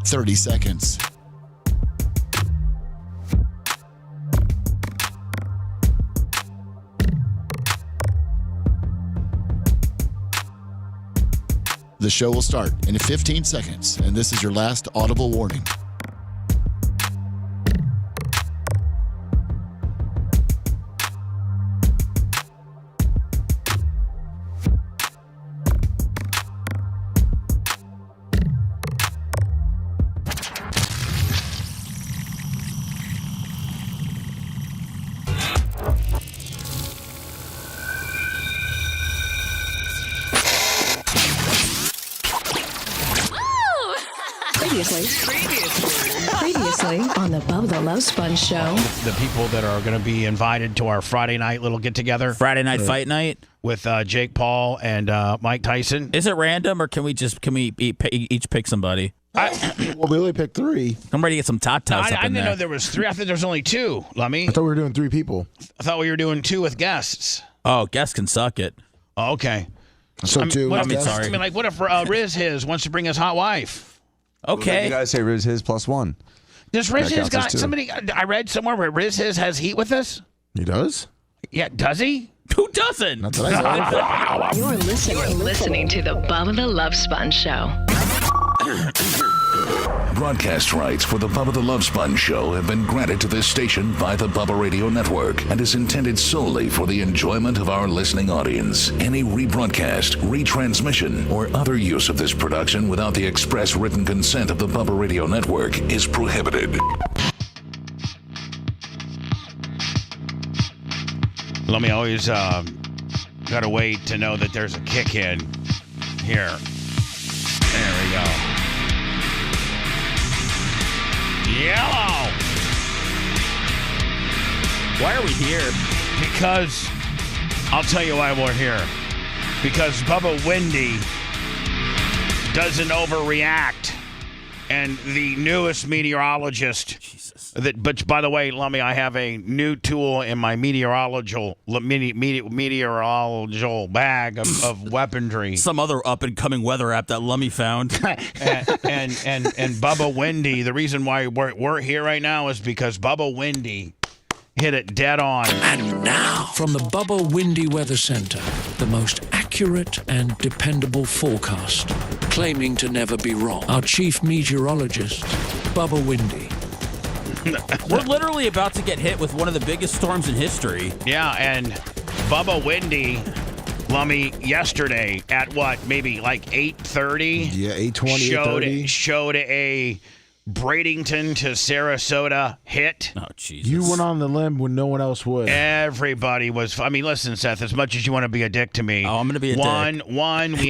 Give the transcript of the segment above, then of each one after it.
30 seconds. The show will start in 15 seconds, and this is your last audible warning. Previously on the Bubba the Love Sponge show. The people that are going to be invited to our Friday night little get-together. Friday night fight night? With Jake Paul and Mike Tyson. Is it random, or can we each pick somebody? Well, we only picked 3. I'm ready to get some tatas up in there. I didn't know there was 3. I thought there was only 2, Lummy. I thought we were doing 3 people. I thought we were doing 2 with guests. Oh, guests can suck it. Oh, okay. So 2. Sorry. I mean, like, what if Riz wants to bring his hot wife? Okay. You guys say Riz his plus 1. Does Riz got somebody? I read somewhere where Riz has heat with us. He does? Yeah, does he? Who doesn't? Not that I know. You're listening to the Bubba the Love Sponge show. Broadcast rights for the Bubba the Love Sponge show have been granted to this station by the Bubba Radio Network and is intended solely for the enjoyment of our listening audience. Any rebroadcast, retransmission, or other use of this production without the express written consent of the Bubba Radio Network is prohibited. Let me always gotta wait to know that there's a kick in here. There we go. Yellow. Why are we here? Because I'll tell you why we're here. Because Bubba Windy doesn't overreact, and the newest meteorologist. But by the way, Lummy, I have a new tool in my meteorological bag of weaponry. Some other up-and-coming weather app that Lummy found. and Bubba Windy, the reason why we're here right now is because Bubba Windy hit it dead on. And now, from the Bubba Windy Weather Center, the most accurate and dependable forecast, claiming to never be wrong. Our chief meteorologist, Bubba Windy. We're literally about to get hit with one of the biggest storms in history. Yeah, and Bubba Windy, Lummy, yesterday at what, maybe like 8:30? Yeah, 8:20, 8:30. Showed a Bradenton to Sarasota hit. Oh, Jesus. You went on the limb when no one else would. Everybody was. I mean, listen, Seth. As much as you want to be a dick to me, I'm going to be a dick. We had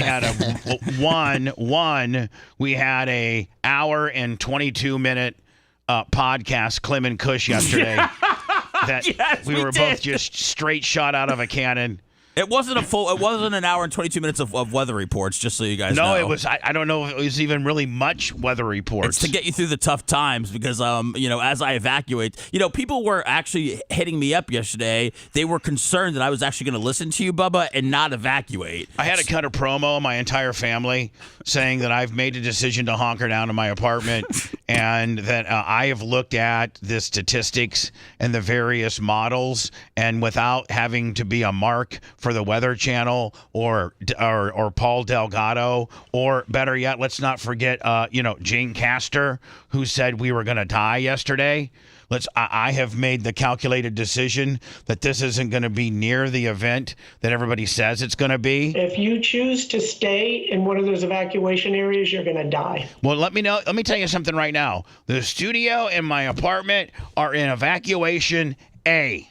we had a hour and 22-minute podcast, Clem and Kush, yesterday. That yes, we were did. both just straight shot out of a cannon. It wasn't an hour and 22 minutes of weather reports, just so you guys know. No, it was. I don't know if it was even really much weather reports. It's to get you through the tough times because, as I evacuate, people were actually hitting me up yesterday. They were concerned that I was actually going to listen to you, Bubba, and not evacuate. I had to cut a promo on my entire family saying that I've made a decision to hunker down in my apartment and that I have looked at the statistics and the various models, and without having to be a mark for the Weather Channel or Paul Delgado, or better yet, let's not forget, Jane Castor, who said we were going to die yesterday. I have made the calculated decision that this isn't going to be near the event that everybody says it's going to be. If you choose to stay in one of those evacuation areas, you're going to die. Well, let me tell you something right now. The studio and my apartment are in evacuation A.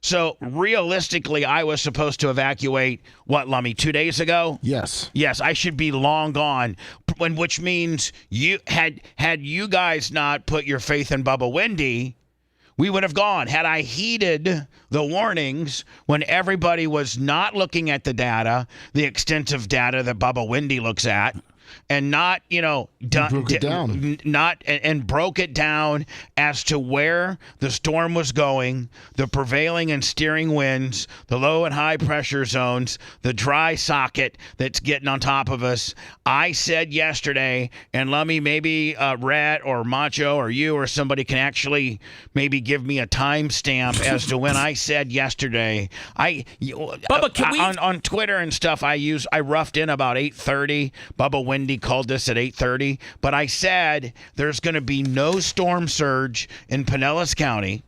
So realistically, I was supposed to evacuate, what, Lummy, 2 days ago? Yes. Yes, I should be long gone, which means you had you guys not put your faith in Bubba Windy, we would have gone. Had I heeded the warnings when everybody was not looking at the data, the extensive data that Bubba Windy looks at, and not, broke it down. And broke it down as to where the storm was going, the prevailing and steering winds, the low and high pressure zones, the dry socket that's getting on top of us. I said yesterday, and let me maybe Rhett or Macho or you or somebody can actually maybe give me a timestamp as to when I said yesterday. Bubba, can we on Twitter and stuff? I roughed in about 8:30. Bubba Windy called this at 8:30, but I said there's going to be no storm surge in Pinellas County,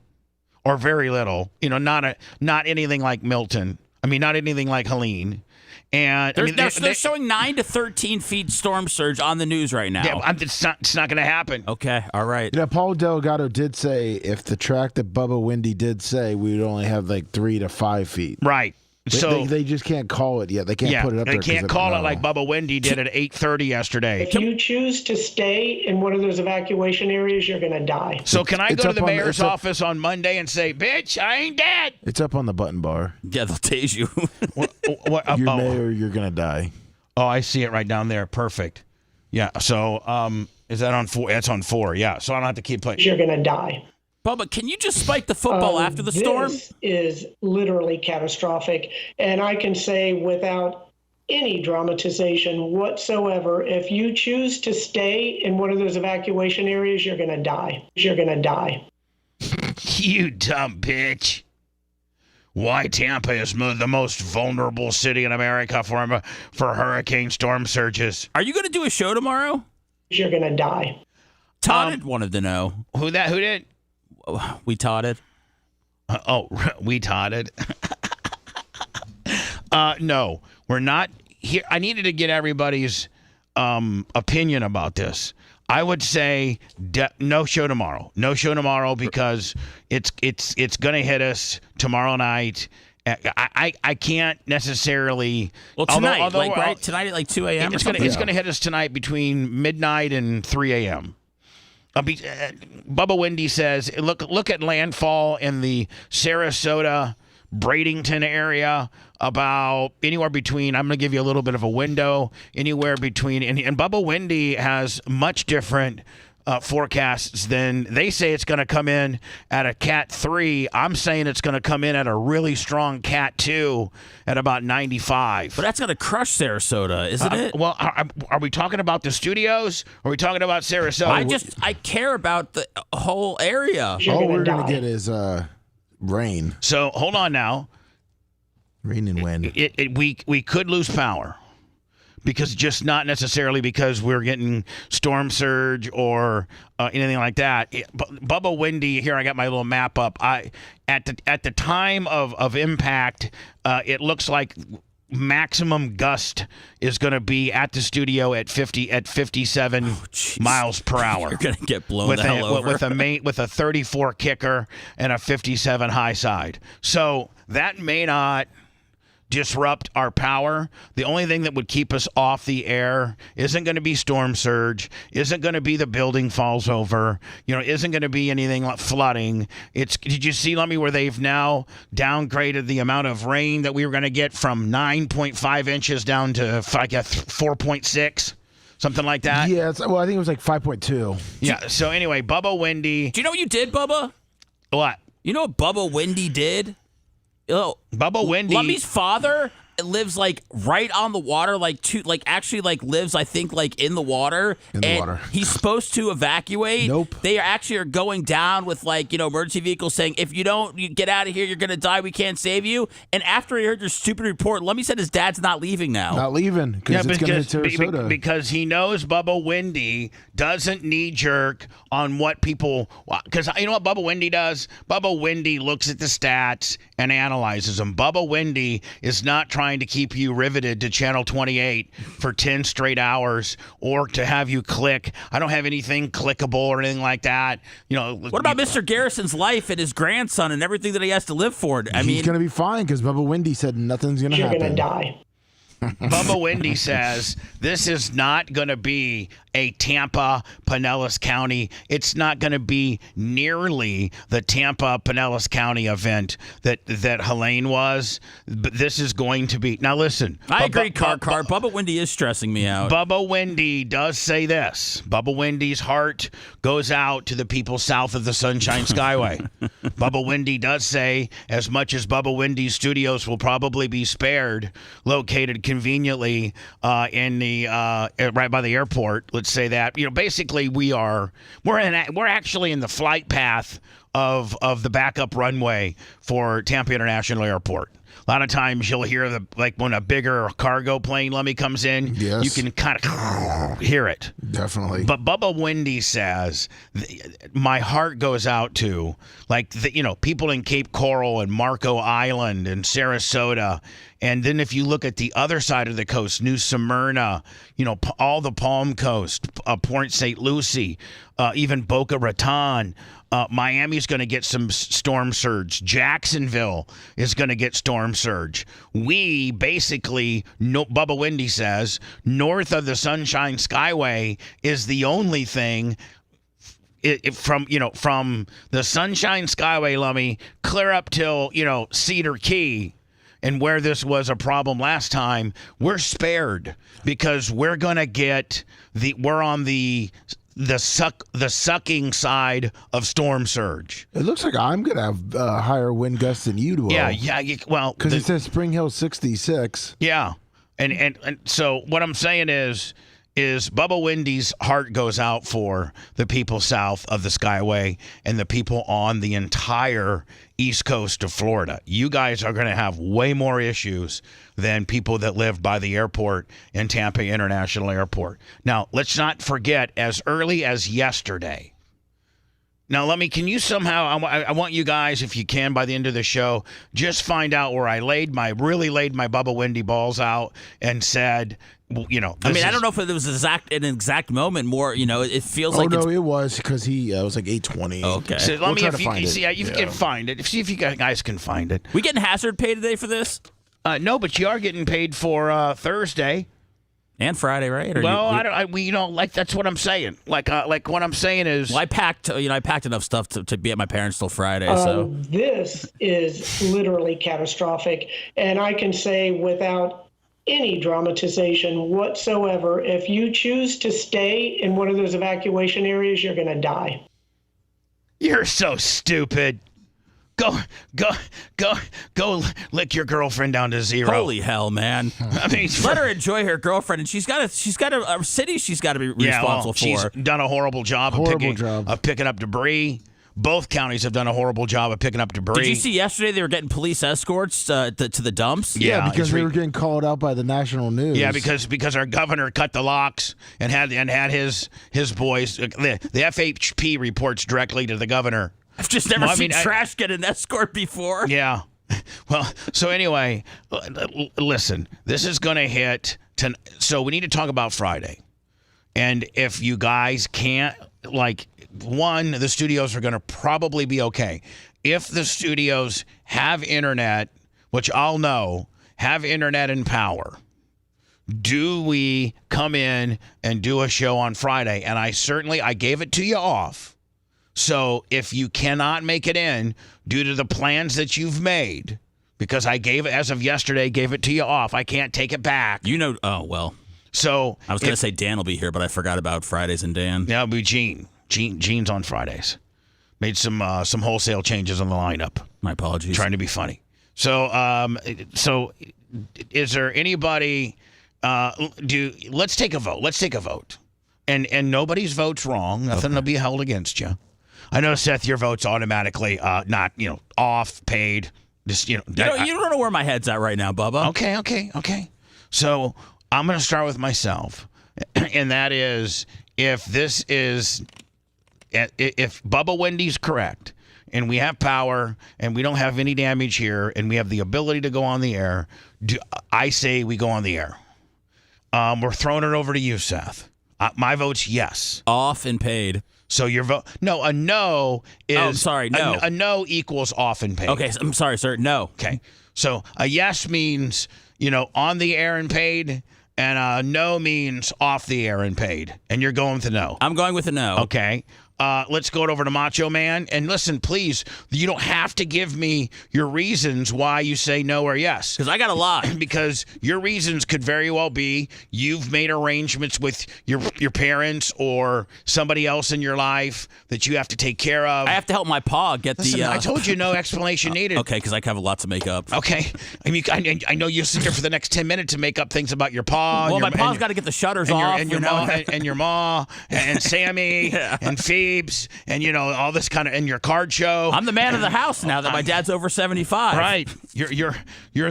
or very little. Not anything like Milton. I mean, not anything like Helene. And they're showing 9 to 13 feet storm surge on the news right now. Yeah, it's not going to happen. Okay, all right. Paul Delgado did say if the track that Bubba Windy did say, we would only have like 3 to 5 feet. Right. So they just can't call it yet. They can't put it up there. They can't call it like Bubba Windy did at 8:30 yesterday. If you choose to stay in one of those evacuation areas, you're going to die. So can I go to the mayor's office on Monday and say, bitch, I ain't dead? It's up on the button bar. Yeah, they'll tase you. You're mayor, you're going to die. Oh, I see it right down there. Perfect. Yeah. So is that on 4? That's on 4. Yeah. So I don't have to keep playing. You're going to die. Bubba, can you just spike the football after the storm? This is literally catastrophic. And I can say without any dramatization whatsoever, if you choose to stay in one of those evacuation areas, you're going to die. You're going to die. You dumb bitch. Why Tampa is the most vulnerable city in America for hurricane storm surges. Are you going to do a show tomorrow? You're going to die. Todd wanted to know. Who did? We totted. We totted. No, we're not here. I needed to get everybody's opinion about this. I would say no show tomorrow. No show tomorrow because it's going to hit us tomorrow night. I can't necessily. Well, tonight, right? Tonight at like 2 a.m. It's going to hit us tonight between midnight and 3 a.m. Bubba Windy says, look at landfall in the Sarasota, Bradenton area, about anywhere between, I'm going to give you a little bit of a window, anywhere between, and Bubba Windy has much different forecasts than they say. It's going to come in at a Cat 3. I'm saying it's going to come in at a really strong Cat 2 at about 95. But that's going to crush Sarasota, isn't it? Well, are we talking about the studios? Or are we talking about Sarasota? I care about the whole area. All we're going to get is rain. So hold on now. Rain and wind. We could lose power. Because just not necessarily because we're getting storm surge or anything like that. Bubba Windy, here I got my little map up. At the time of impact, it looks like maximum gust is going to be at the studio at 57 miles per hour. You're going to get blown the hell over. with a 34 kicker and a 57 high side. So that may not disrupt our power. The only thing that would keep us off the air isn't going to be storm surge, isn't going to be the building falls over, isn't going to be anything like flooding. Did you see, Lummy, where they've now downgraded the amount of rain that we were going to get from 9.5 inches down to 4.6? Something like that? Yeah, I think it was like 5.2. Yeah, so anyway, Bubba Windy. Do you know what you did, Bubba? What? You know what Bubba Windy did? Bubba Windy. Lummy's father lives like right on the water, lives, I think, like in the water. Water. He's supposed to evacuate. Nope. They are going down with emergency vehicles saying, if you don't get out of here, you're going to die. We can't save you. And after he heard your stupid report, Lummy said his dad's not leaving now. Not leaving because it's going to hit Sarasota. Because he knows Bubba Windy doesn't knee jerk on what people. Because you know what Bubba Windy does? Bubba Windy looks at the stats and analyzes them. Bubba Windy is not trying to keep you riveted to Channel 28 for 10 straight hours or to have you click. I don't have anything clickable or anything like that. What about Mr. Garrison's life and his grandson and everything that he has to live for? He's going to be fine because Bubba Windy said nothing's going to happen. You're going to die. Bubba Windy says this is not going to be a Tampa, Pinellas County. It's not going to be nearly the Tampa, Pinellas County event that Helene was. But this is going to be. Now, listen. I agree, Bubba Windy is stressing me out. Bubba Windy does say this. Bubba Windy's heart goes out to the people south of the Sunshine Skyway. Bubba Windy does say, as much as Bubba Windy's studios will probably be spared, located conveniently in the right by the airport. Let's say that basically we're actually in the flight path of the backup runway for Tampa International Airport. A lot of times you'll hear when a bigger cargo plane, Lummy, comes in, yes, you can kind of hear it. Definitely. But Bubba Windy says, my heart goes out to people in Cape Coral and Marco Island and Sarasota. And then if you look at the other side of the coast, New Smyrna, all the Palm Coast, Port St. Lucie, even Boca Raton. Miami's going to get some storm surge. Jacksonville is going to get storm surge. We basically, Bubba Windy says, north of the Sunshine Skyway is the only thing from the Sunshine Skyway, Lummy, clear up till, Cedar Key. And where this was a problem last time, we're spared because we're going to get we're on the sucking side of storm surge. It looks like I'm going to have higher wind gusts than you do. Yeah. Well, because it says Spring Hill 66. Yeah, and so what I'm saying is Bubba Windy's heart goes out for the people south of the Skyway and the people on the entire east coast of Florida. You guys are going to have way more issues than people that live by the airport in Tampa International Airport. Now, let's not forget, as early as yesterday. Now, can you somehow, I want you guys, if you can, by the end of the show, just find out where I really laid my Bubba Windy balls out and said, I don't know if it was an exact moment. More, it feels like. Oh no, it was because it was like 8:20. Okay, so let me can find it. See if you guys can find it. We getting hazard pay today for this? No, but you are getting paid for Thursday and Friday, right? Or that's what I'm saying. Like what I'm saying is, well, I packed enough stuff to be at my parents till Friday. So this is literally catastrophic, and I can say without any dramatization whatsoever, if you choose to stay in one of those evacuation areas, you're going to die. You're so stupid. Go lick your girlfriend down to zero. Holy hell, man. I mean, let her enjoy her girlfriend, and she's got a city she's got to be responsible for. She's done a horrible job of picking up debris. Both counties have done a horrible job of picking up debris. Did you see yesterday they were getting police escorts to the dumps? Yeah, because they were getting called out by the national news. Yeah, because our governor cut the locks and had his boys. The FHP reports directly to the governor. I've just never seen trash get an escort before. Yeah. Well, so anyway, listen, this is going to hit. So we need to talk about Friday. And if you guys can't, the studios are going to probably be okay. If the studios have internet, which I'll know, have internet and power, do we come in and do a show on Friday? And I gave it to you off. So if you cannot make it in due to the plans that you've made, because as of yesterday, gave it to you off, I can't take it back. Oh, well. So I was going to say Dan will be here, but I forgot about Fridays and Dan. Yeah, it'll be Gene. Gene's on Fridays. Made some wholesale changes on the lineup. My apologies. Trying to be funny. So is there anybody? Let's take a vote. Let's take a vote. And nobody's vote's wrong. Nothing will be held against you. I know, Seth, your vote's automatically not off, paid. Just you don't know where my head's at right now, Bubba. Okay. So I'm going to start with myself, and that is if Bubba Windy's correct, and we have power, and we don't have any damage here, and we have the ability to go on the air, I say we go on the air. We're throwing it over to you, Seth. My vote's yes. Off and paid. So your vote? No, a no is. Oh, sorry, no. A no equals off and paid. Okay, I'm sorry, sir. No. Okay. So a yes means on the air and paid, And no means off the air and paid. And you're going with a no. I'm going with a no. Okay. Let's go over to Macho Man. And listen, please, you don't have to give me your reasons why you say no or yes. Because I got a lot. Because your reasons could very well be you've made arrangements with your parents or somebody else in your life that you have to take care of. I have to help my pa get Listen, I told you no explanation needed. Okay, because I have lots of makeup. Okay. I mean, I know you sit there for the next 10 minutes to make up things about your pa. Well, my pa's got to get the shutters off. And your ma and Sammy and Phoebes and, all this kind of, and your card show. I'm the man of the house now that my dad's over 75. Right. You're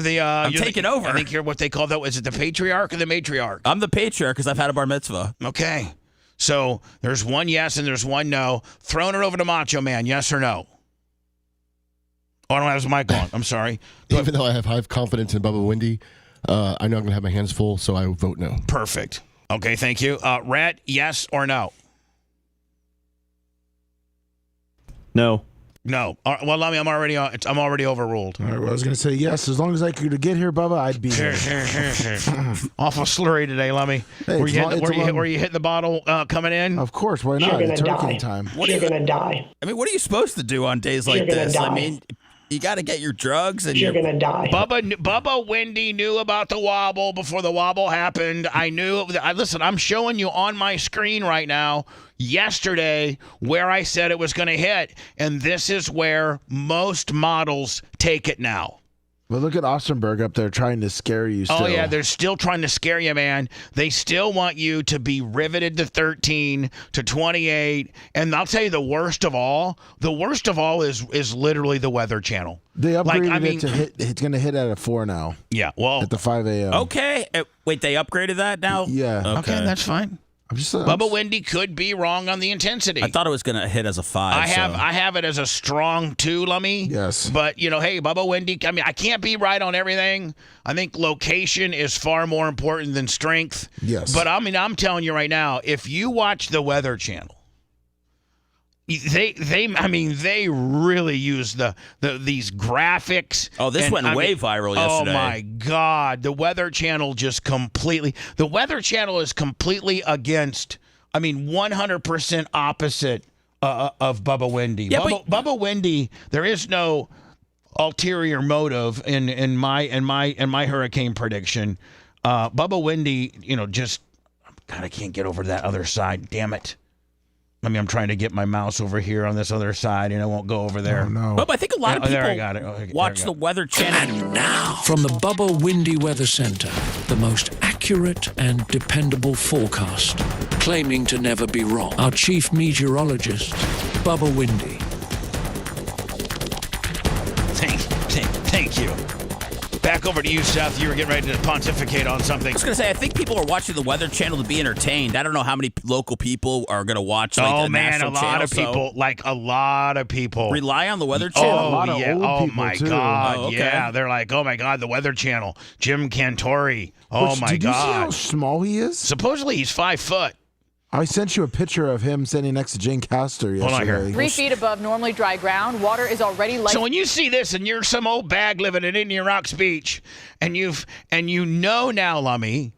the I'm taking over. I think you're what they call that. Is it the patriarch or the matriarch? I'm the patriarch because I've had a bar mitzvah. Okay. So there's one yes and there's one no. Throwing it over to Macho Man, yes or no? Oh, I don't have his mic on. I'm sorry. Even though I have high confidence in Bubba Wendy, I know I'm going to have my hands full, so I vote no. Perfect. Okay, thank you. Rhett, yes or no? No. No. Well, I mean, I'm already overruled. All right, well, I was going to say yes. As long as I could get here, Bubba, I'd be here. Awful slurry today, Lummy. Hey, were you hitting the bottle coming in? Of course. Why not? You're It's gonna hurricane die. time. You're going to die. I mean, what are you supposed to do on days like You're gonna this? die. I mean, you got to get your drugs and You're going to die. Bubba Wendy knew about the wobble before the wobble happened. I knew. Listen, I'm showing you on my screen right now yesterday where I said it was going to hit, and this is where most models take it now. But look at Ostenberg up there trying to scare you still. Oh, yeah, they're still trying to scare you, man. They still want you to be riveted to 13, to 28. And I'll tell you the worst of all is literally the Weather Channel. They upgraded it to hit. It's going to hit at a 4 now. Yeah, well. At the 5 a.m. Okay. Wait, they upgraded that now? Yeah. Okay, that's fine. Bubba Wendy could be wrong on the intensity. I thought it was going to hit as a 5. I have it as a strong 2, Lummy. Yes. But, hey, Bubba Wendy, I mean, I can't be right on everything. I think location is far more important than strength. Yes. But, I mean, I'm telling you right now, if you watch the Weather Channel, they really use these graphics. Oh, this went way viral yesterday. Oh my God, the Weather Channel is completely against. 100% opposite of Bubba Wendy. Yeah, Bubba Wendy, there is no ulterior motive in my hurricane prediction. Bubba Wendy, God, I can't get over that other side. Damn it. I'm trying to get my mouse over here on this other side, and I won't go over there. Oh, no. But I think a lot of there I people got it. watch the Weather Channel. And now, from the Bubba Windy Weather Center, the most accurate and dependable forecast, claiming to never be wrong. Our chief meteorologist, Bubba Windy. Thank you. Back over to you, Seth. You were getting ready to pontificate on something. I was going to say, I think people are watching the Weather Channel to be entertained. I don't know how many local people are going to watch the national channel. A lot of people rely on the Weather Channel. A lot of old oh people, my too. God, Oh, okay. yeah. They're like, oh my God, the Weather Channel. Jim Cantori. Oh my Did you see how God. small he is? Supposedly he's 5 foot. I sent you a picture of him standing next to Jane Castor yesterday. Hold on here. 3 feet above normally dry ground. Water is already light. So when you see this and you're some old bag living in Indian Rocks Beach, and you know now, Lummy,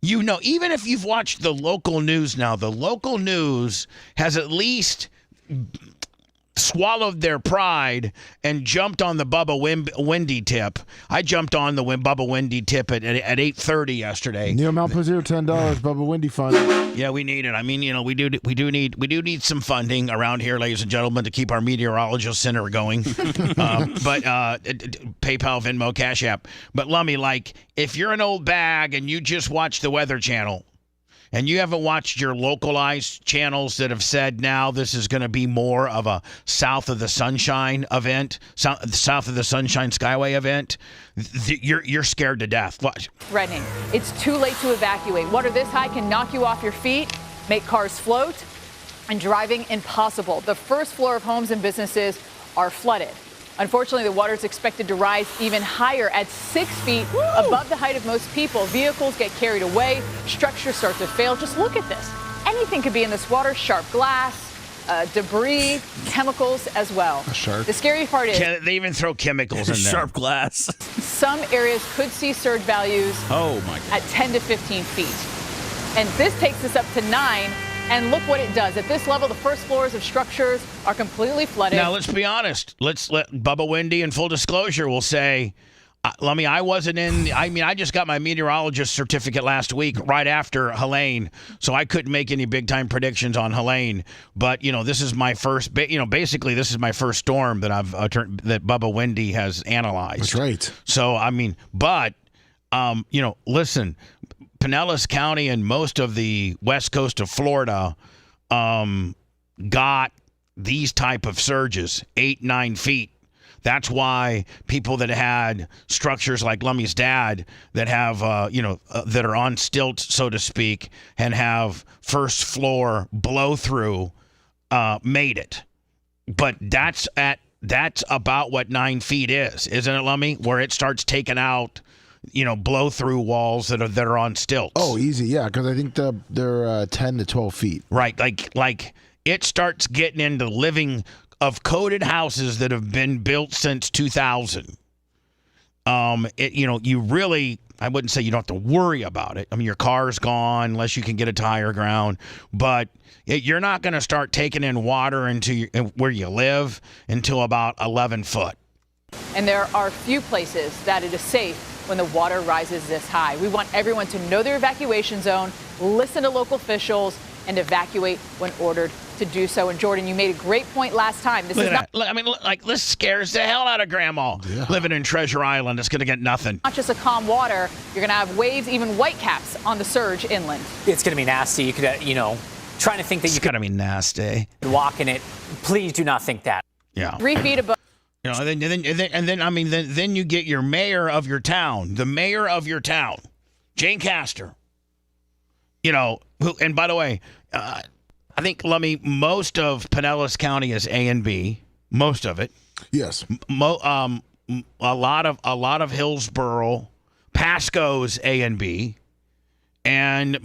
even if you've watched the local news now, the local news has at least swallowed their pride and jumped on the Bubba Wendy tip. I jumped on the Bubba Wendy tip at 8:30 yesterday. Neil Malpazir, $10, Bubba Windy Fund. Yeah, we need it. we do need some funding around here, ladies and gentlemen, to keep our meteorologist center going. But PayPal, Venmo, Cash App. But Lummy, if you're an old bag and you just watch the Weather Channel, and you haven't watched your localized channels that have said now this is going to be more of a South of the Sunshine event, South of the Sunshine Skyway event, you're scared to death. Watch. Threatening. It's too late to evacuate. Water this high can knock you off your feet, make cars float, and driving impossible. The first floor of homes and businesses are flooded. Unfortunately, the water is expected to rise even higher at 6 feet above the height of most people. Vehicles get carried away. Structures start to fail. Just look at this. Anything could be in this water. Sharp glass, debris, chemicals as well. A shark. The scary part is They even throw chemicals in there. Sharp glass. some areas could see surge values Oh, my God. at 10 to 15 feet. And this takes us up to 9. And look what it does. At this level, the first floors of structures are completely flooded. Now, let's be honest. Let's let Bubba Windy, in full disclosure, will say, I wasn't in. I just got my meteorologist certificate last week, right after Helene, so I couldn't make any big time predictions on Helene. But this is my first. Basically, this is my first storm that that Bubba Windy has analyzed. That's right. So listen, Pinellas County and most of the west coast of Florida got these type of surges, 8-9 feet. That's why people that had structures like Lummy's dad that have, that are on stilts, so to speak, and have first floor blow through, made it. But that's about what 9 feet is, isn't it, Lummy? Where it starts taking out, blow through walls that are on stilts. Oh, easy, yeah, because I think they're 10 to 12 feet. Right, like it starts getting into living of coded houses that have been built since 2000. You really, I wouldn't say you don't have to worry about it. I mean, your car's gone unless you can get a tire ground, but you're not going to start taking in water into where you live until about 11 foot. And there are few places that it is safe when the water rises this high. We want everyone to know their evacuation zone, listen to local officials, and evacuate when ordered to do so. And Jordan, you made a great point last time. This scares the hell out of Grandma living in Treasure Island. It's going to get nothing. Not just a calm water. You're going to have waves, even whitecaps on the surge inland. It's going to be nasty. You could, trying to think that it's going to be nasty. Walk in it. Please do not think that. Yeah. 3 feet above. Then you get your mayor of your town, the mayor of your town, Jane Castor. And by the way, I think, Lummy, most of Pinellas County is A and B. Most of it. Yes. A lot of Hillsborough, Pasco's A and B, and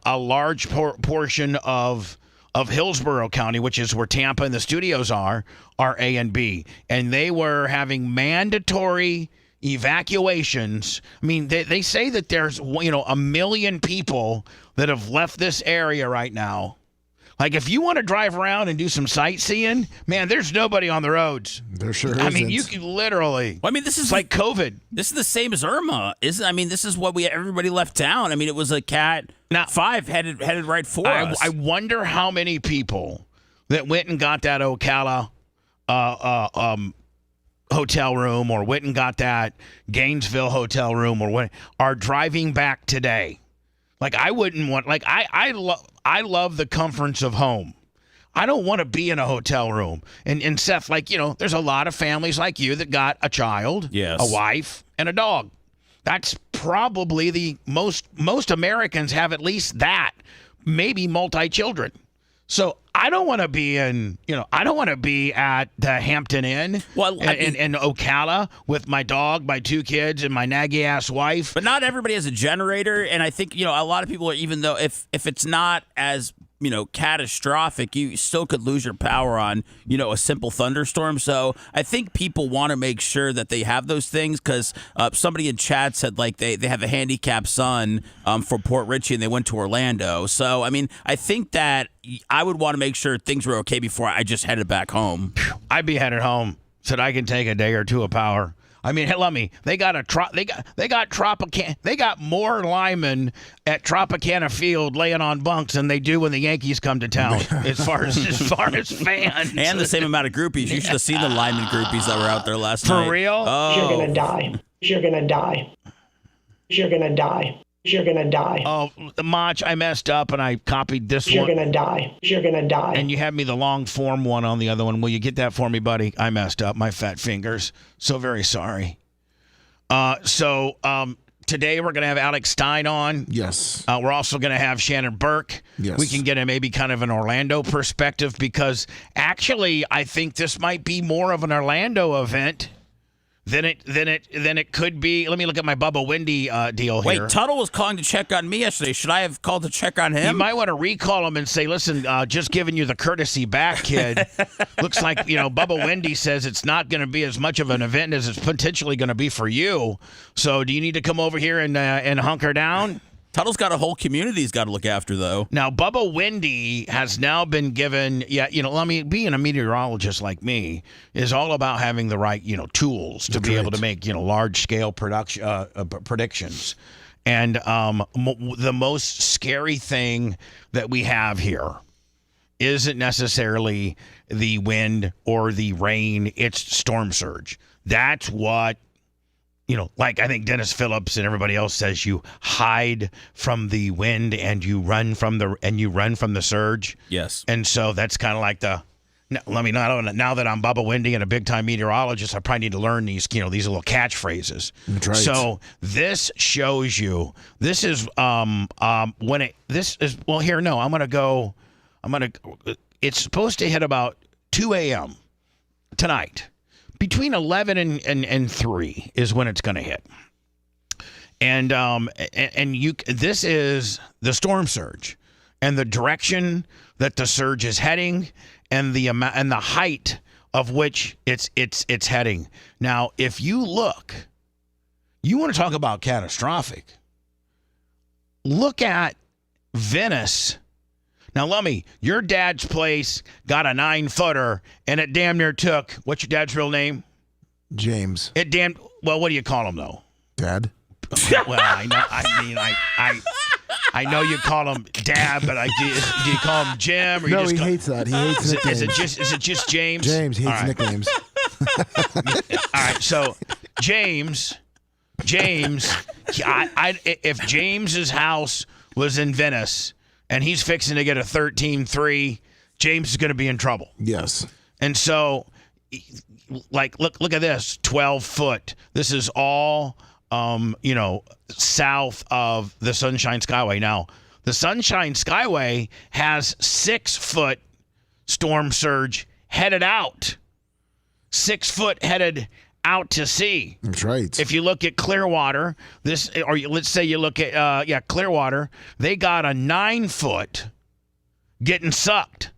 a large portion of Hillsborough County, which is where Tampa and the studios are A and B. And they were having mandatory evacuations. I mean, they say that there's 1 million people that have left this area right now. Like, if you want to drive around and do some sightseeing, man, there's nobody on the roads. There sure isn't. I mean, you can literally. Well, I mean, this is like COVID. This is the same as Irma, isn't? I mean, this is what everybody left town. I mean, it was a Cat 5 headed right for us. I wonder how many people that went and got that Ocala hotel room, or went and got that Gainesville hotel room, or what, are driving back today. Like, I wouldn't want. Like, I love the comforts of home. I don't want to be in a hotel room. And Seth, there's a lot of families like you that got a child, yes, a wife, and a dog. That's probably the most Americans have at least that, maybe multi-children. So I don't want to be I don't want to be at the Hampton Inn in Ocala with my dog, my 2 kids, and my naggy ass wife. But not everybody has a generator, and I think a lot of people are, even though if it's not as catastrophic, you still could lose your power on a simple thunderstorm. So I think people want to make sure that they have those things, because somebody in chat said they have a handicapped son for Port Richey, and they went to Orlando. So I mean, I think that I would want to make sure things were okay before I just headed back home. I'd be headed home so that I can take a day or two of power. I mean, let me. They got Tropicana. They got more linemen at Tropicana Field laying on bunks than they do when the Yankees come to town. as far as fans, and the same amount of groupies. You should have seen the lineman groupies that were out there last night. For real? Oh. You're gonna die. You're gonna die. You're gonna die. You're gonna die. Oh, Mach, I messed up and I copied this You're one. You're gonna die. You're gonna die. And you had me the long form one on the other one. Will you get that for me, buddy? I messed up. My fat fingers. So very sorry. Today we're going to have Alex Stein on. Yes. We're also going to have Shannon Burke. Yes. We can get maybe kind of an Orlando perspective, because actually I think this might be more of an Orlando event then it could be. Let me look at my Bubba Windy deal here. Wait, Tuttle was calling to check on me yesterday. Should I have called to check on him? You might want to recall him and say, listen, just giving you the courtesy back, kid. Looks like, Bubba Windy says it's not going to be as much of an event as it's potentially going to be for you. So do you need to come over here and hunker down? Tuttle's got a whole community he's got to look after, though. Now, Bubba Windy has now been given, being a meteorologist like me is all about having the right, tools to be able to make, large-scale predictions. And the most scary thing that we have here isn't necessarily the wind or the rain, it's storm surge. That's what like I think Dennis Phillips and everybody else says, you hide from the wind and you run from the surge. Yes. And so that's kind of like now that I'm Bubba Windy and a big time meteorologist, I probably need to learn these little catchphrases. That's right. So this shows you. This is I'm gonna go. It's supposed to hit about 2 a.m. tonight. Between 11 and 3 is when it's going to hit. And this is the storm surge and the direction that the surge is heading and the amount and the height of which it's heading. Now, if you look, you want to talk about catastrophic. Look at Venice. Now, Lummy, your dad's place got a 9-footer, and it damn near took, what's your dad's real name? James. What do you call him, though? Dad? Well, I know you call him Dad, but do you call him Jim? Or no, he hates that. He hates nicknames. Is it just James? James, he hates nicknames. All right, so James, if James's house was in Venice, and he's fixing to get a 13-3, James is going to be in trouble. Yes. And so, look at this, 12 foot. This is all, south of the Sunshine Skyway. Now, the Sunshine Skyway has 6-foot storm surge headed out. 6 foot headed out to sea. That's right. If you look at Clearwater, let's say you look at Clearwater, they got a 9-foot getting sucked.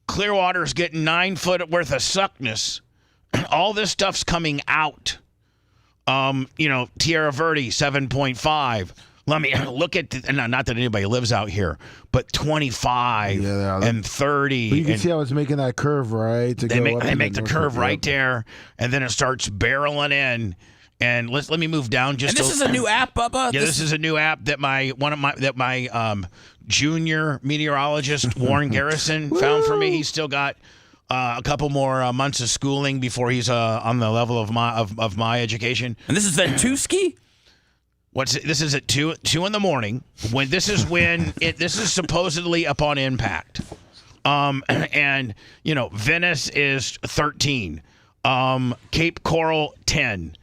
Clearwater's getting 9 foot worth of suckness. All this stuff's coming out. Tierra Verde 7.5. Let me look at not that anybody lives out here, but 25 and 30. But you can see how it's making that curve, right? They make the curve right there, and then it starts barreling in. And let me move down just. And this is a new app, Bubba. Yeah, this is a new app that my junior meteorologist Warren Garrison found for me. He's still got a couple more months of schooling before he's on the level of my education. And this is Ventusky? This is at 2 in the morning. This is supposedly upon impact. And Venice is 13. Cape Coral 10.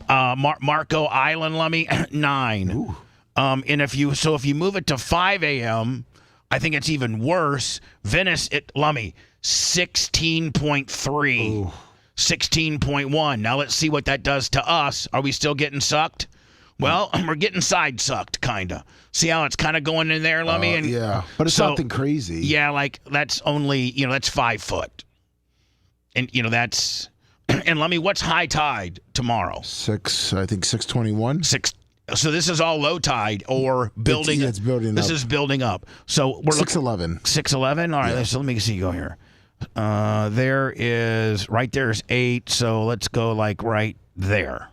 Marco Island, Lummy 9. And if you move it to 5 a.m., I think it's even worse. Venice, Lummy 16.3. 16.1. Now let's see what that does to us. Are we still getting sucked? Well, we're getting side sucked, kind of. See how it's kind of going in there, Lummy? Yeah, but it's nothing crazy. Yeah, that's only, that's 5 foot. And, that's... And Lummy, what's high tide tomorrow? 6:21. 6. So this is all low tide or building. It's building up. This is building up. So we're 6:11. 6:11. All right. Yeah. So let me see. Go here. There is right there's 8. So let's go right there.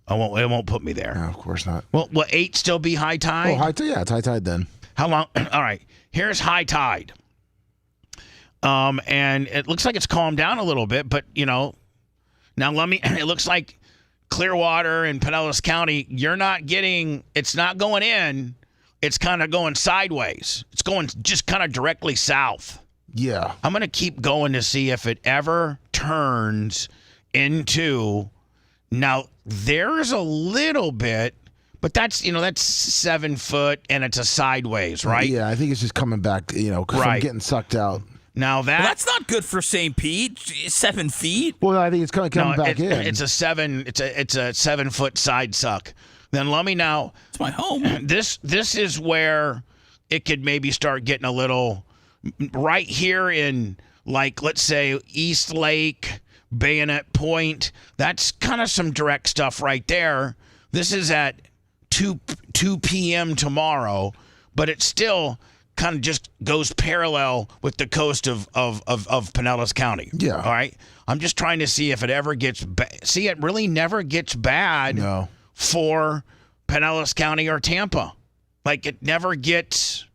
It won't put me there. No, of course not. Well, will 8 still be high tide? Oh, high tide. Yeah, it's high tide then. How long? All right. Here's high tide. And it looks like it's calmed down a little bit, but now it looks like Clearwater and Pinellas County, it's not going in, it's kind of going sideways. It's going just kind of directly south. Yeah. I'm going to keep going to see if it ever turns into, now there's a little bit, but that's 7 foot and it's a sideways, right? Yeah, I think it's just coming back, from getting sucked out. Now that's not good for St. Pete. 7 feet. Well, I think it's coming back in. It's a 7-foot side suck. Then let me now. It's my home. This is where it could maybe start getting a little right here in, like, let's say East Lake, Bayonet Point. That's kind of some direct stuff right there. This is at 2 p.m. tomorrow, but it still kind of just goes parallel with the coast of Pinellas County. Yeah. All right. I'm just trying to see if it ever gets See, it really never gets bad for Pinellas County or Tampa. Like, it never gets.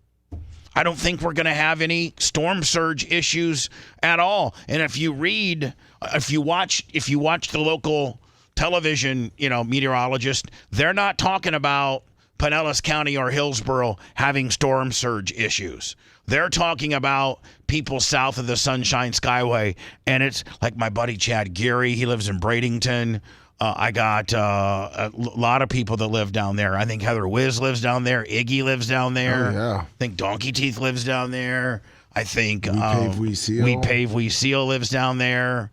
I don't think we're going to have any storm surge issues at all. And if you watch the local television, meteorologist, they're not talking about Pinellas County or Hillsborough having storm surge issues. They're talking about people south of the Sunshine Skyway. And it's like my buddy Chad Geary, he lives in Bradenton. I got a lot of people that live down there. I think Heather Wiz lives down there. Iggy lives down there. Oh, yeah. I think Donkey Teeth lives down there. I think We Pave, We Seal. We Pave, We Seal lives down there.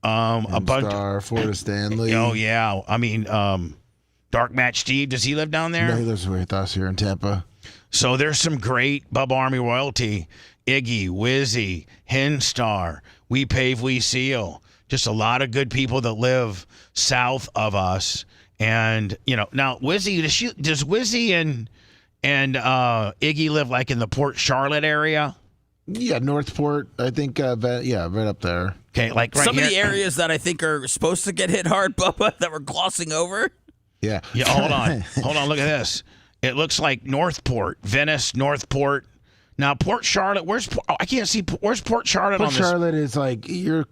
A bunch of Florida Stanley. Oh, yeah. I mean, Dark Match Steve, does he live down there? No, he lives with us here in Tampa. So there's some great Bubba Army royalty. Iggy, Wizzy, Henstar, We Pave, We Seal. Just a lot of good people that live south of us. And, now Wizzy, does Wizzy and Iggy live like in the Port Charlotte area? Yeah, Northport, I think, right up there. Okay, like right Some here. of the areas that I think are supposed to get hit hard, Bubba, that we're glossing over. Yeah. Yeah, hold on, look at this. It looks like Northport, Venice, Northport. Now, Port Charlotte, I can't see, where's Port Charlotte on this? Port Charlotte is like, you're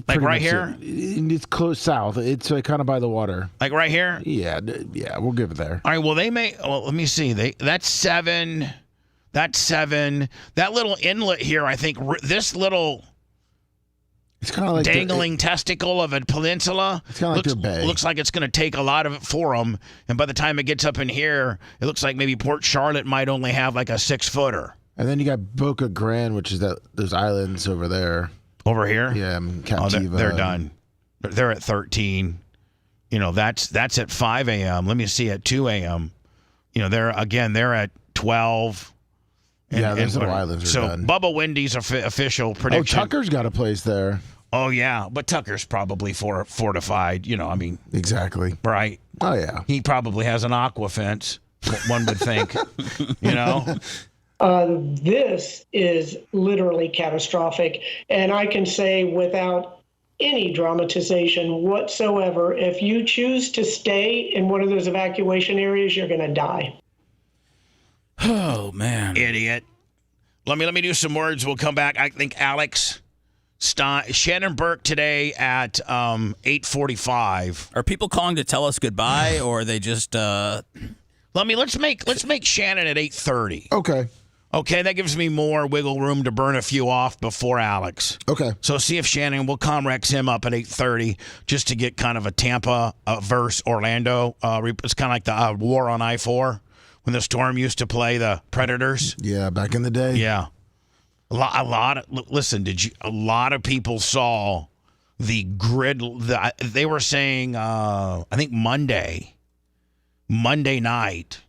like right here? It's close south. It's kind of by the water. Like right here? Yeah, we'll give it there. All right, well, let me see. That's 7. That little inlet here, I think, this little it's kind of like dangling testicle of a peninsula. It's kind of like their bay. Looks like it's going to take a lot of it for them. And by the time it gets up in here, it looks like maybe Port Charlotte might only have like a 6-footer. And then you got Boca Grande, which is those islands over there. Over here? Yeah, Captiva. They're done. They're at 13. That's at 5 a.m. Let me see at 2 a.m. They're at 12. Those little islands are done. So Bubba Wendy's official prediction. Oh, Tucker's got a place there. Oh, yeah. But Tucker's probably fortified, Exactly. Right. Oh, yeah. He probably has an aqua fence, one would think, This is literally catastrophic. And I can say without any dramatization whatsoever, if you choose to stay in one of those evacuation areas, you're going to die. Oh, man. Idiot. Let me do some words. We'll come back. I think Alex Shannon Burke today at 8:45. Are people calling to tell us goodbye, or are they just Let's make Shannon at 8:30. Okay, that gives me more wiggle room to burn a few off before Alex. Okay. So see if Shannon will Comrex him up at 8:30 just to get kind of a Tampa versus Orlando. It's kind of like the war on I-4 when the Storm used to play the Predators. Yeah, back in the day. Yeah. A lot of people saw the grid. They were saying, I think Monday night,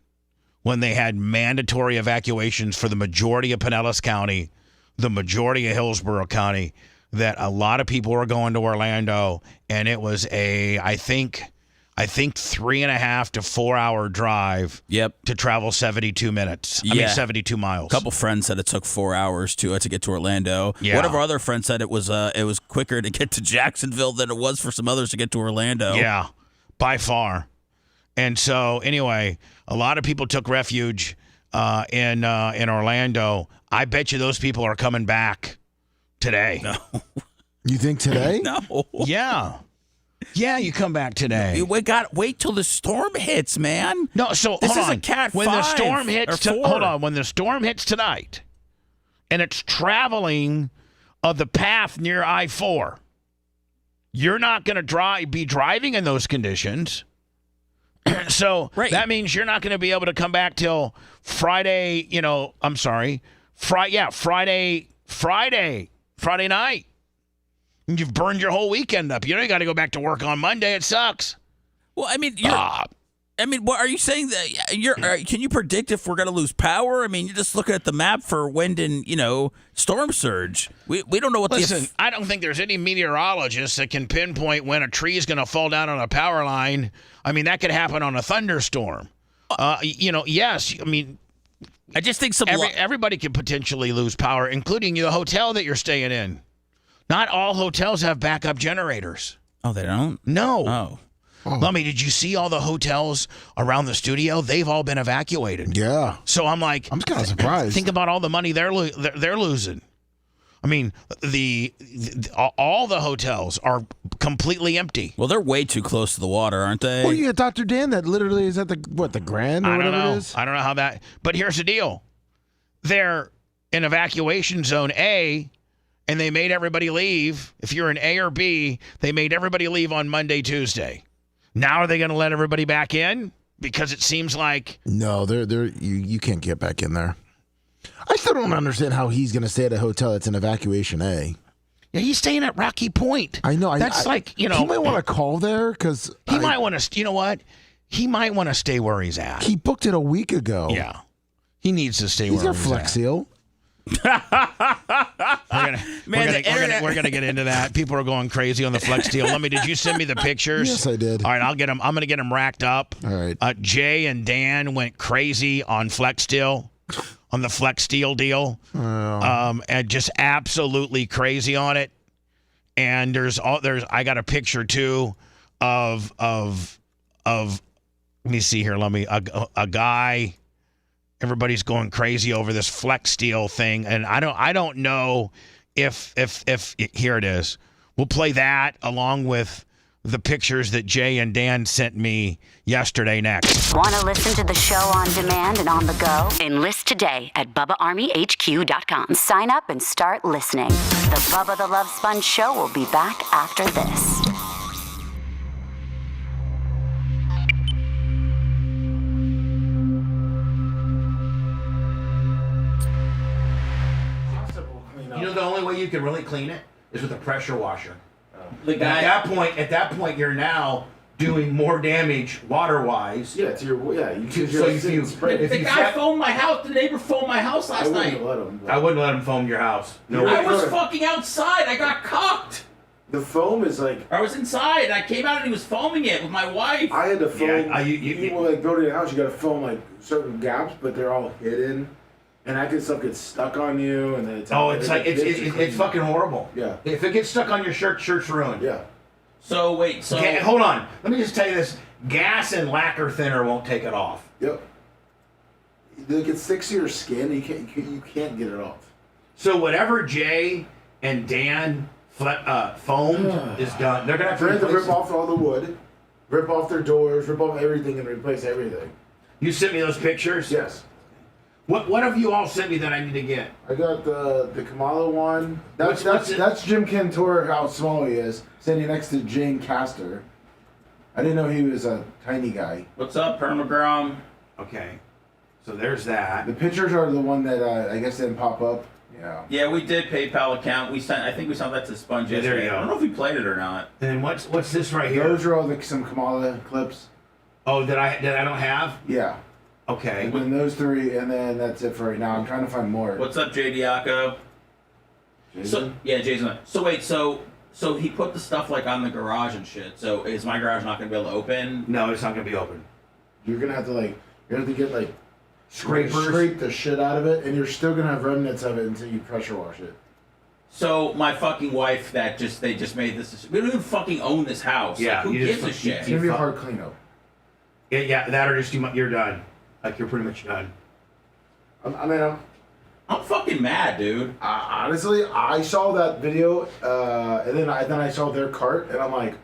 when they had mandatory evacuations for the majority of Pinellas County, the majority of Hillsborough County, that a lot of people were going to Orlando, and it was I think 3.5 to 4 hour drive. Yep. To travel 72 minutes. I mean 72 miles. A couple friends said it took 4 hours to get to Orlando. Yeah. One of our other friends said it was quicker to get to Jacksonville than it was for some others to get to Orlando. Yeah, by far. And so anyway, a lot of people took refuge in Orlando. I bet you those people are coming back today. No. You think today? No. Yeah. Yeah, you come back today. We got wait till the storm hits, man. No, so this hold is on. a Cat 5 when the storm hits, hold on. When the storm hits tonight, and it's traveling of the path near I-4, you're not going to be driving in those conditions. So that means you're not going to be able to come back till Friday. Friday Friday night. And you've burned your whole weekend up. You know you got to go back to work on Monday. It sucks. Well, I mean, what are you saying that can you predict if we're going to lose power? I mean, you're just looking at the map for wind and, storm surge. We don't know what Listen, I don't think there's any meteorologist that can pinpoint when a tree is going to fall down on a power line. I mean, that could happen on a thunderstorm. Yes. I mean, I just think everybody could potentially lose power, including the hotel that you're staying in. Not all hotels have backup generators. Oh, they don't? No. Oh. Lummy, did you see all the hotels around the studio? They've all been evacuated. Yeah. So I'm like, I'm kind of surprised. Think about all the money they're losing. I mean, all the hotels are completely empty. Well, they're way too close to the water, aren't they? Well, you got Dr. Dan that literally is at the Grand or I don't whatever know. it is? I don't know how that. But here's the deal: they're in evacuation zone A, and they made everybody leave. If you're in A or B, they made everybody leave on Monday, Tuesday. Now are they going to let everybody back in? Because it seems like no, you can't get back in there. I still don't understand how he's going to stay at a hotel that's in evacuation A. Yeah, he's staying at Rocky Point. I know. That's he might want to call there because he might want to. You know what? He might want to stay where he's at. He booked it a week ago. Yeah, he needs to stay where he's at. He's a Flex Seal. We're gonna get into that. People are going crazy on the Flex deal. Did you send me the pictures? Yes, I did. All right, I'll get them. I'm gonna get them racked up. All right. Jay and Dan went crazy on Flex Steel, on the Flex Steel deal, and just absolutely crazy on it. And I got a picture too of let me see here. A guy. Everybody's going crazy over this Flex Steel thing, and I don't know if here it is. We'll play that along with the pictures that Jay and Dan sent me yesterday next. Want to listen to the show on demand and on the go? Enlist today at BubbaArmyHQ.com. Sign up and start listening. The Bubba the Love Sponge Show will be back after this. The only way you can really clean it is with a pressure washer. The guy At that point, you're now doing more damage water-wise. Yeah, to your The guy phoned my house. The neighbor phoned my house last night. I wouldn't let him phone your house. No, I was fucking outside. I got cocked. The foam is like. I was inside. I came out and he was foaming it with my wife. I had to foam. Yeah, you go to your house, you got to foam like certain gaps, but they're all hidden. And that stuff gets stuck on you, and then it's fucking horrible. Yeah. If it gets stuck on your shirt, shirt's ruined. Yeah. So wait, Okay, hold on. Let me just tell you this: gas and lacquer thinner won't take it off. Yep. Like it sticks to your skin, you can't get it off. So whatever Jay and Dan foamed is done. They're gonna have to rip off all the wood, rip off their doors, rip off everything, and replace everything. You sent me those pictures? Yes. What have you all sent me that I need to get? I got the Kamala one. That's Jim Cantor, how small he is, standing next to Jane Castor. I didn't know he was a tiny guy. What's up, Permagrom? Okay, so there's that. The pictures are the one that I guess didn't pop up. Yeah. Yeah, we did PayPal account. I think we sent that to Sponge yesterday. There you go. I don't know if we played it or not. And then what's this right here? Those are all some Kamala clips. Oh, that I don't have? Yeah. Okay. And then those three, and then that's it for right now. I'm trying to find more. What's up, J. Diaco? Jason? Jason. So wait, so he put the stuff like on the garage and shit. So is my garage not going to be able to open? No, it's not going to be open. You're going to have to get scrapers, scrape the shit out of it, and you're still going to have remnants of it until you pressure wash it. So my fucking wife they just made this. We don't even fucking own this house. Yeah, who gives a shit? It's going to be a hard cleanup. Yeah, that or just you're done. Like you're pretty much done. I'm fucking mad, dude. Honestly, I saw that video, and then I saw their cart, and I'm like,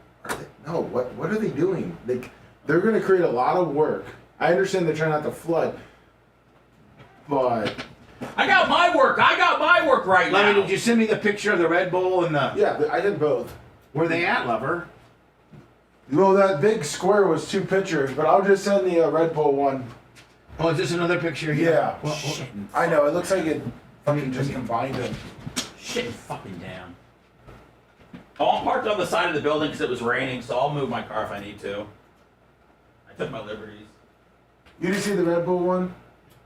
what are they doing? They're going to create a lot of work. I understand they're trying not to flood, but I got my work right now. Did you send me the picture of the Red Bull and the? Yeah, I did both. Where they at, lover? Well, that big square was 2 pictures, but I'll just send the Red Bull one. Oh, is this another picture here? Yeah. I know. It looks like it fucking just combined them. Shit fucking down. Oh, I'm parked on the side of the building because it was raining, so I'll move my car if I need to. I took my liberties. You didn't see the Red Bull one?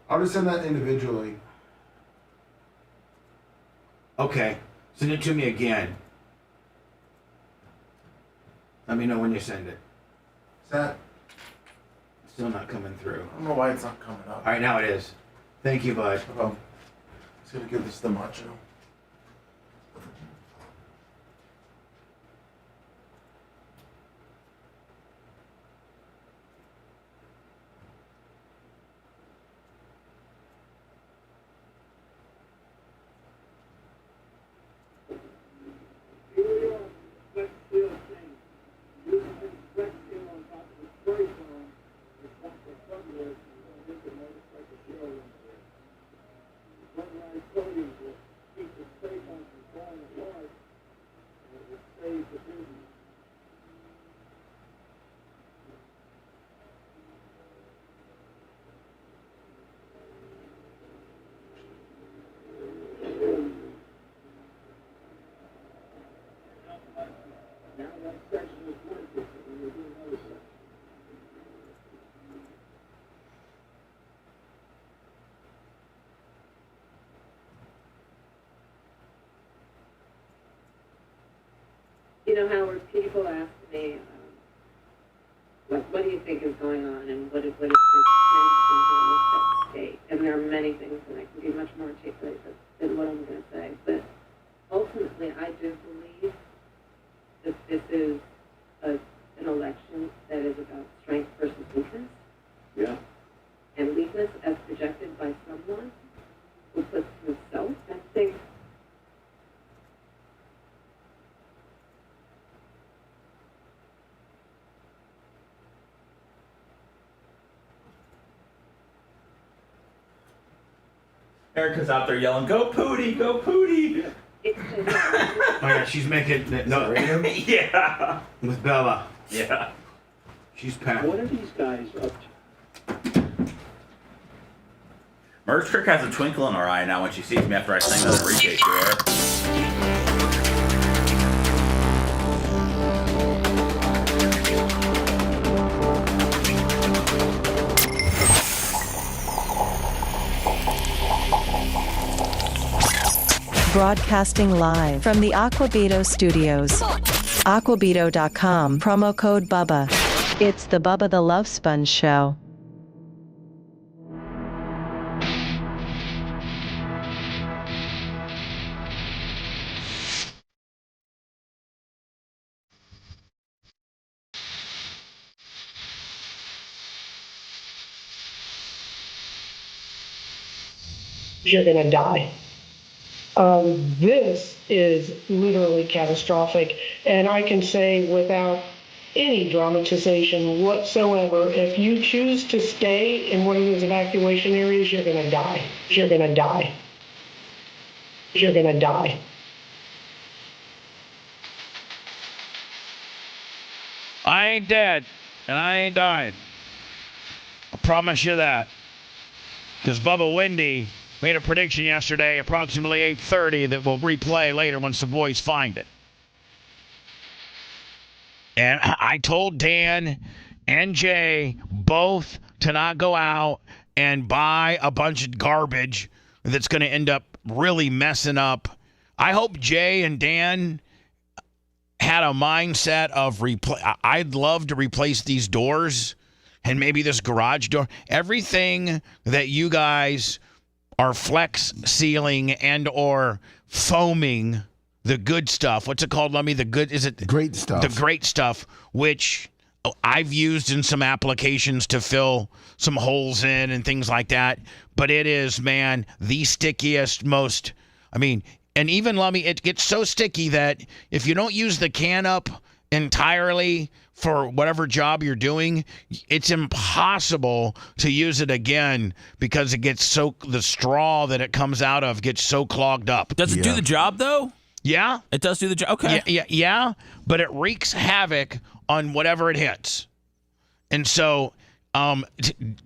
I'll just send that individually. Okay, send it to me again. Let me know when you send it. Is that? Still not coming through. I don't know why it's not coming up. All right, now it is. Thank you, bud. Oh, just gonna give this to Macho. You know, Howard, people ask me, what do you think is going on, and what is the trend in the state? And there are many things, and I can be much more articulate than what I'm going to say. But ultimately, I do believe that this is an election that is about strength versus weakness. Yeah. And weakness as projected by someone who puts himself and thinks, Erica's out there yelling, "Go Pootie, go Pootie!" Oh yeah, she's making no Yeah. with Bella. Yeah. She's packed. What are these guys up to? Merch Kirk has a twinkle in her eye now when she sees me after I sing that appreciate you, Eric. Broadcasting live from the Aquabito studios. Aquabito.com. Promo code Bubba. It's the Bubba the Love Sponge Show. You're going to die. This is literally catastrophic, and I can say without any dramatization whatsoever, if you choose to stay in one of those evacuation areas, you're going to die. You're going to die. You're going to die. I ain't dead, and I ain't dying. I promise you that. Because Bubba Windy made a prediction yesterday, approximately 8:30, that we'll replay later once the boys find it. And I told Dan and Jay both to not go out and buy a bunch of garbage that's going to end up really messing up. I hope Jay and Dan had a mindset of I'd love to replace these doors and maybe this garage door. Everything that you guys are flex sealing and or foaming, the good stuff. What's it called, Lummy? The good, is it? Great stuff. The great stuff, which I've used in some applications to fill some holes in and things like that. But it is, man, the stickiest, most, and even, Lummy, it gets so sticky that if you don't use the can up entirely for whatever job you're doing, it's impossible to use it again because it gets the straw that it comes out of gets so clogged up. Does it do the job, though? Yeah. It does do the job? Okay. Yeah, but it wreaks havoc on whatever it hits. And so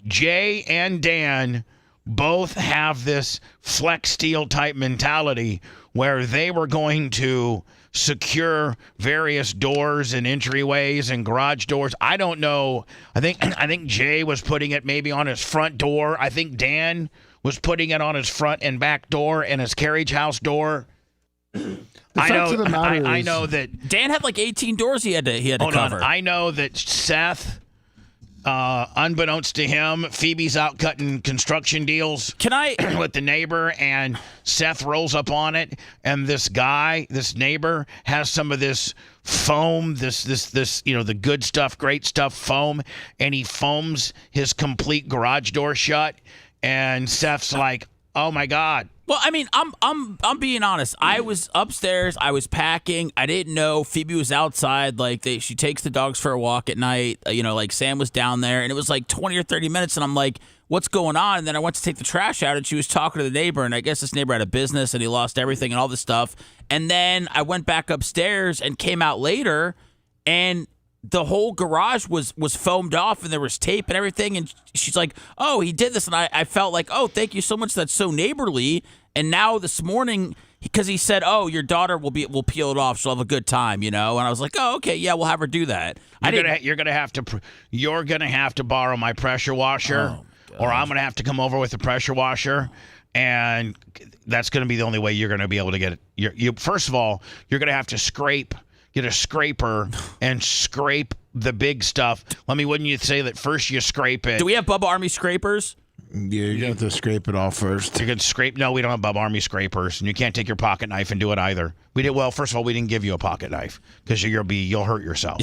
Jay and Dan both have this flex steel type mentality where they were going to secure various doors and entryways and garage doors. I don't know. I think Jay was putting it maybe on his front door. I think Dan was putting it on his front and back door and his carriage house door. I know that Dan had like 18 doors he had to cover. I know that Seth, unbeknownst to him, Phoebe's out cutting construction deals with the neighbor, and Seth rolls up on it, and this neighbor has some of this foam, this the good stuff, great stuff foam, and he foams his complete garage door shut, and Seth's like, "Oh my God." Well, I mean, I'm being honest. I was upstairs. I was packing. I didn't know Phoebe was outside. Like she takes the dogs for a walk at night. Like Sam was down there, and it was like 20 or 30 minutes, and I'm like, "What's going on?" And then I went to take the trash out, and she was talking to the neighbor, and I guess this neighbor had a business, and he lost everything and all this stuff. And then I went back upstairs and came out later, and the whole garage was foamed off, and there was tape and everything. And she's like, "Oh, he did this," and I felt like, "Oh, thank you so much. That's so neighborly." And now this morning, because he said, "Oh, your daughter will peel it off. She'll have a good time," And I was like, "Oh, okay, yeah, we'll have her do that." You're gonna have to borrow my pressure washer, or I'm gonna have to come over with the pressure washer, and that's gonna be the only way you're gonna be able to get it. First of all, you're gonna have to get a scraper and scrape the big stuff. Wouldn't you say that first you scrape it? Do we have Bubba Army scrapers? Yeah, you're going to have to scrape it off first. You can scrape. No, we don't have Bubba Army scrapers, and you can't take your pocket knife and do it either. First of all, we didn't give you a pocket knife because you'll hurt yourself.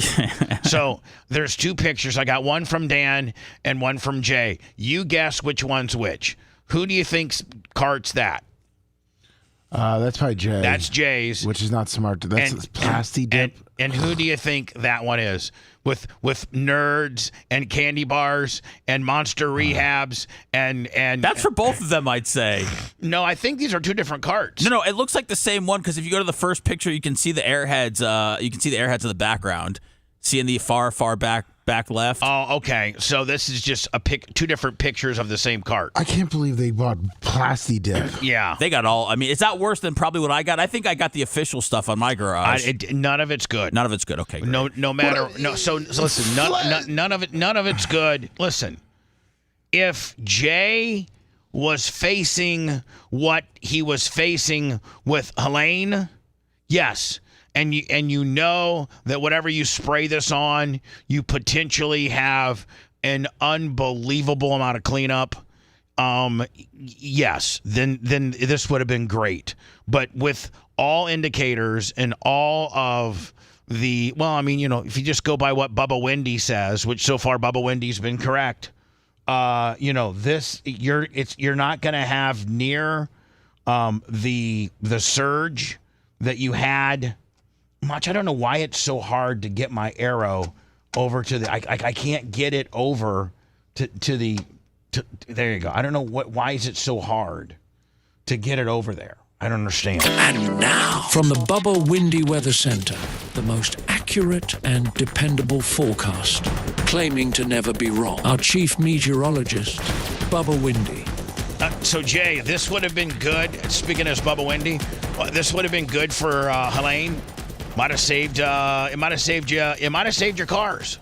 So there's two pictures. I got one from Dan and one from Jay. You guess which one's which. Who do you think's cart's that? That's probably Jay. That's Jay's, which is not smart. That's plastic dip. And who do you think that one is? With nerds and candy bars and monster rehabs and that's for both of them, I'd say. No, I think these are two different carts. No, it looks like the same one because if you go to the first picture, you can see the airheads. You can see the airheads in the background. See in the far back left. Oh, okay. So this is just two different pictures of the same cart. I can't believe they bought plastic dip. Yeah. They got all. I mean, is that worse than probably what I got? I think I got the official stuff on my garage. None of it's good. None of it's good. Okay. Great. No matter. No. So listen. None of it's good. Listen. If Jay was facing what he was facing with Helene, yes. And you know that whatever you spray this on, you potentially have an unbelievable amount of cleanup. Yes, then this would have been great. But with all indicators and all of if you just go by what Bubba Wendy says, which so far Bubba Wendy's been correct, you're not going to have near the surge that you had. Much. I don't know why it's so hard to get my arrow over to the. I can't get it over to the. There you go. I don't know why is it so hard to get it over there. I don't understand. And now, from the Bubba Windy Weather Center, the most accurate and dependable forecast, claiming to never be wrong. Our chief meteorologist, Bubba Windy. So Jay, this would have been good. Speaking as Bubba Windy, this would have been good for Helene. Might have saved. It might have saved you. It might have saved your cars.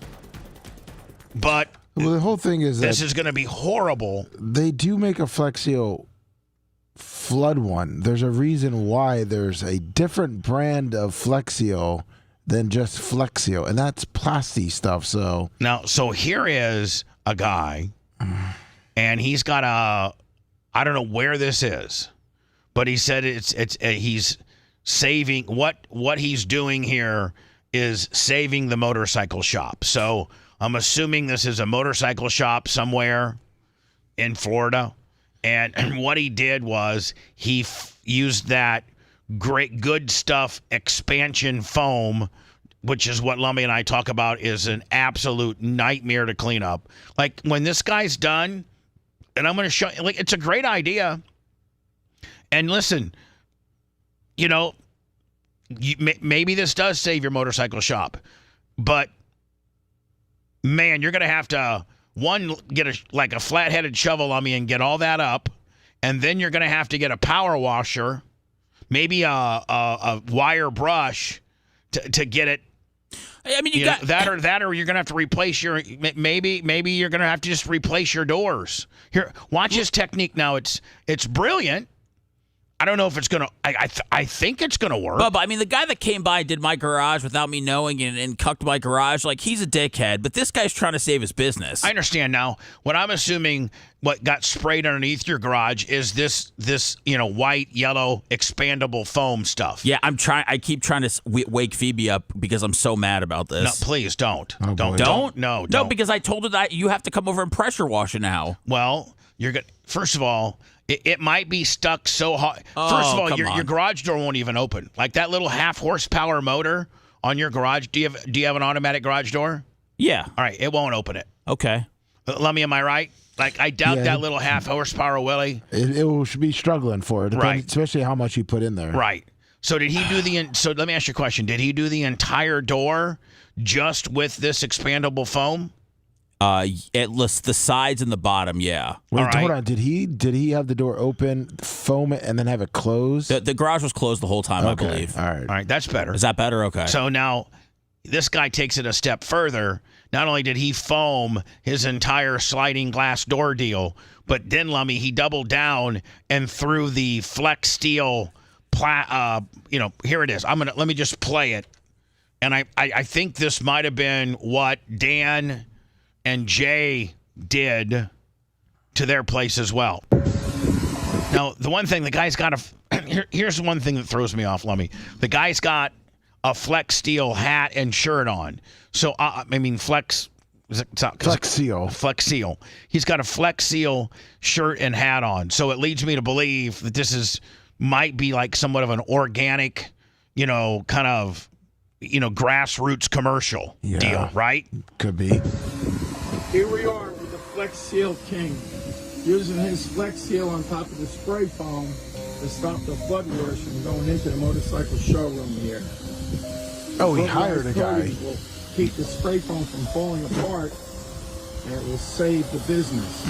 But the whole thing is this is going to be horrible. They do make a Flexio flood one. There's a reason why there's a different brand of Flexio than just Flexio, and that's plastic stuff. So here is a guy, and he's got I don't know where this is, but he said he's saving what he's doing here is saving the motorcycle shop. So I'm assuming this is a motorcycle shop somewhere in Florida. And what he did was he used that great good stuff expansion foam, which is what Lummy and I talk about is an absolute nightmare to clean up. Like when this guy's done, and I'm going to show you, like, it's a great idea. And listen, maybe this does save your motorcycle shop, but man, you're going to have to get a flat-headed shovel on me and get all that up, and then you're going to have to get a power washer, maybe a wire brush to get it. I mean, you got that, or you're gonna have to replace your maybe you're gonna have to just replace your doors. Here, watch his technique now. It's brilliant. I don't know if it's gonna. I think it's gonna work. Bubba, I mean, the guy that came by and did my garage without me knowing and cucked my garage, like, he's a dickhead. But this guy's trying to save his business. I understand now. What I'm assuming, what got sprayed underneath your garage is this white, yellow, expandable foam stuff. Yeah, I keep trying to wake Phoebe up because I'm so mad about this. No, please don't. Oh, don't. No, because I told her that you have to come over and pressure wash it now. Well, you're good. First of all. It might be stuck so hard. First of all, your garage door won't even open. Like that little 0.5 horsepower motor on your garage. Do you have an automatic garage door? Yeah. All right, it won't open it. Okay. Lummy, am I right? Like I doubt that little 0.5 horsepower Willie. It should be struggling for it, right? Especially how much you put in there. Right. So did he do So let me ask you a question. Did he do the entire door just with this expandable foam? It lists the sides and the bottom, yeah. Wait, hold on. Did he have the door open, foam it, and then have it closed? The garage was closed the whole time, I believe. All right, that's better. Is that better? Okay. So now this guy takes it a step further. Not only did he foam his entire sliding glass door deal, but then, Lummy, he doubled down and threw the flex steel, here it is. Let me just play it. And I think this might have been what Dan and Jay did to their place as well. Now, the one thing, the guy's got here's one thing that throws me off, Lummy. The guy's got a Flex Steel hat and shirt on. So, Flex Seal. Flex Seal. He's got a Flex Seal shirt and hat on. So it leads me to believe that this might be like somewhat of an organic, kind of, grassroots commercial deal, right? Could be. Here we are with the Flex Seal King, using his Flex Seal on top of the spray foam to stop the flood water from going into the motorcycle showroom here. Oh, he hired a guy. Will keep the spray foam from falling apart, and it will save the business.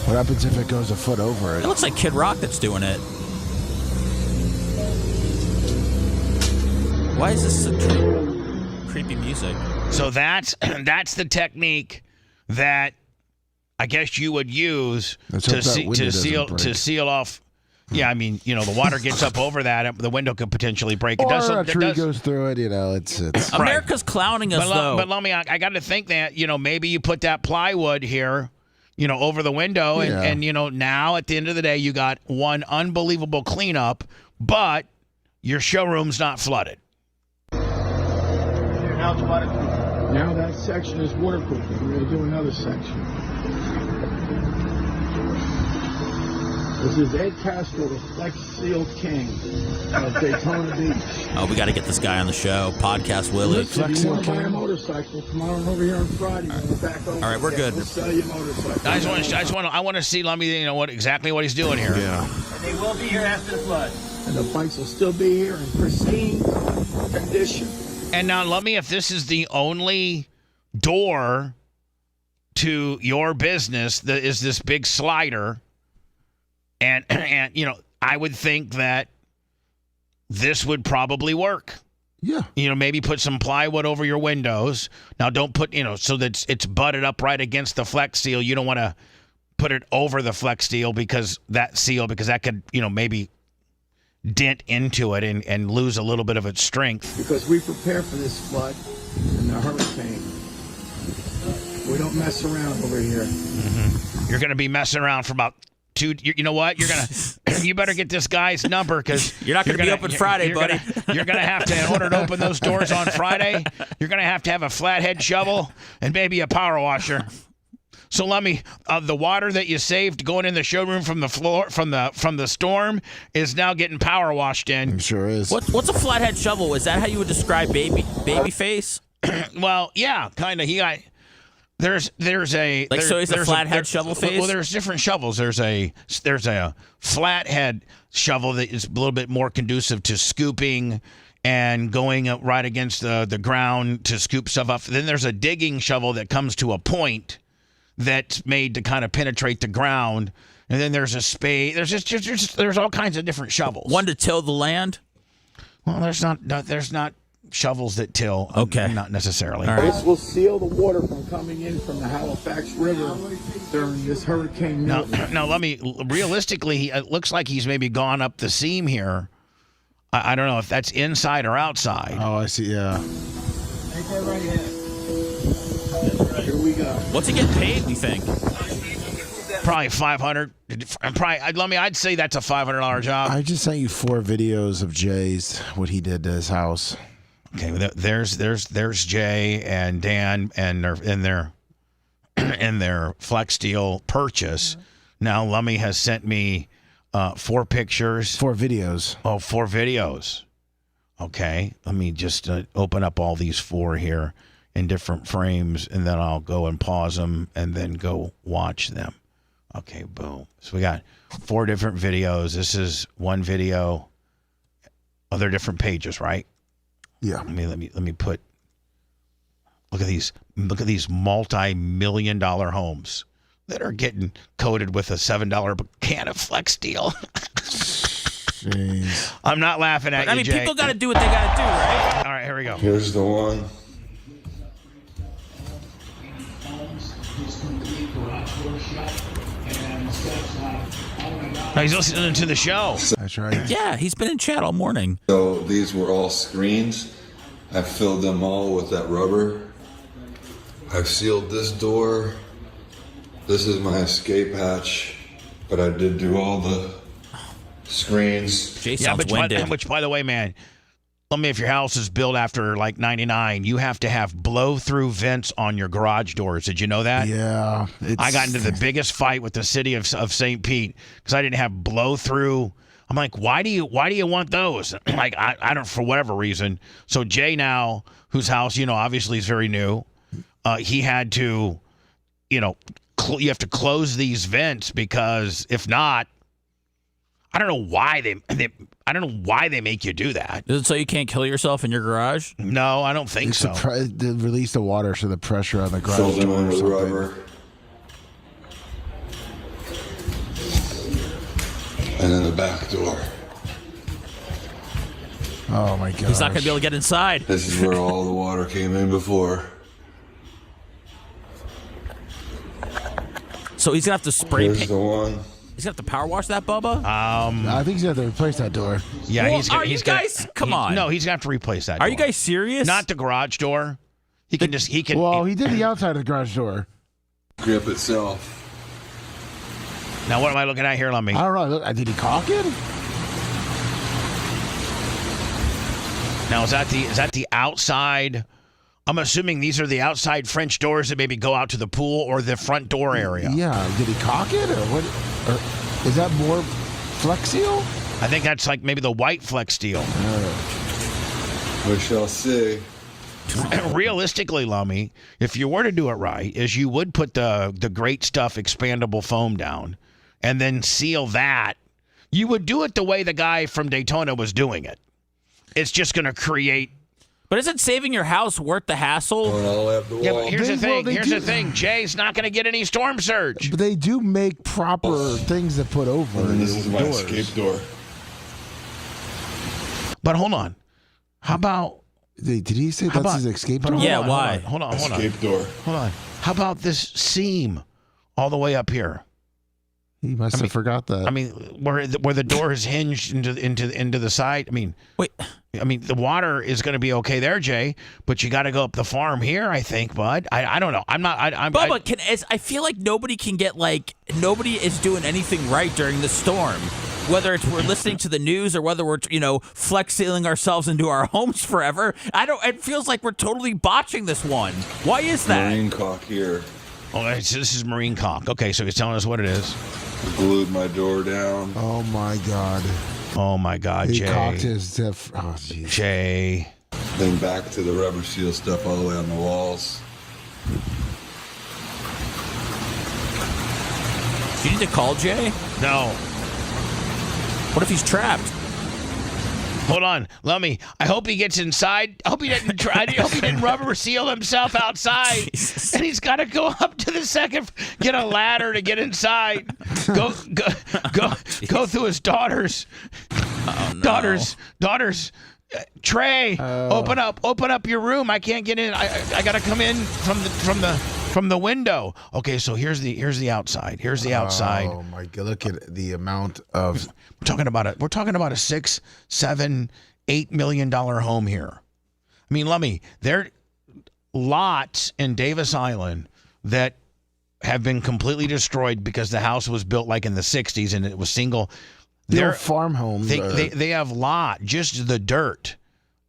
What happens if it goes a foot over it? It looks like Kid Rock that's doing it. Why is this such creepy music? So that's the technique that I guess you would use to seal off. Yeah, the water gets up over that, the window could potentially break. Or a tree goes through it. It's America's clowning us, though. But Lummy, I got to think that maybe you put that plywood here, over the window, and now at the end of the day you got one unbelievable cleanup, but your showroom's not flooded. Now that section is waterproof. We're going to do another section. This is Ed Castro, the Flex Seal King of Daytona Beach. Oh, we got to get this guy on the show. Podcast Willie. If you want to buy a motorcycle, come on over here on Friday. We're back over. All right, we're good. We'll sell you a motorcycle. I want to see Lummy, exactly what he's doing here. Yeah. And they will be here after the flood. And the bikes will still be here in pristine condition. And now, Lummy, if this is the only door to your business that is this big slider, and I would think that this would probably work. Yeah. Maybe put some plywood over your windows. Now, don't put, so that it's butted up right against the Flex Seal. You don't want to put it over the Flex Seal because that could, maybe dent into it and lose a little bit of its strength. Because we prepare for this flood and the hurricane. We don't mess around over here. Mm-hmm. You're going to be messing around for about 2. You know what? You better get this guy's number because you're not going to be open Friday, buddy. You're going to have to, in order to open those doors on Friday, you're going to have a flathead shovel and maybe a power washer. So let me. The water that you saved going in the showroom from the floor from the storm is now getting power washed in. It sure is. What's a flathead shovel? Is that how you would describe baby face? Well, yeah, kind of. There's a flathead shovel face. Well, there's different shovels. There's a flathead shovel that is a little bit more conducive to scooping and going right against the ground to scoop stuff up. Then there's a digging shovel that comes to a point that's made to kind of penetrate the ground. And then there's a spade. There's all kinds of different shovels. One to till the land? Well, there's not shovels that till. Okay. Not necessarily. All right. This will seal the water from coming in from the Halifax River during this Hurricane Milton. Now, realistically, it looks like he's maybe gone up the seam here. I don't know if that's inside or outside. Oh, I see. Yeah. Here we go. What's he getting paid, you think? Probably $500. I'd say that's a $500 job. I just sent you 4 videos of Jay's, what he did to his house. Okay, there's Jay and Dan and their Flex Steel purchase. Now Lummy has sent me 4 pictures. 4 videos. Oh, 4 videos. Okay, let me just open up all these 4 here in different frames, and then I'll go and pause them and then go watch them. Okay, boom. So we got 4 different videos. This is one video. Oh, they're different pages, right? Yeah. Let me put. Look at these multi-million-dollar homes that are getting coated with a $7 can of Flex Steel. Jeez. I'm not laughing at you, Jay. People got to do what they got to do, right? All right, here we go. Here's the one. Oh, he's listening to the show. That's right. Yeah, he's been in chat all morning. So these were all screens. I filled them all with that rubber. I've sealed this door. This is my escape hatch. But I did do all the screens. Which, by the way, man, if your house is built after like 99, you have to have blow-through vents on your garage doors. Did you know that? Yeah. I got into the biggest fight with the city of St. Pete because I didn't have blow-through. I'm like, why do you want those? Like, I don't, for whatever reason. So Jay now, whose house, obviously is very new, he had to, you have to close these vents because if not, I don't know why they make you do that. Is it so you can't kill yourself in your garage? No, I don't think so. They release the water so the pressure on the garage Filled them door in or with something. rubber. And then the back door. Oh my god. He's not going to be able to get inside. This is where all the water came in before. So he's going to have to spray Here's paint. the one. He's going to have to power wash that, Bubba? I think he's going to have to replace that door. Yeah, Well, he's guys? Come on. No, he's going to have to replace that door. Are you guys serious? Not the garage door. He can. Well, he did the outside of the garage door. Grip itself. Now, what am I looking at here, Lummy? I don't know. Look, did he caulk it? Now, is that the outside? I'm assuming these are the outside French doors that maybe go out to the pool or the front door area. Yeah. Did he caulk it, or what? Or is that more Flex Seal? I think that's like maybe the white Flex Steel. We shall see. Realistically, Lummy, if you were to do it right, is you would put the great stuff expandable foam down and then seal that. You would do it the way the guy from Daytona was doing it. It's just going to create. But isn't saving your house worth the hassle? Yeah, but here's the thing. Jay's not going to get any storm surge. But they do make proper things to put over. And this is my doors. escape door. But hold on. How about... Did he say that's his escape door? Yeah, why? Hold on. Escape door. Hold on. How about this seam all the way up here? He must have forgot that. I mean, where the door is hinged into the side. I mean, wait. I mean, the water is going to be okay there, Jay, but you got to go up the farm here, I think, bud. I don't know. I'm not. Bubba, I feel like nobody is doing anything right during the storm. Whether it's we're listening to the news or whether we're flex sealing ourselves into our homes forever, it feels like we're totally botching this one. Why is that? Marine caulk here. Oh, this is marine caulk. Okay, so he's telling us what it is. Glued my door down. Oh my god. Oh my god, He Jay. caulked his. Oh jeez. Jay. Then back to the rubber seal stuff all the way on the walls. Do you need to call Jay? No. What if he's trapped? Hold on, Lummy. I hope he gets inside. I hope he didn't try. I hope he didn't rubber seal himself outside. Jesus. And he's got to go up to the second, get a ladder to get inside. Go through his daughter's. Oh, no. Daughters. Trey, open up your room. I can't get in. I gotta come in from the window. Okay, so here's the outside. Here's the outside. Oh my God! Look at the amount of. We're talking about a $6, $7, $8 million home here. I mean, Lummy, there are lots in Davis Island that have been completely destroyed because the house was built like in the 60s and it was single. They're farm homes. They have just the dirt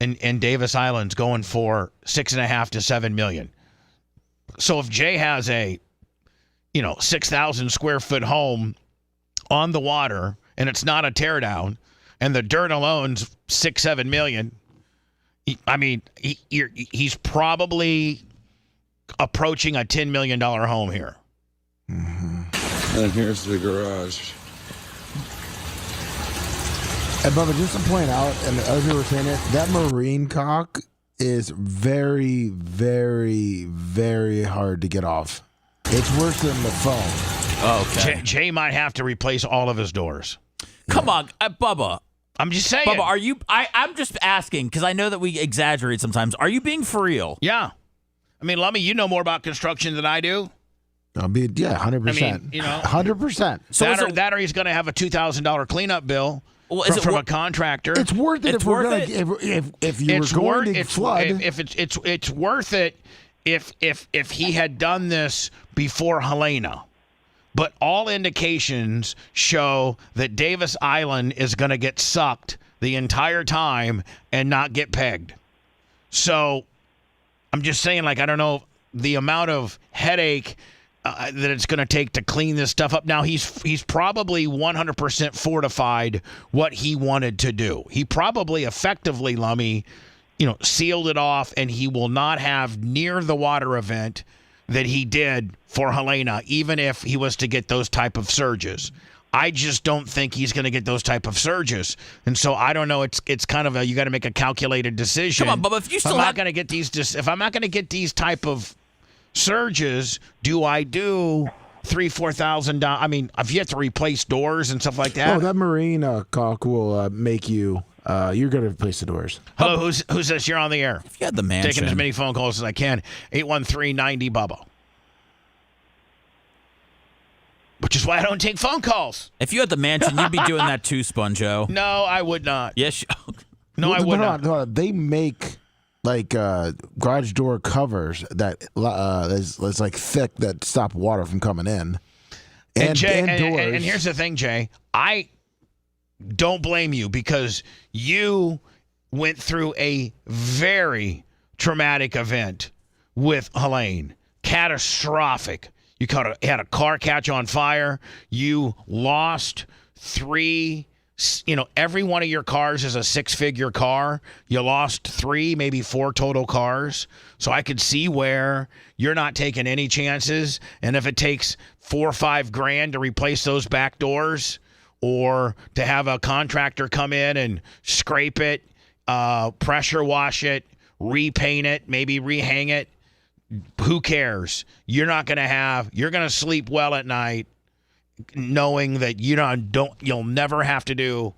in Davis Island's going for $6.5 to $7 million. So if Jay has a 6,000 square foot home on the water and it's not a teardown and the dirt alone's $6-7 million, he's probably approaching a $10 million home here. Mm-hmm. And here's the garage. And Bubba, just to point out, and as you were saying it, that marine caulk is very, very, very hard to get off. It's worse than the foam. Okay. Jay might have to replace all of his doors. Come on, Bubba. I'm just saying. Bubba, are you? I'm just asking because I know that we exaggerate sometimes. Are you being for real? Yeah. I mean, Lummy, you know more about construction than I do. 100%. 100%. So that or he's going to have a $2,000 cleanup bill. Well, from a contractor. It's worth it if you're going to flood. It's worth it if he had done this before Helena. But all indications show that Davis Island is going to get sucked the entire time and not get pegged. So I'm just saying, I don't know the amount of headache that it's going to take to clean this stuff up. Now, he's probably 100% fortified what he wanted to do. He probably effectively, Lummy, sealed it off, and he will not have near the water event that he did for Helena, even if he was to get those type of surges. I just don't think he's going to get those type of surges. And so I don't know. It's kind of you got to make a calculated decision. Come on, Bubba, if I'm not going to get these type of surges, do I do $3,000-$4,000? I mean, if you have to replace doors and stuff like that. Oh, that marine caulk will make you. You're going to replace the doors. Hello, who's this? You're on the air. If you had the mansion, taking as many phone calls as I can. 813-90-BUBBA. Which is why I don't take phone calls. If you had the mansion, you'd be doing that too, Sponjo. No, I would not. Yes. No, I would not. Hold on. They make garage door covers that is like thick that stop water from coming in. And Jay, doors. And here's the thing, Jay. I don't blame you because you went through a very traumatic event with Helene. Catastrophic. You had a car catch on fire. You lost 3. Every one of your cars is a 6-figure car. You lost 3, maybe 4 total cars. So I could see where you're not taking any chances. And if it takes $4 or $5 grand to replace those back doors, or to have a contractor come in and scrape it, pressure wash it, repaint it, maybe rehang it, who cares? You're going to sleep well at night knowing that you'll never have to do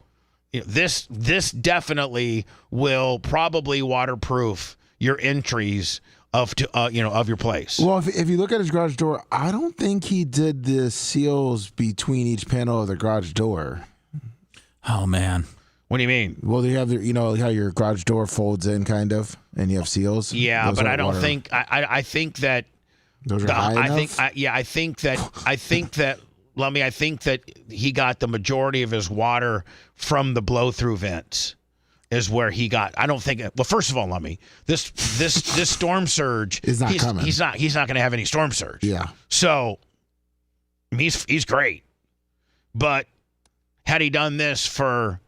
this. This definitely will probably waterproof your entries of your place. Well, if you look at his garage door, I don't think he did the seals between each panel of the garage door. Oh man. What do you mean? Well, they have how your garage door folds in, kind of, and you have seals. Yeah, those but I don't think. I think that those are high enough. I think that. Lummy, I think that he got the majority of his water from the blow-through vents. Is where he got. I don't think. Well, first of all, Lummy, this storm surge is not coming. He's not going to have any storm surge. Yeah. So he's great, but had he done this for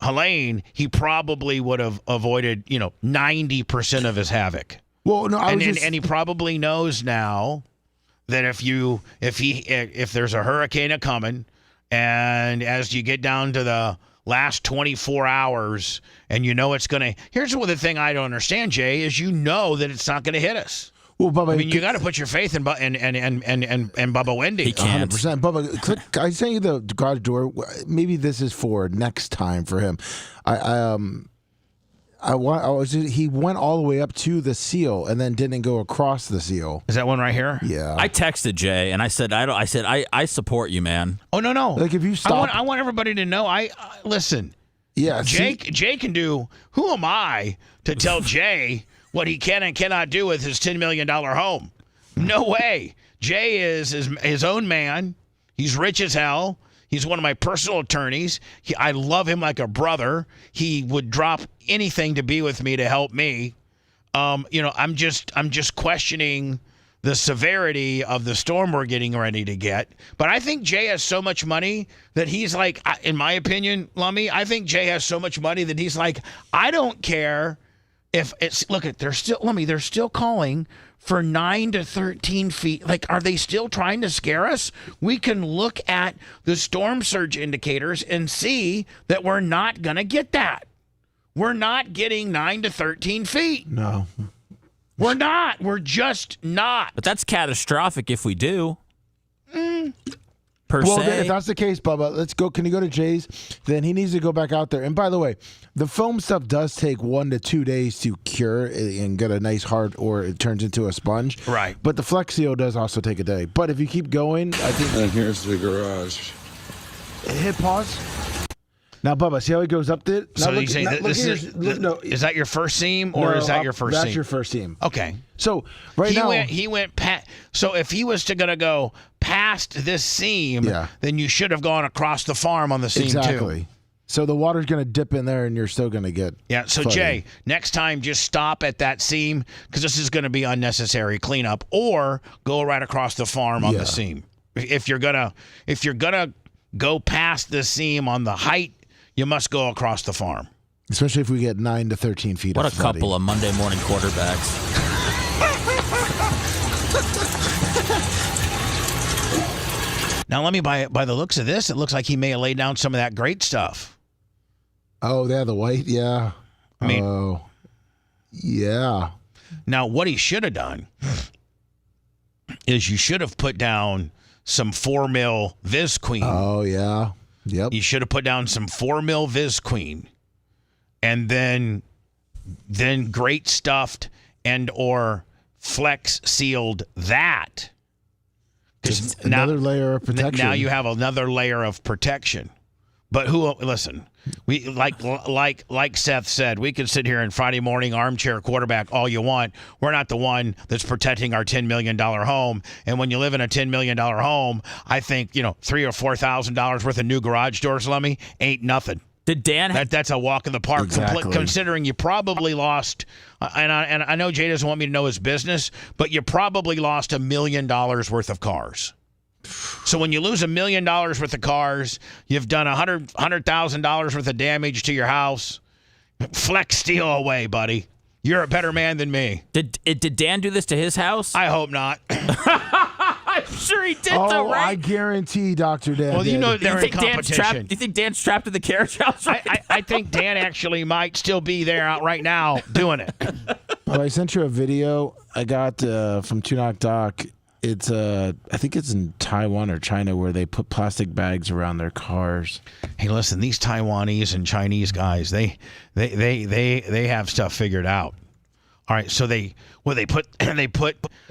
Helene, he probably would have avoided 90% of his havoc. Well, no, and he probably knows now that if there's a hurricane coming, and as you get down to the last 24 hours, and you know it's going to. Here's the thing I don't understand, Jay, is you know that it's not going to hit us. Well, Bubba, I mean, you got to put your faith in Bubba Wendy. He can't. 100%. Bubba, I sent you the garage door. Maybe this is for next time for him. He went all the way up to the seal and then didn't go across the seal. Is that one right here? Yeah. I texted Jay and I said, I support you, man. Oh no. Like if you stop, I want everybody to know. I listen. Yeah. Jay can do. Who am I to tell Jay what he can and cannot do with his $10 million home? No way. Jay is his own man. He's rich as hell. He's one of my personal attorneys. I love him like a brother. He would drop anything to be with me to help me. I'm just questioning the severity of the storm we're getting ready to get. But I think Jay has so much money that he's like, in my opinion, Lummy, I think Jay has so much money that he's like, I don't care if it's, they're still calling for 9 to 13 feet. Like, are they still trying to scare us? We can look at the storm surge indicators and see that we're not going to get that. We're not getting 9 to 13 feet. No. We're not. We're just not. But that's catastrophic if we do. Well, if that's the case, Bubba, let's go. Can you go to Jay's? Then he needs to go back out there. And by the way, the foam stuff does take 1 to 2 days to cure and get a nice hard, or it turns into a sponge. Right. But the Flex Seal does also take a day. But if you keep going, I think. And here's the garage. Hit pause. Now, Bubba, see how he goes up there? So you say is that your first seam, or is that your first seam? That's your first seam. Okay. So he went past. So if he was to go past this seam, then you should have gone across the farm on the seam too. So the water's going to dip in there, and you're still going to get. Yeah. So flooding. Jay, next time just stop at that seam, because this is going to be unnecessary cleanup, or go right across the farm on the seam. If you're gonna go past the seam on the height, you must go across the farm. Especially if we get 9 to 13 feet. What a couple of Monday morning quarterbacks. Now, let me by the looks of this, it looks like he may have laid down some of that great stuff. Oh, yeah, the white, yeah. I mean, yeah. Now, what he should have done is you should have put down some 4 mil Viz Queen. Oh, yeah. Yep. You should have put down some 4 mil Viz Queen, and then great stuffed and or flex sealed that. Just another layer of protection. Now you have another layer of protection. But listen, we like Seth said, we could sit here and Friday morning armchair quarterback all you want. We're not the one that's protecting our $10 million home. And when you live in a $10 million home, I think, $3,000 or $4,000 worth of new garage doors, Lummy, ain't nothing. Did Dan? That's a walk in the park. Exactly. Considering you probably lost, and I know Jay doesn't want me to know his business, but you probably lost $1 million worth of cars. So when you lose $1 million worth of cars, you've done $100,000 worth of damage to your house. Flex steel away, buddy. You're a better man than me. Did Dan do this to his house? I hope not. I'm sure he did, though, right? I guarantee Dr. Dan. Well, did. They're in competition. Do you think Dan's trapped in the carriage house right I think Dan actually might still be there out right now doing it. Well, I sent you a video I got from Tunock Doc. It's I think it's in Taiwan or China where they put plastic bags around their cars. Hey, listen, these Taiwanese and Chinese guys, they have stuff figured out. All right, so they put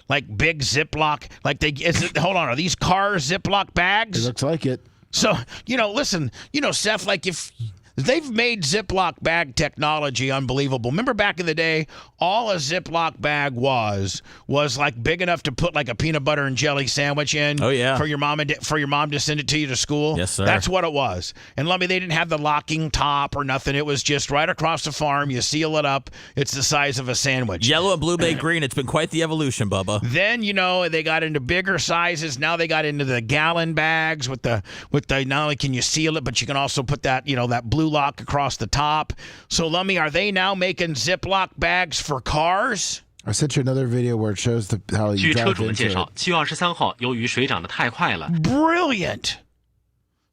like big Ziploc, hold on, are these cars Ziploc bags? It looks like it. So, listen, Seth, like if they've made Ziploc bag technology unbelievable. Remember back in the day, all a Ziploc bag was like big enough to put like a peanut butter and jelly sandwich in. Oh yeah. For your mom to send it to you to school. Yes, sir. That's what it was. And Lummy, they didn't have the locking top or nothing. It was just right across the farm. You seal it up. It's the size of a sandwich. Yellow and blue bay green. It's been quite the evolution, Bubba. Then they got into bigger sizes. Now they got into the gallon bags with the not only can you seal it, but you can also put that that blue lock across the top. So, Lummy, are they now making Ziploc bags for cars? I sent you another video where it shows how you drive into it. Brilliant.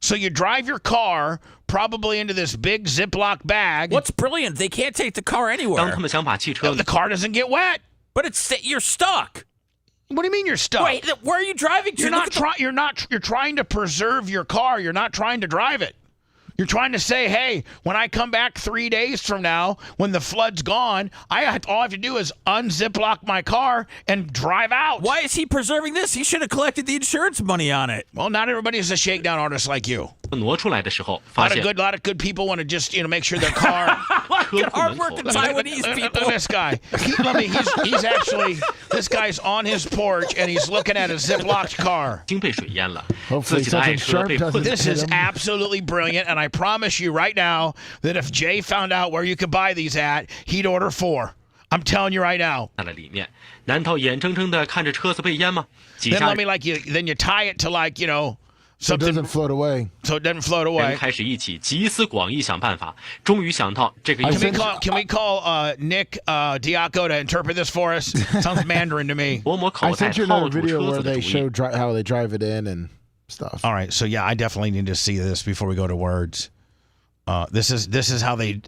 So you drive your car probably into this big Ziploc bag. What's brilliant? They can't take the car anywhere. The car doesn't get wet. But you're stuck. What do you mean you're stuck? Wait, where are you driving to? You're trying to preserve your car. You're not trying to drive it. You're trying to say, hey, when I come back 3 days from now, when the flood's gone, all I have to do is unziplock my car and drive out. Why is he preserving this? He should have collected the insurance money on it. Well, not everybody is a shakedown artist like you. A lot of good people want to just make sure their car. Hardworking Taiwanese people. Look at this guy. This guy's on his porch and he's looking at a Ziploc car. Hopefully something sharp doesn't This hit is him. absolutely brilliant, and I promise you right now that if Jay found out where you could buy these at, he'd order 4. I'm telling you right now. Then you tie it to so it doesn't float away. So it doesn't float away. Can we call Nick Diaco to interpret this for us? Sounds Mandarin to me. I sent you another video where they show how they drive it in and stuff. All right, so yeah, I definitely need to see this before we go to words. This is how they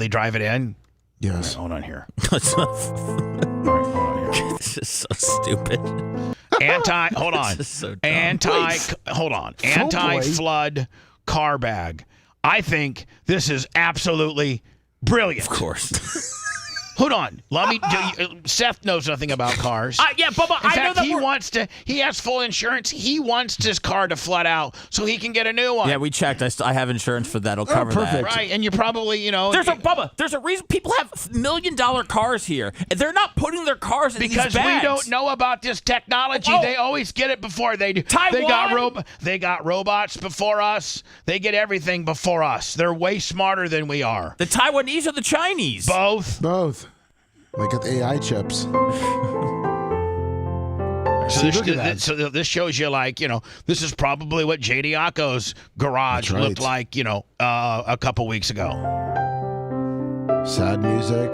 drive it in. Yes. Right, hold on here. This is so stupid. Anti-flood car bag. I think this is absolutely brilliant. Of course. Hold on. Seth knows nothing about cars. Yeah, Bubba, In fact, he has full insurance. He wants his car to flood out so he can get a new one. Yeah, we checked. I have insurance for that. It'll cover that. Right, and you probably, There's a reason people have $1 million cars here. And they're not putting their cars in these bags. Because we don't know about this technology. They always get it before they do. Taiwan? They got robots before us. They get everything before us. They're way smarter than we are. The Taiwanese or the Chinese? Both. They got the AI chips. So this shows you, this is probably what J. Diaco's garage looked like, a couple weeks ago. Sad music.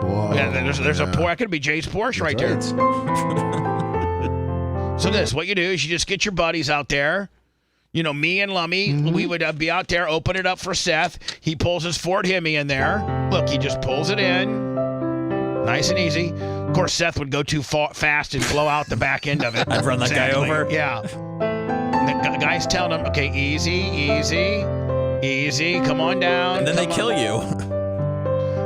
Whoa. Yeah, there's a Porsche. That could be Jay's Porsche right there. So what you do is you just get your buddies out there. Me and Lummy, we would be out there, open it up for Seth. He pulls his Ford Hemi in there. Look, he just pulls it in. Nice and easy. Of course, Seth would go too fast and blow out the back end of it. I'd run that guy over. Yeah. And the guy's telling him, okay, easy, come on down. And then they kill you.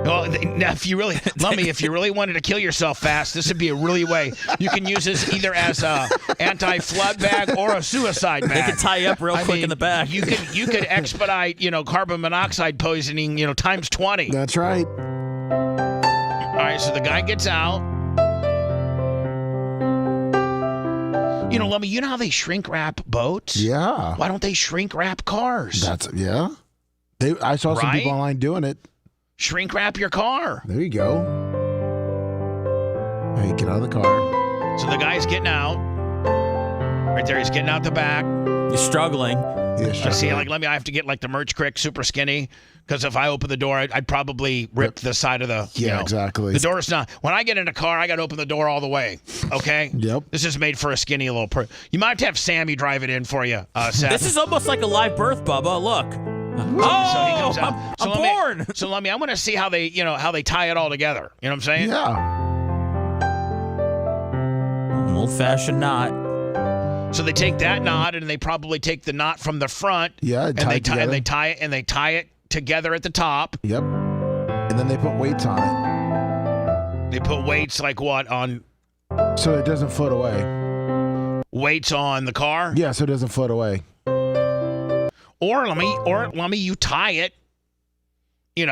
Well, now if you really wanted to kill yourself fast, this would be a really way. You can use this either as a anti-flood bag or a suicide bag. They can tie you up real quick in the back. You could expedite, carbon monoxide poisoning, times 20. That's right. All right, so the guy gets out. Lummy, you know how they shrink wrap boats? Yeah. Why don't they shrink wrap cars? I saw some people online doing it. Shrink wrap your car. There you go. Hey, get out of the car. So the guy's getting out. Right there, he's getting out the back. He's struggling. See, I have to get the Merch Crick super skinny, because if I open the door, I'd probably rip the side of the. Yeah, exactly. The door's not. When I get in a car, I got to open the door all the way. Okay. Yep. This is made for a skinny little. You might have to have Sammy drive it in for you, Seth. This is almost like a live birth, Bubba. Look. So he comes out. I'm born. So let me. I want to see how they tie it all together. You know what I'm saying? Yeah. Old-fashioned knot. So they take that knot and they probably take the knot from the front. Yeah, and they tie it together at the top. Yep. And then they put weights on it. They put weights on? So it doesn't float away. Weights on the car? Yeah, so it doesn't float away. Or let me you tie it. You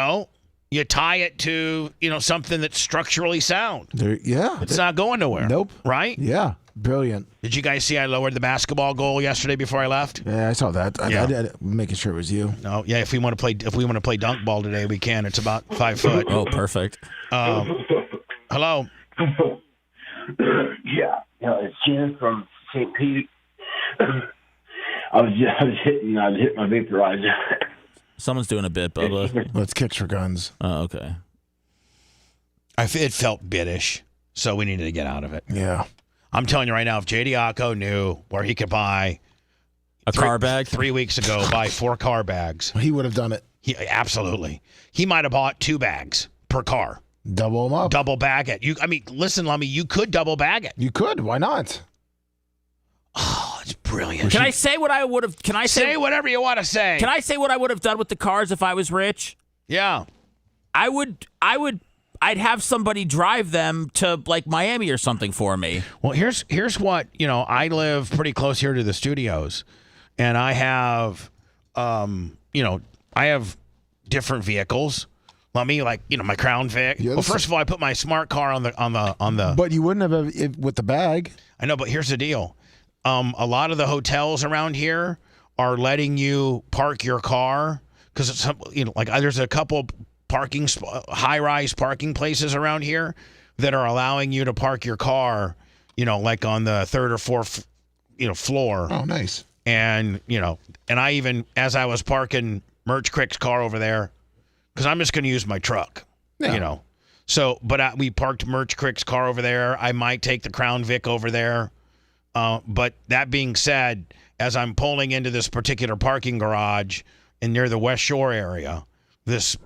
tie it to something that's structurally sound. It's not going nowhere. Nope. Right? Yeah. Brilliant. Did you guys see I lowered the basketball goal yesterday before I left? Yeah, I saw that. I making sure it was you. No, yeah. If we want to play dunk ball today, we can. It's about 5 foot. Oh, perfect. Hello. Yeah, it's Jen from St. Pete. I was hitting my vaporizer. Someone's doing a bit, Bubba. Let's kicks for guns. Oh, okay. It felt bitish, so we needed to get out of it. Yeah. I'm telling you right now, if J. Diaco knew where he could buy car bag? 3 weeks ago, buy 4 car bags. He would have done it. Absolutely. He might have bought 2 bags per car. Double them up. Double bag it. Listen, Lummy, you could double bag it. You could. Why not? Oh, it's brilliant. Can I say what I would have? Can I say whatever you want to say? Can I say what I would have done with the cars if I was rich? Yeah. I'd have somebody drive them to like Miami or something for me. Well, here's what, I live pretty close here to the studios, and I have I have different vehicles. Let me my Crown Vic. Yeah, well, first of all, I put my smart car on the But you wouldn't have it with the bag. I know, but here's the deal. A lot of the hotels around here are letting you park your car because it's there's a couple high-rise parking places around here that are allowing you to park your car, like on the 3rd or 4th, floor. Oh, nice. And and I even, as I was parking Merch Crick's car over there, because I'm just going to use my truck, So, but we parked Merch Crick's car over there. I might take the Crown Vic over there. But that being said, as I'm pulling into this particular parking garage and near the West Shore area, this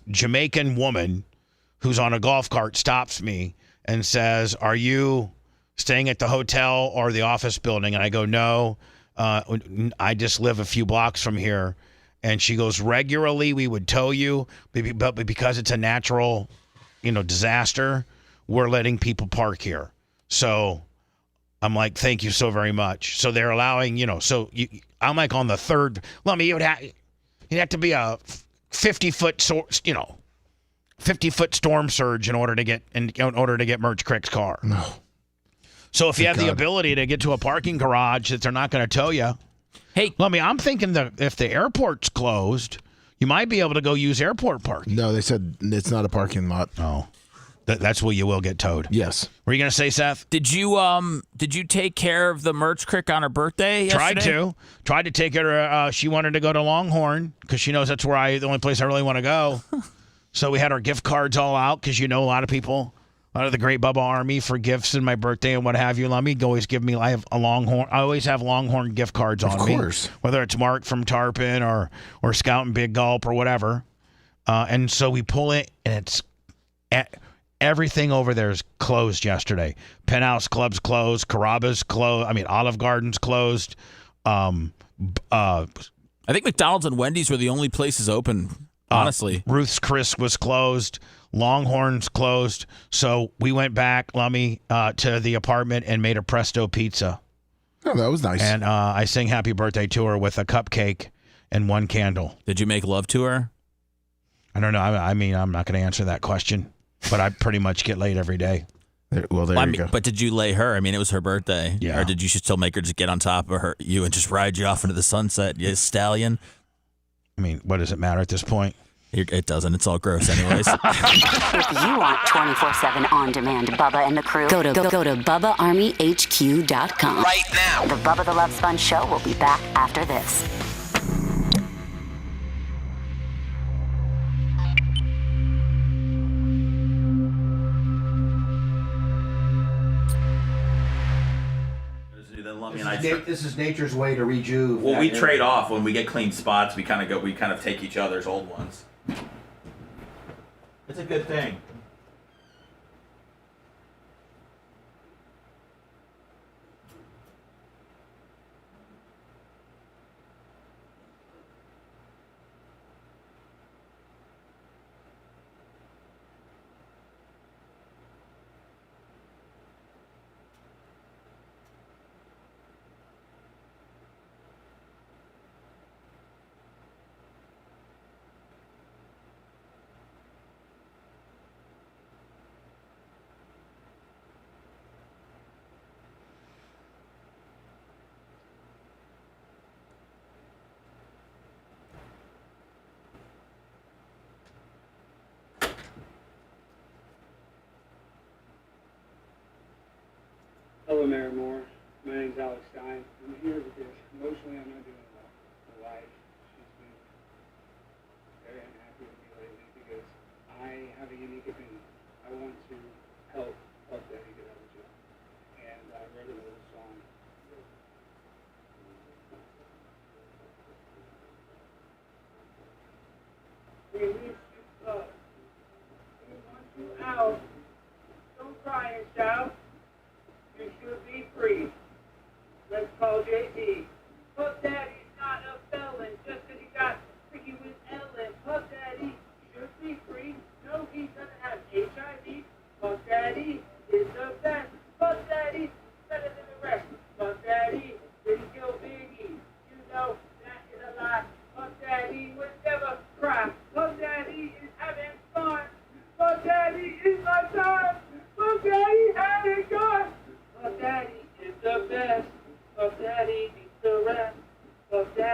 Jamaican woman who's on a golf cart stops me and says, "Are you staying at the hotel or the office building?" And I go, "No, I just live a few blocks from here." And she goes, "Regularly we would tow you, but because it's a natural, disaster, we're letting people park here." So I'm like, "Thank you so very much." So they're allowing, I'm like on the 3rd. Let me, you'd have to be a 50-foot, 50-foot storm surge in order to get Merch Crick's car. No. So if you have the ability to get to a parking garage that they're not going to tow you. Hey, I'm thinking that if the airport's closed, you might be able to go use airport parking. No, they said it's not a parking lot. Oh, that's where you will get towed. Yes. Were you going to say, Seth? Did you take care of the Merch Crick on her birthday yesterday? Tried to take her. She wanted to go to Longhorn because she knows that's the only place I really want to go. So we had our gift cards all out because a lot of people. A lot of the great Bubba Army for gifts in my birthday and what have you. Let me always give me. I have a Longhorn. I always have Longhorn gift cards on me. Of course. Whether it's Mark from Tarpon or Scout and Big Gulp or whatever. And so we pull it, and it's everything over there is closed yesterday. Penthouse Club's closed. Carrabba's closed. Olive Garden's closed. I think McDonald's and Wendy's were the only places open. Honestly, Ruth's Chris was closed. Longhorn's closed. So we went back, Lummy, to the apartment and made a Presto pizza. Oh, that was nice. And I sang happy birthday to her with a cupcake and 1 candle. Did you make love to her? I don't know. I'm not going to answer that question, but I pretty much get laid every day. There you go. But did you lay her? It was her birthday. Yeah. Or did you still make her just get on top of you and just ride you off into the sunset, you stallion? What does it matter at this point? It doesn't. It's all gross anyways. If you want 24/7 on-demand Bubba and the crew, go to BubbaArmyHQ.com. Right now. The Bubba the Love Sponge Show will be back after this. This is nature's way to rejuve. Well, we trade off when we get clean spots. We kind of take each other's old ones. It's a good thing. Hello, Mayor Moore. My name's Alex Stein. I'm here because emotionally I'm not doing well. My wife, she's been very unhappy with me lately because I have a unique opinion. I want to help Daddy get out of jail. And I wrote a little song.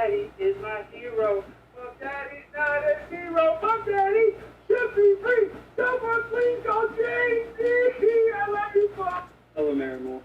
Daddy is my hero. But Daddy's not a hero. But Daddy should be free. Someone please go James. I love you, Bob. Hello, Marimore.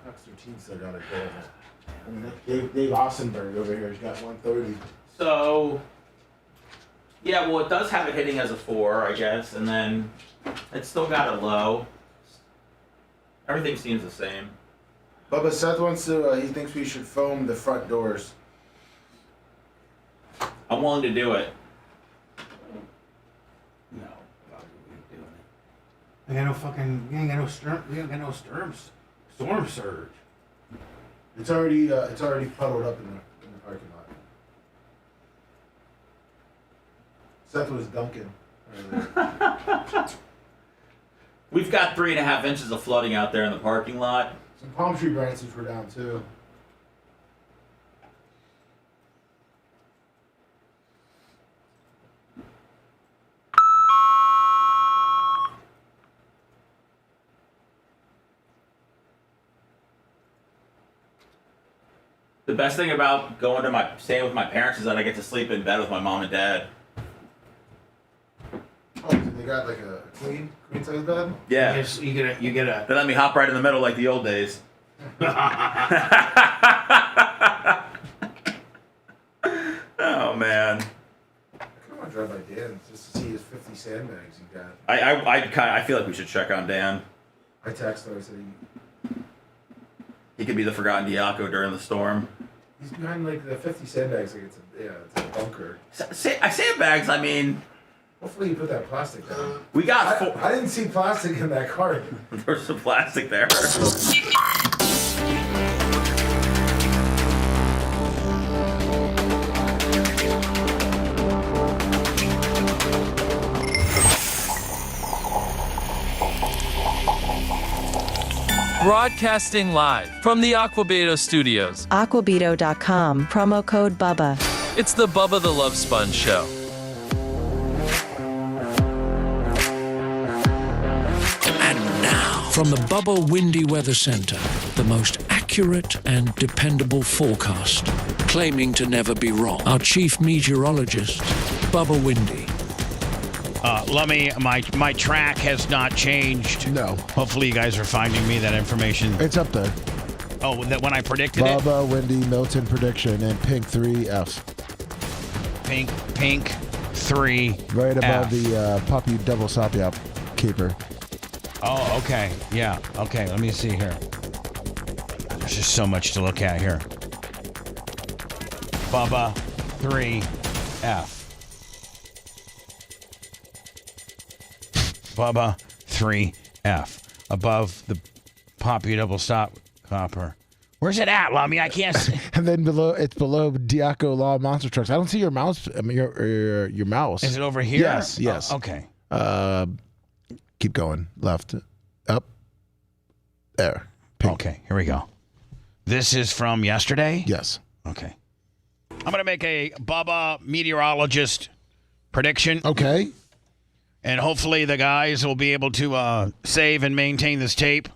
Fox 13 still got it going. And Dave Ossenberg over here has got 130. So, yeah, well, it does have it hitting as a 4, I guess, and then it's still got a low. Everything seems the same. Bubba, Seth wants to, he thinks we should foam the front doors. I'm willing to do it. No, Bobby, we ain't doing it. We ain't got no fucking, we ain't got no storm surge. It's already puddled up in the parking lot. Seth was dunking earlier. We've got 3.5 inches of flooding out there in the parking lot. Some palm tree branches were down too. The best thing about staying with my parents is that I get to sleep in bed with my mom and dad. Oh, so they got like a queen size bed? Yeah. You get a. They let me hop right in the middle like the old days. Oh man. I kind of want to drive by Dan just to see his 50 sandbags he got. I feel like we should check on Dan. I texted him. I said he could be the forgotten Diaco during the storm. He's behind like the 50 sandbags like it's a bunker. Sandbags, I mean. Hopefully you put that plastic down. We got. I didn't see plastic in that cart. There's some plastic there. Broadcasting live from the Aquabeto studios. Aquabeto.com, promo code BUBBA. It's the Bubba the Love Sponge Show. And now, from the Bubba Windy Weather Center, the most accurate and dependable forecast, claiming to never be wrong. Our chief meteorologist, Bubba Windy. My track has not changed. No. Hopefully you guys are finding me that information. It's up there. Oh, that when I predicted it? Bubba, Windy, Milton prediction, and Pink 3F. Pink 3. Right above the Puppy Double Sop keeper. Oh, okay. Yeah. Okay, let me see here. There's just so much to look at here. Bubba 3F. Bubba 3F. Above the Poppy Double Stop Copper. Where's it at, Lummy? I can't see. And then it's below Diaco Law Monster Trucks. I don't see your mouse. I mean, your mouse. Is it over here? Yes. Oh, okay. Keep going. Left. Up. There. Pink. Okay, here we go. This is from yesterday? Yes. Okay. I'm going to make a Bubba meteorologist prediction. Okay. And hopefully the guys will be able to save and maintain this tape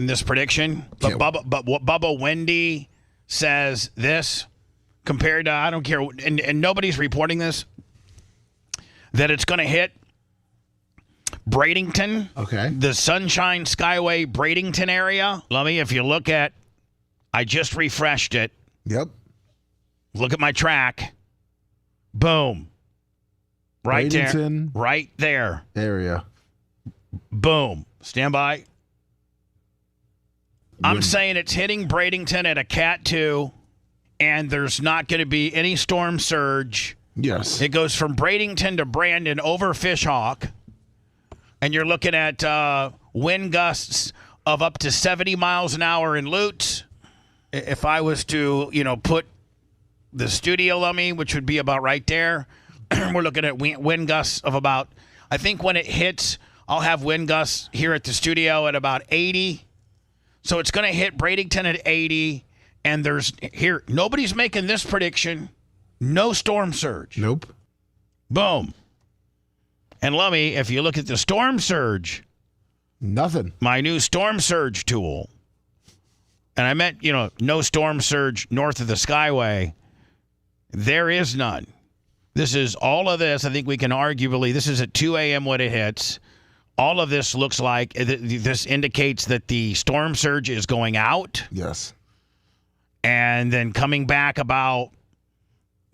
in this prediction. But Bubba Wendy says this compared to, I don't care, and nobody's reporting this, that it's going to hit Bradenton. Okay. The Sunshine Skyway Bradenton area. Lummy, if you look at, I just refreshed it. Yep. Look at my track. Boom. Right Bradenton there. Right there. Area. Boom. Stand by. I'm saying it's hitting Bradenton at a Cat 2, and there's not going to be any storm surge. Yes. It goes from Bradenton to Brandon over Fishhawk, and you're looking at wind gusts of up to 70 miles an hour in Lutz. If I was to, put the studio on me, which would be about right there, we're looking at wind gusts of about, I think when it hits, I'll have wind gusts here at the studio at about 80. So it's going to hit Bradenton at 80, and nobody's making this prediction. No storm surge. Nope. Boom. And Lummy, if you look at the storm surge. Nothing. My new storm surge tool. And I meant, no storm surge north of the Skyway. There is none. This is all of this. I think we can arguably, this is at 2 a.m. when it hits. All of this looks like, this indicates that the storm surge is going out. Yes. And then coming back about,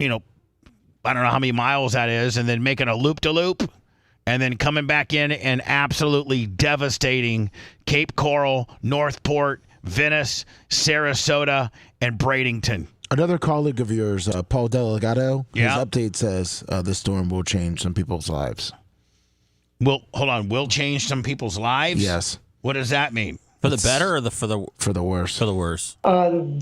I don't know how many miles that is, and then making a loop-to-loop, and then coming back in and absolutely devastating Cape Coral, Northport, Venice, Sarasota, and Bradenton. Another colleague of yours, Paul Delgado, his update says the storm will change some people's lives. Will change some people's lives? Yes. What does that mean? For the better or for the worse? For the worse.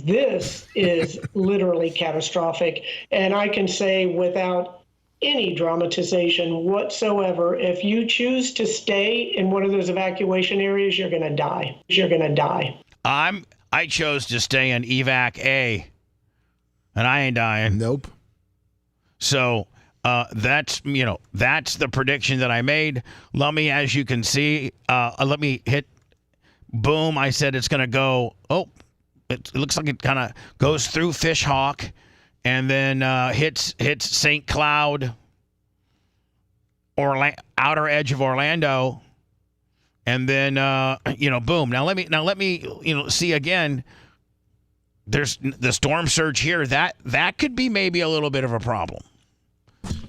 This is literally catastrophic. And I can say without any dramatization whatsoever, if you choose to stay in one of those evacuation areas, you're going to die. You're going to die. I chose to stay in Evac A, and I ain't dying. Nope. So that's the prediction that I made. Lummy, as you can see, let me hit boom. I said it's going to go. Oh, it looks like it kind of goes through Fishhawk and then hits St. Cloud, outer edge of Orlando. And then, boom. Now let me see again. There's the storm surge here. That could be maybe a little bit of a problem.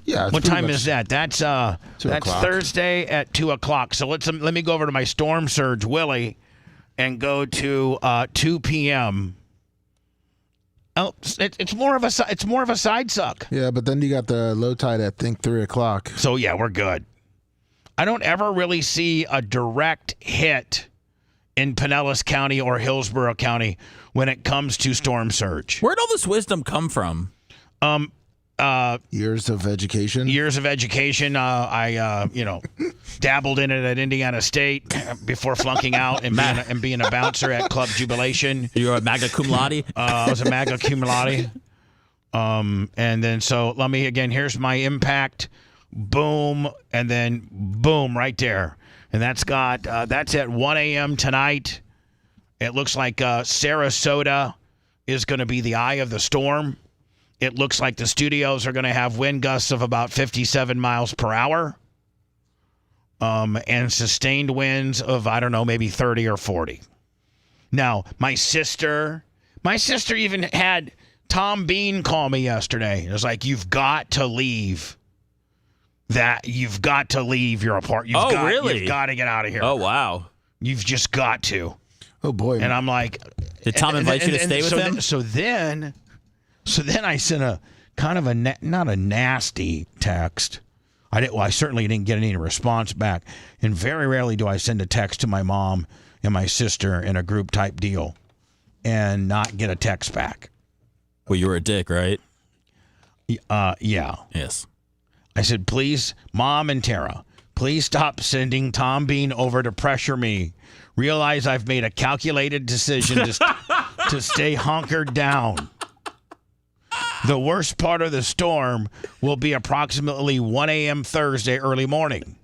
Yeah. What time is that? That's Thursday at 2:00. So let me go over to my storm surge, Willie, and go to 2 p.m. Oh, it's more of a side suck. Yeah, but then you got the low tide at 3 o'clock. So yeah, we're good. I don't ever really see a direct hit in Pinellas County or Hillsborough County when it comes to storm surge. Where'd all this wisdom come from? Years of education. I dabbled in it at Indiana State before flunking out and being a bouncer at Club Jubilation. You were a magna cum laude? I was a magna cum laude. And then so let me again. Here's my impact. Boom, and then boom right there. And that's at 1 a.m. tonight. It looks like Sarasota is going to be the eye of the storm. It looks like the studios are going to have wind gusts of about 57 miles per hour. And sustained winds of, I don't know, maybe 30 or 40. Now, my sister even had Tom Bean call me yesterday. It was like, you've got to leave. You've got to leave your apartment. Really? You've got to get out of here. Oh, wow. You've just got to. Oh, boy. And I'm like... Did Tom invite you to stay with him? So then I sent a kind of not a nasty text. I certainly didn't get any response back. And very rarely do I send a text to my mom and my sister in a group type deal and not get a text back. Well, you were a dick, right? Yeah. Yes. I said, please, Mom and Tara, please stop sending Tom Bean over to pressure me. Realize I've made a calculated decision to stay hunkered down. The worst part of the storm will be approximately 1 a.m. Thursday early morning.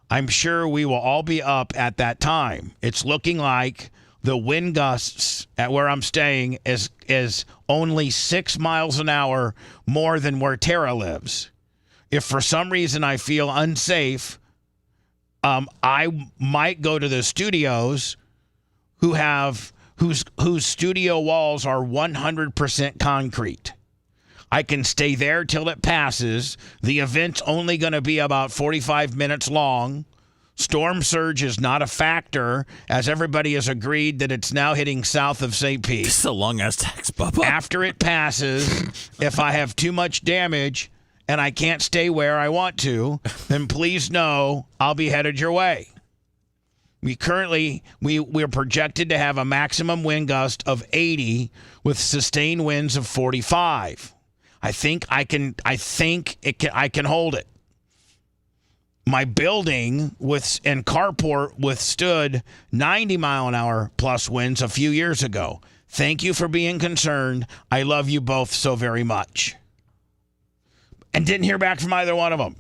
I'm sure we will all be up at that time. It's looking like the wind gusts at where I'm staying is only 6 miles an hour more than where Tara lives. If for some reason I feel unsafe, I might go to the studios who have whose studio walls are 100% concrete. I can stay there till it passes. The event's only going to be about 45 minutes long. Storm surge is not a factor, as everybody has agreed that it's now hitting south of St. Pete. This is a long-ass text, Bubba. After it passes, if I have too much damage and I can't stay where I want to, then please know I'll be headed your way. We're projected to have a maximum wind gust of 80 with sustained winds of 45. I think I can hold it. My building and carport withstood 90 mile an hour plus winds a few years ago. Thank you for being concerned. I love you both so very much. And didn't hear back from either one of them.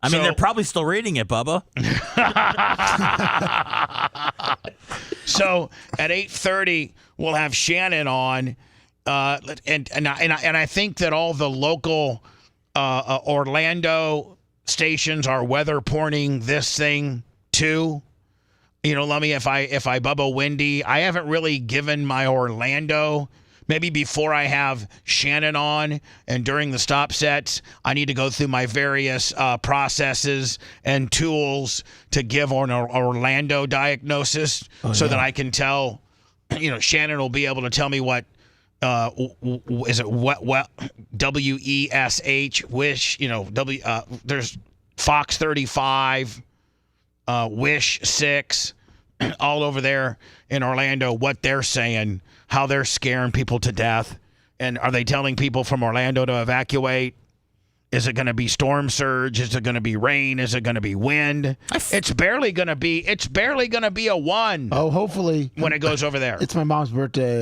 I mean, they're probably still reading it, Bubba. So at 8:30, we'll have Shannon on. And I think that all the local Orlando stations are weather porting this thing too. You know, let me if I Bubba Windy, I haven't really given my Orlando. Maybe before I have Shannon on and during the stop sets, I need to go through my various processes and tools to give an Orlando diagnosis that I can tell. You know, Shannon will be able to tell me what. Is it what WESH wish, you know, there's Fox 35, Wish 6, all over there in Orlando, what they're saying, how they're scaring people to death. And are they telling people from Orlando to evacuate? Is it going to be storm surge? Is it going to be rain? Is it going to be wind? It's barely going to be a 1. Oh, hopefully. When it goes over there. It's my mom's birthday.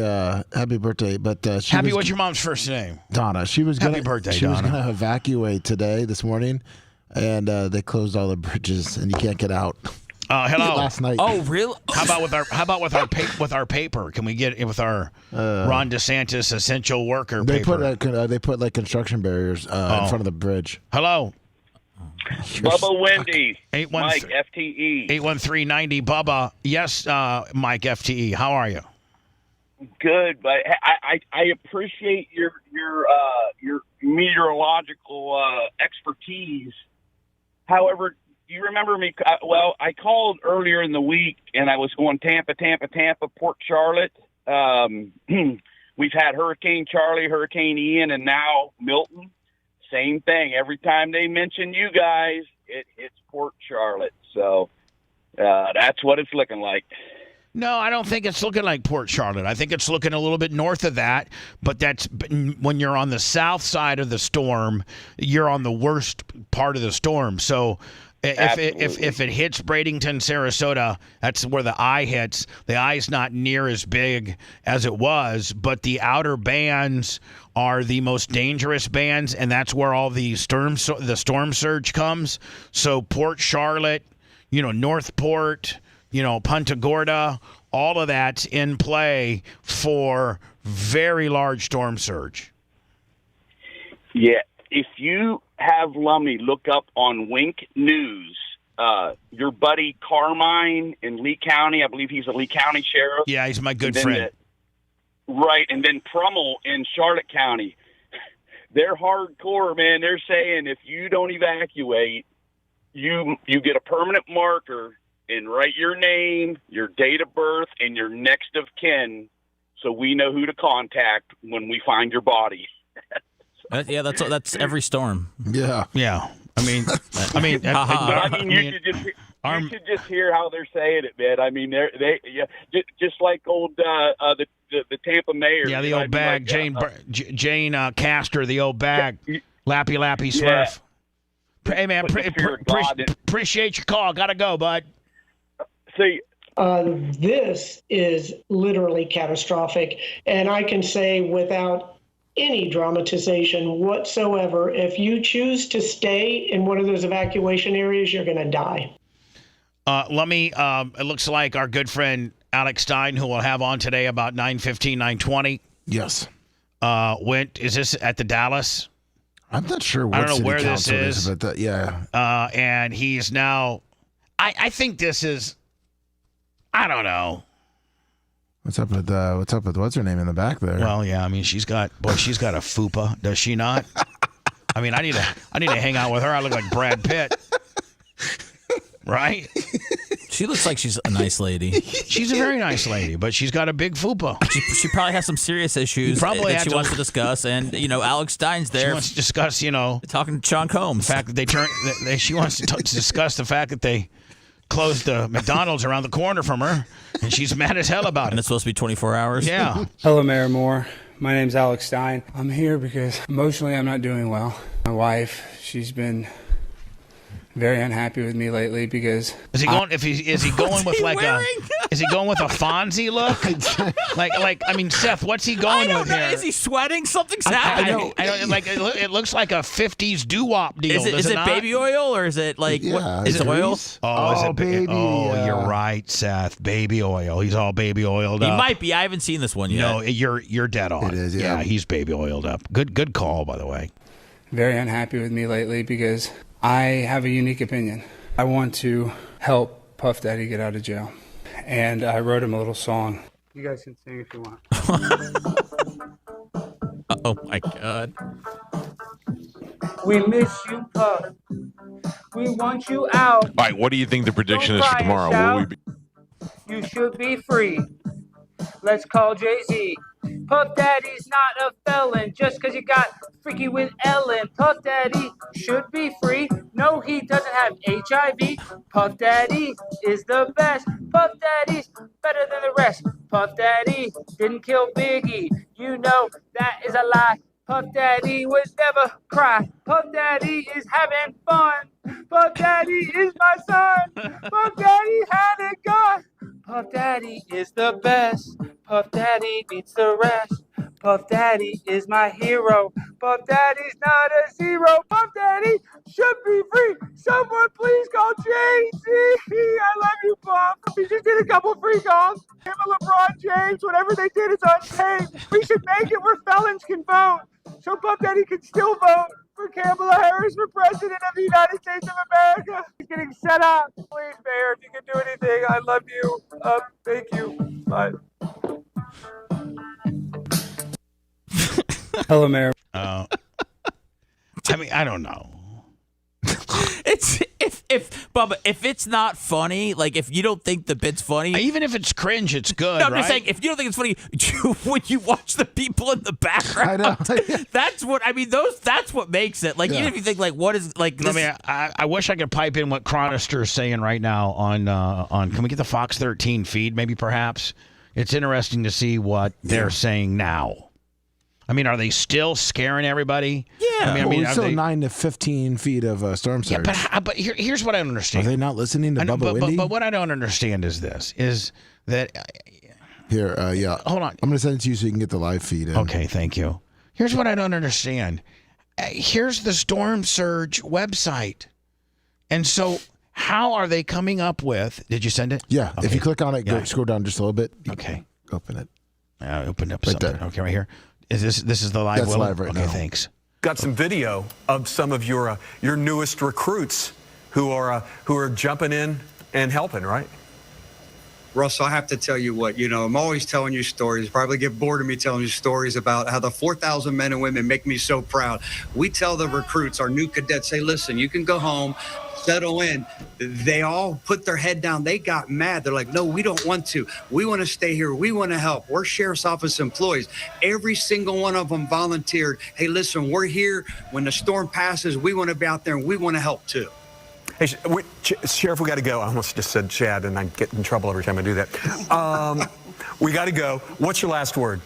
Happy birthday. But what's your mom's first name? Donna. She was Happy birthday, She was Donna. going to evacuate this morning, and they closed all the bridges, and you can't get out. Hello. Last night. Oh, really? How about with our paper? Can we get it with our Ron DeSantis essential worker paper? They put like construction barriers in front of the bridge. Hello. Bubba Wendy. Mike FTE. 81390 Bubba. Yes, Mike FTE. How are you? Good, but I appreciate your meteorological expertise. However, you remember me? I called earlier in the week, and I was going Tampa, Port Charlotte. We've had Hurricane Charlie, Hurricane Ian, and now Milton. Same thing. Every time they mention you guys, it's Port Charlotte. So that's what it's looking like. No, I don't think it's looking like Port Charlotte. I think it's looking a little bit north of that, but that's when you're on the south side of the storm, you're on the worst part of the storm. So if it hits Bradenton, Sarasota, that's where the eye hits. The eye's not near as big as it was, but the outer bands are the most dangerous bands, and that's where all the storm surge comes. So Port Charlotte, Northport, Punta Gorda, all of that's in play for very large storm surge. Yeah, if you have Lummy look up on Wink News, your buddy Carmine in Lee County, I believe he's a Lee County sheriff. Yeah, he's my good friend. Right, and then Prummel in Charlotte County. They're hardcore, man. They're saying if you don't evacuate, you get a permanent marker and write your name, your date of birth, and your next of kin, so we know who to contact when we find your body. Yeah, that's every storm. Yeah. I mean, you should just hear how they're saying it, man. I mean, just like old the Tampa mayor. Yeah, the old bag, like, Jane Castor, the old bag, Lappy Smurf. Yeah. Hey man, appreciate your call. Gotta go, bud. See. This is literally catastrophic, and I can say without any dramatization whatsoever, if you choose to stay in one of those evacuation areas, you're going to die. It looks like our good friend Alex Stein, who we'll have on today about 9:15, 9:20. Yes. Is this at the Dallas? I'm not sure I don't know where this is. But yeah. And he's now, I think this is, I don't know. What's up with what's her name in the back there? Well, yeah, I mean she's got a fupa, does she not? I mean, I need to hang out with her. I look like Brad Pitt. Right? She looks like she's a nice lady. She's a very nice lady, but she's got a big fupa. She probably has some serious issues that she wants to discuss, and Alex Stein's there. She wants to discuss, talking to Sean Combs. The fact that she wants to discuss the fact that they closed the McDonald's around the corner from her, and she's mad as hell about it. And it's supposed to be 24 hours. Yeah. Hello, Mayor Moore. My name's Alex Stein. I'm here because emotionally I'm not doing well. My wife, she's been very unhappy with me lately because is he going with a Fonzie look? I mean, Seth, what's he going with here? Is he sweating? Something's happening. I know, it looks like a 50s doo-wop deal. Is it baby oil or is it like is it oil? Oh, is it baby? Oh, you're right, Seth. Baby oil. He's all baby oiled up. He might be. I haven't seen this one yet. No, you're dead on. It is. Yeah, he's baby oiled up. Good call, by the way. Very unhappy with me lately because I have a unique opinion. I want to help Puff Daddy get out of jail. And I wrote him a little song. You guys can sing if you want. Oh, my God. We miss you, Puff. We want you out. All right, what do you think the prediction is for tomorrow? Will we be? You should be free. Let's call Jay-Z. Puff Daddy's not a felon just because you got freaky with Ellen. Puff Daddy should be free. No, he doesn't have HIV. Puff Daddy is the best. Puff Daddy's better than the rest. Puff Daddy didn't kill Biggie. You know that is a lie. Puff Daddy would never cry. Puff Daddy is having fun. Puff Daddy is my son. Puff Daddy had it gone. Puff Daddy is the best. Puff Daddy beats the rest. Puff Daddy is my hero. Puff Daddy's not a zero. Puff Daddy should be free. Someone please call Jay-Z. I love you, Puff. We just did a couple free calls. Him and LeBron James, whatever they did is untamed. We should make it where felons can vote. So Puff Daddy can still vote for Kamala Harris for President of the United States of America. He's getting set up. Please, Mayor, if you can do anything, I love you. Thank you. Bye. Hello, Mayor. I mean, I don't know. It's if Bubba, if it's not funny, like if you don't think the bit's funny, even if it's cringe, it's good. No, I'm right? just saying, if you don't think it's funny, when you watch the people in the background, I know. that's what I mean. That's what makes it. Like even if you think like what is like. This, I mean, I wish I could pipe in what Chronister is saying right now on. Can we get the Fox 13 feed? Maybe perhaps it's interesting to see what they're saying now. I mean, are they still scaring everybody? Yeah. I mean, still 9 to 15 feet of storm surge. Yeah, but here's what I don't understand. Are they not listening to Bubba Windy? But what I don't understand is this: is that here? Yeah. Hold on. I'm going to send it to you so you can get the live feed in. Okay, thank you. Here's what I don't understand. Here's the storm surge website, and so how are they coming up with? Did you send it? Yeah. Okay. If you click on it, scroll down just a little bit. Okay. Open it. I opened up right something. there. Okay, right here. Is this is the live? That's live right now. Okay, thanks. Got some video of some of your newest recruits who are jumping in and helping, right? Russell, I have to tell you what, I'm always telling you stories. You probably get bored of me telling you stories about how the 4,000 men and women make me so proud. We tell the recruits, our new cadets, say, listen, you can go home, settle in. They all put their head down. They got mad. They're like, no, we don't want to. We want to stay here. We want to help. We're sheriff's office employees. Every single one of them volunteered. Hey, listen, we're here. When the storm passes, we want to be out there and we want to help too. Hey, Sheriff, we got to go. I almost just said Chad, and I get in trouble every time I do that. We got to go. What's your last word?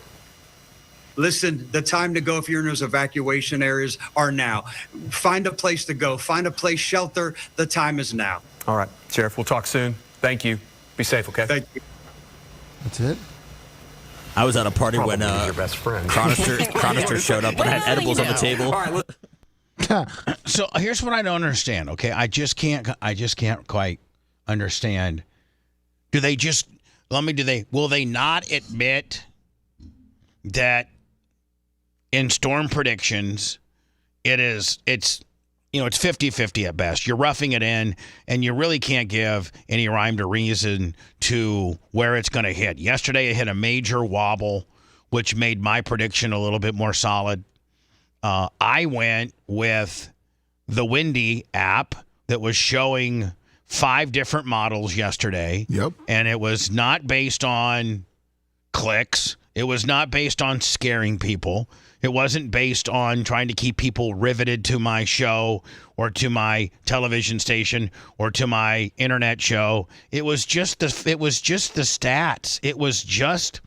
Listen, the time to go if you're in those evacuation areas are now. Find a place to go. Find a place, shelter. The time is now. All right, Sheriff, we'll talk soon. Thank you. Be safe, okay? Thank you. That's it? I was at a party when your best friend. Chronister showed up and had edibles on the table. All right, So here's what I don't understand. Okay, I just can't quite understand. Will they not admit that in storm predictions it's it's 50-50 at best. You're roughing it in, and you really can't give any rhyme or reason to where it's going to hit. Yesterday, it hit a major wobble, which made my prediction a little bit more solid. I went with the Windy app that was showing 5 different models yesterday. Yep. And it was not based on clicks. It was not based on scaring people. It wasn't based on trying to keep people riveted to my show or to my television station or to my internet show. It was just the stats. It was just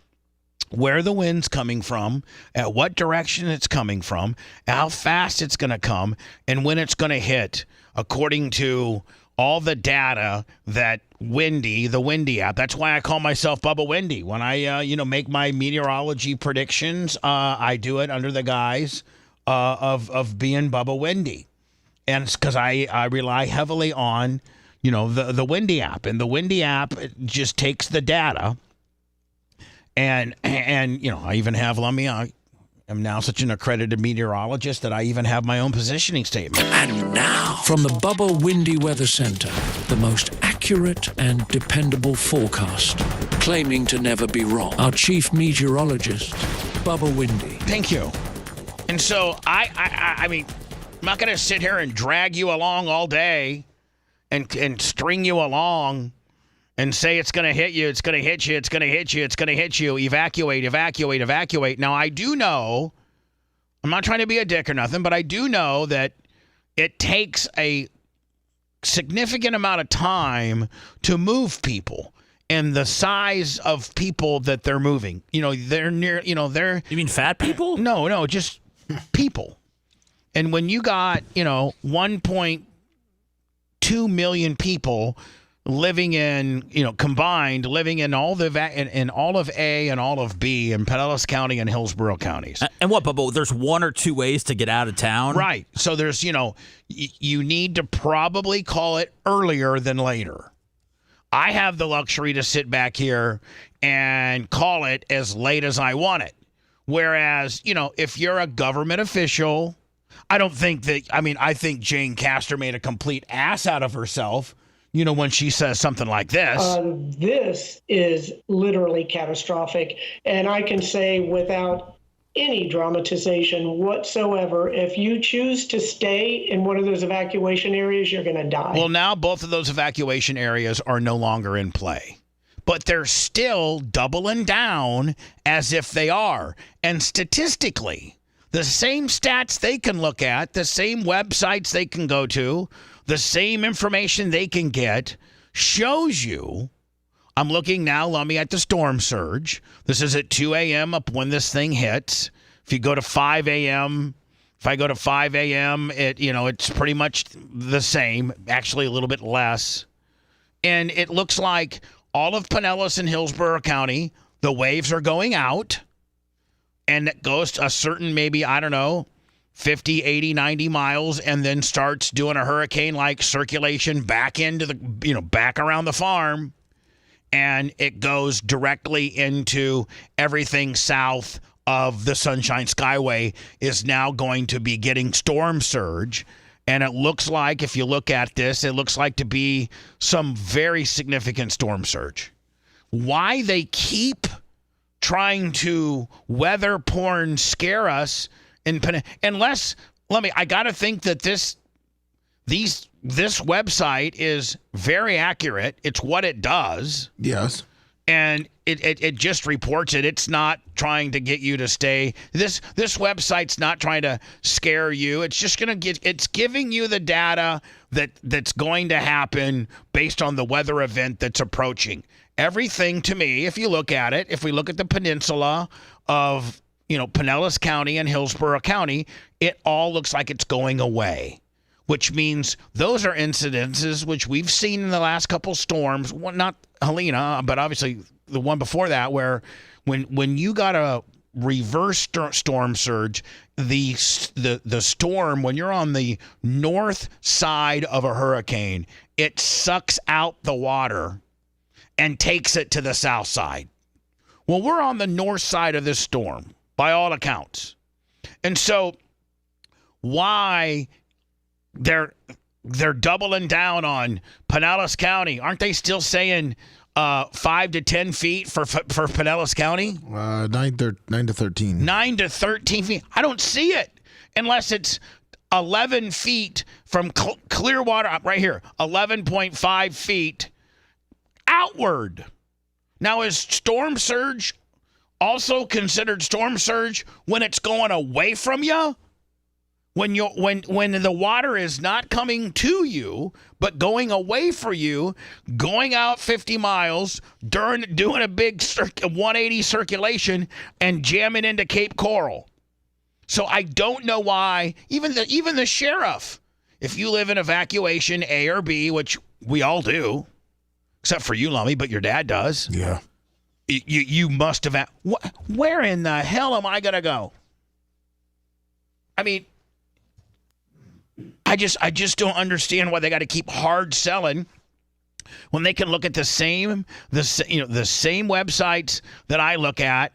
where the wind's coming from, at what direction it's coming from, how fast it's going to come, and when it's going to hit, according to all the data that the Windy app. That's why I call myself Bubba Windy. When I, make my meteorology predictions, I do it under the guise of being Bubba Windy. And it's because I rely heavily on, the Windy app. And the Windy app just takes the data. And I even have, I am now such an accredited meteorologist that I even have my own positioning statement. And now, from the Bubba Windy Weather Center, the most accurate and dependable forecast, claiming to never be wrong. Our chief meteorologist, Bubba Windy. Thank you. And so I mean, I'm not going to sit here and drag you along all day and string you along and say it's going to hit you, it's going to hit you, it's going to hit you, it's going to hit you, evacuate, evacuate, evacuate. Now, I do know, I'm not trying to be a dick or nothing, but I do know that it takes a significant amount of time to move people and the size of people that they're moving. They're near, they're... You mean fat people? No, just people. And when you got, 1.2 million people living in, combined, living in all in all of A and all of B in Pinellas County and Hillsborough counties. And what, Bubba? There's 1 or 2 ways to get out of town? Right. So there's, you need to probably call it earlier than later. I have the luxury to sit back here and call it as late as I want it. Whereas, if you're a government official, I think Jane Castor made a complete ass out of herself, when she says something like this. This is literally catastrophic. And I can say without any dramatization whatsoever, if you choose to stay in one of those evacuation areas, you're going to die. Well, now both of those evacuation areas are no longer in play. But they're still doubling down as if they are. And statistically, the same stats they can look at, the same websites they can go to, the same information they can get shows you. I'm looking now, Lummy, at the storm surge. This is at 2 a.m. up when this thing hits. If you go to 5 a.m., it's pretty much the same, actually a little bit less. And it looks like all of Pinellas and Hillsborough County, the waves are going out. And it goes to a certain, maybe, 50, 80, 90 miles, and then starts doing a hurricane-like circulation back into the, back around the farm. And it goes directly into everything south of the Sunshine Skyway is now going to be getting storm surge. And it looks like, if you look at this, it looks like to be some very significant storm surge. Why they keep trying to weather porn scare us unless, I got to think that this website is very accurate. It's what it does. Yes. And it just reports it. It's not trying to get you to stay. This website's not trying to scare you. It's just it's giving you the data that's going to happen based on the weather event that's approaching. Everything to me, if you look at it, if we look at the peninsula of Pinellas County and Hillsborough County, it all looks like it's going away, which means those are incidences which we've seen in the last couple storms. Well, not Helena, but obviously the one before that, where when you got a reverse storm surge, the storm, when you're on the north side of a hurricane, it sucks out the water and takes it to the south side. Well, we're on the north side of this storm, by all accounts. And so why they're doubling down on Pinellas County. Aren't they still saying 5 to 10 feet for Pinellas County? 9 to 13. 9 to 13 feet. I don't see it unless it's 11 feet from Clearwater, right here, 11.5 feet outward. Now, is storm surge also considered storm surge when it's going away from you? When the water is not coming to you, but going away for you, going out 50 miles, doing a big 180 circulation and jamming into Cape Coral. So I don't know why even the sheriff, if you live in evacuation A or B, which we all do, except for you, Lummy, but your dad does. Yeah. You must have. Where in the hell am I gonna go? I mean, I just don't understand why they got to keep hard selling when they can look at the same websites that I look at.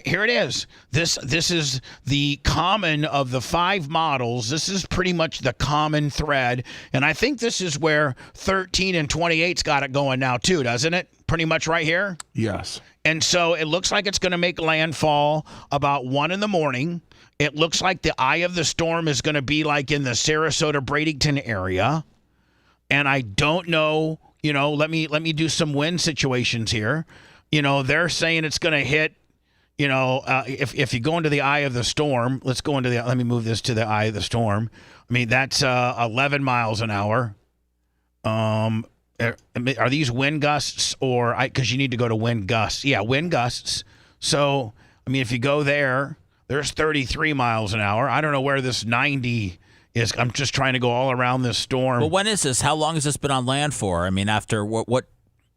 Here it is. This is the common of the 5 models. This is pretty much the common thread, and I think this is where 13 and 28's got it going now too, doesn't it? Pretty much right here. Yes. And so it looks like it's going to make landfall about 1 a.m. It looks like the eye of the storm is going to be like in the Sarasota-Bradenton area. And I don't know, let me do some wind situations here. They're saying it's going to hit, if you go into the eye of the storm, let me move this to the eye of the storm. I mean, that's 11 miles an hour. Are these wind gusts because you need to go to wind gusts. Yeah, wind gusts. So, I mean, if you go there's 33 miles an hour. I don't know where this 90 is. I'm just trying to go all around this storm. Well, when is this? How long has this been on land for? I mean, after what?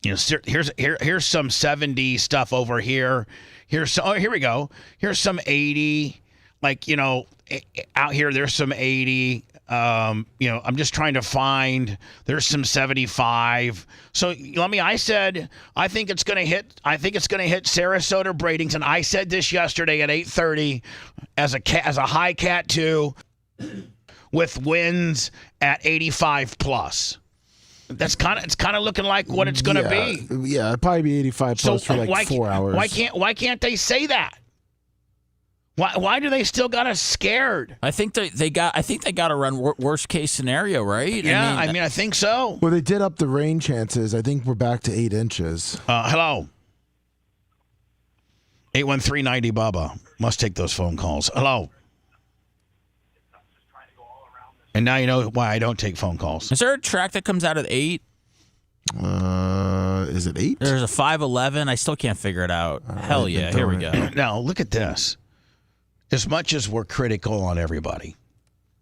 Here's some 70 stuff over here. Here we go. Here's some 80. Out here there's some 80. I'm just trying to find. There's some 75. So I said I think it's going to hit Sarasota Bradenton. I said this yesterday at 8:30 as a high Cat 2 with winds at 85 plus. It's kind of looking like what it's going to be. Yeah, it'd probably be 85 plus for 4 hours. Why can't they say that? Why do they still got us scared? I think they got to run worst case scenario, right? Yeah, I think so. Well, they did up the rain chances. I think we're back to 8 inches. Hello. 813-90 Bubba. Must take those phone calls. Hello. And now you know why I don't take phone calls. Is there a track that comes out at 8? Is it 8? There's a 511. I still can't figure it out. Hell yeah. Here we go. Now, look at this. As much as we're critical on everybody,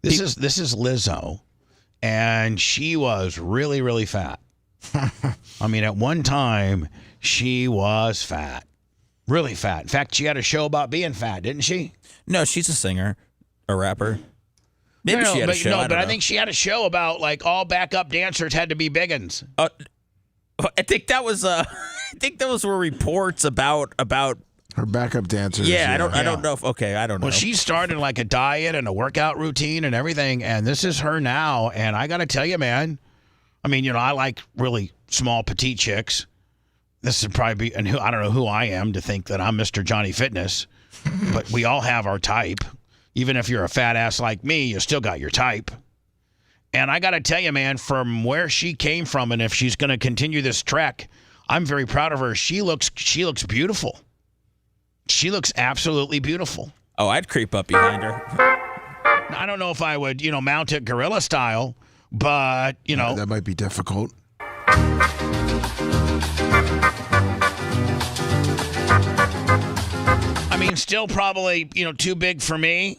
this is Lizzo, and she was really, really fat. I mean, at one time, she was fat. Really fat. In fact, she had a show about being fat, didn't she? No, she's a singer, a rapper. Maybe she had a show. No, but I think she had a show about all backup dancers had to be biggins. I think that was were reports about her backup dancers. Yeah, I don't know. I don't know. Well, she started a diet and a workout routine and everything, and this is her now. And I got to tell you, man, I mean, I like really small, petite chicks. This would probably be, and I don't know who I am to think that I'm Mr. Johnny Fitness, but we all have our type. Even if you're a fat ass like me, you still got your type. And I got to tell you, man, from where she came from, and if she's going to continue this trek, I'm very proud of her. She looks beautiful. She looks absolutely beautiful. Oh, I'd creep up behind her. I don't know if I would, mount it gorilla style, but, that might be difficult. I mean, still probably, too big for me.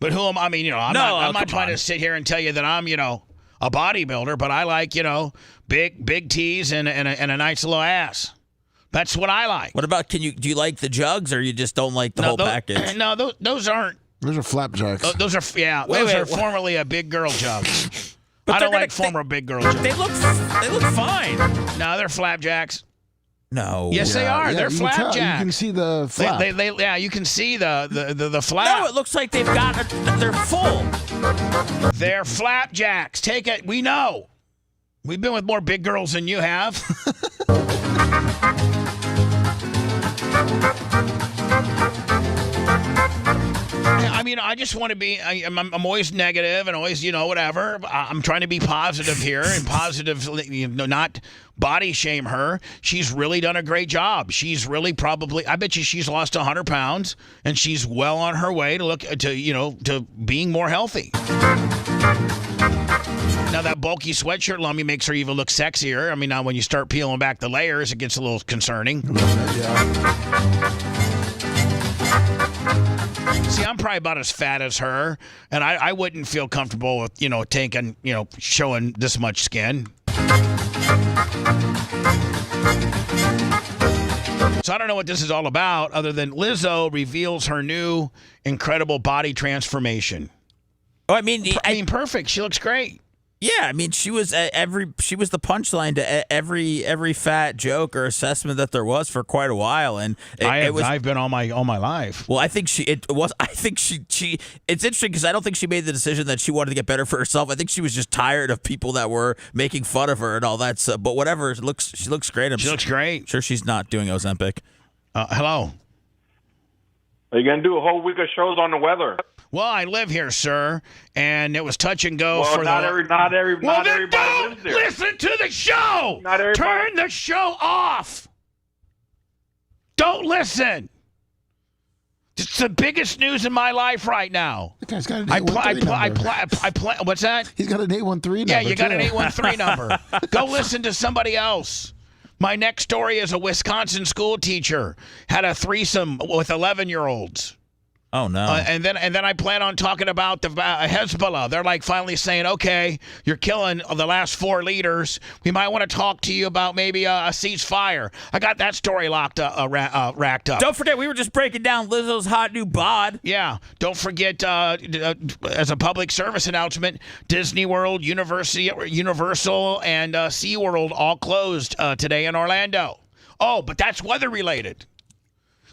But who am I? I mean, I'm not trying to sit here and tell you that I'm, a bodybuilder, but I like, big T's and a nice little ass. That's what I like. What about, do you like the jugs, or you just don't like the whole package? No, those aren't. Those are flapjacks. Those are formerly a big girl jugs. But I don't like former big girl jugs. They look fine. No, they're flapjacks. No. Yes, they are. They're you can tell. flapjack. You can see the flap. Yeah, you can see the flap. No, it looks like they're full. They're flapjacks. Take it. We know. We've been with more big girls than you have. I mean, I just want to be, I'm always negative and always, whatever. I'm trying to be positive here and positive, not body shame her. She's really done a great job. She's really I bet you she's lost 100 pounds and she's well on her way to being more healthy. Now, that bulky sweatshirt Lummy makes her even look sexier. I mean, now when you start peeling back the layers, it gets a little concerning. See, I'm probably about as fat as her, and I wouldn't feel comfortable with, taking, showing this much skin. So I don't know what this is all about other than Lizzo reveals her new incredible body transformation. Oh, I mean, perfect. She looks great. Yeah, I mean, she was the punchline to every fat joke or assessment that there was for quite a while, and I've been all my life. Well, I think it's interesting because I don't think she made the decision that she wanted to get better for herself. I think she was just tired of people that were making fun of her and all that stuff. But whatever, she looks great. She looks great. Sure, she's not doing Ozempic. Hello. Are you gonna do a whole week of shows on the weather? Well, I live here, sir, and it was touch and go well, for not everybody lives there. Listen to the show. Turn the show off. Don't listen. It's the biggest news in my life right now. The guy's got an 813 number. What's that? He's got an 813 number. Yeah, you got an 813 number. Go listen to somebody else. My next story is a Wisconsin school teacher had a threesome with 11-year-olds. Oh, no. And then I plan on talking about the Hezbollah. They're like finally saying, okay, you're killing the last 4 leaders. We might want to talk to you about maybe a ceasefire. I got that story racked up. Don't forget, we were just breaking down Lizzo's hot new bod. Yeah. Don't forget, as a public service announcement, Disney World, Universal, and SeaWorld all closed today in Orlando. Oh, but that's weather-related.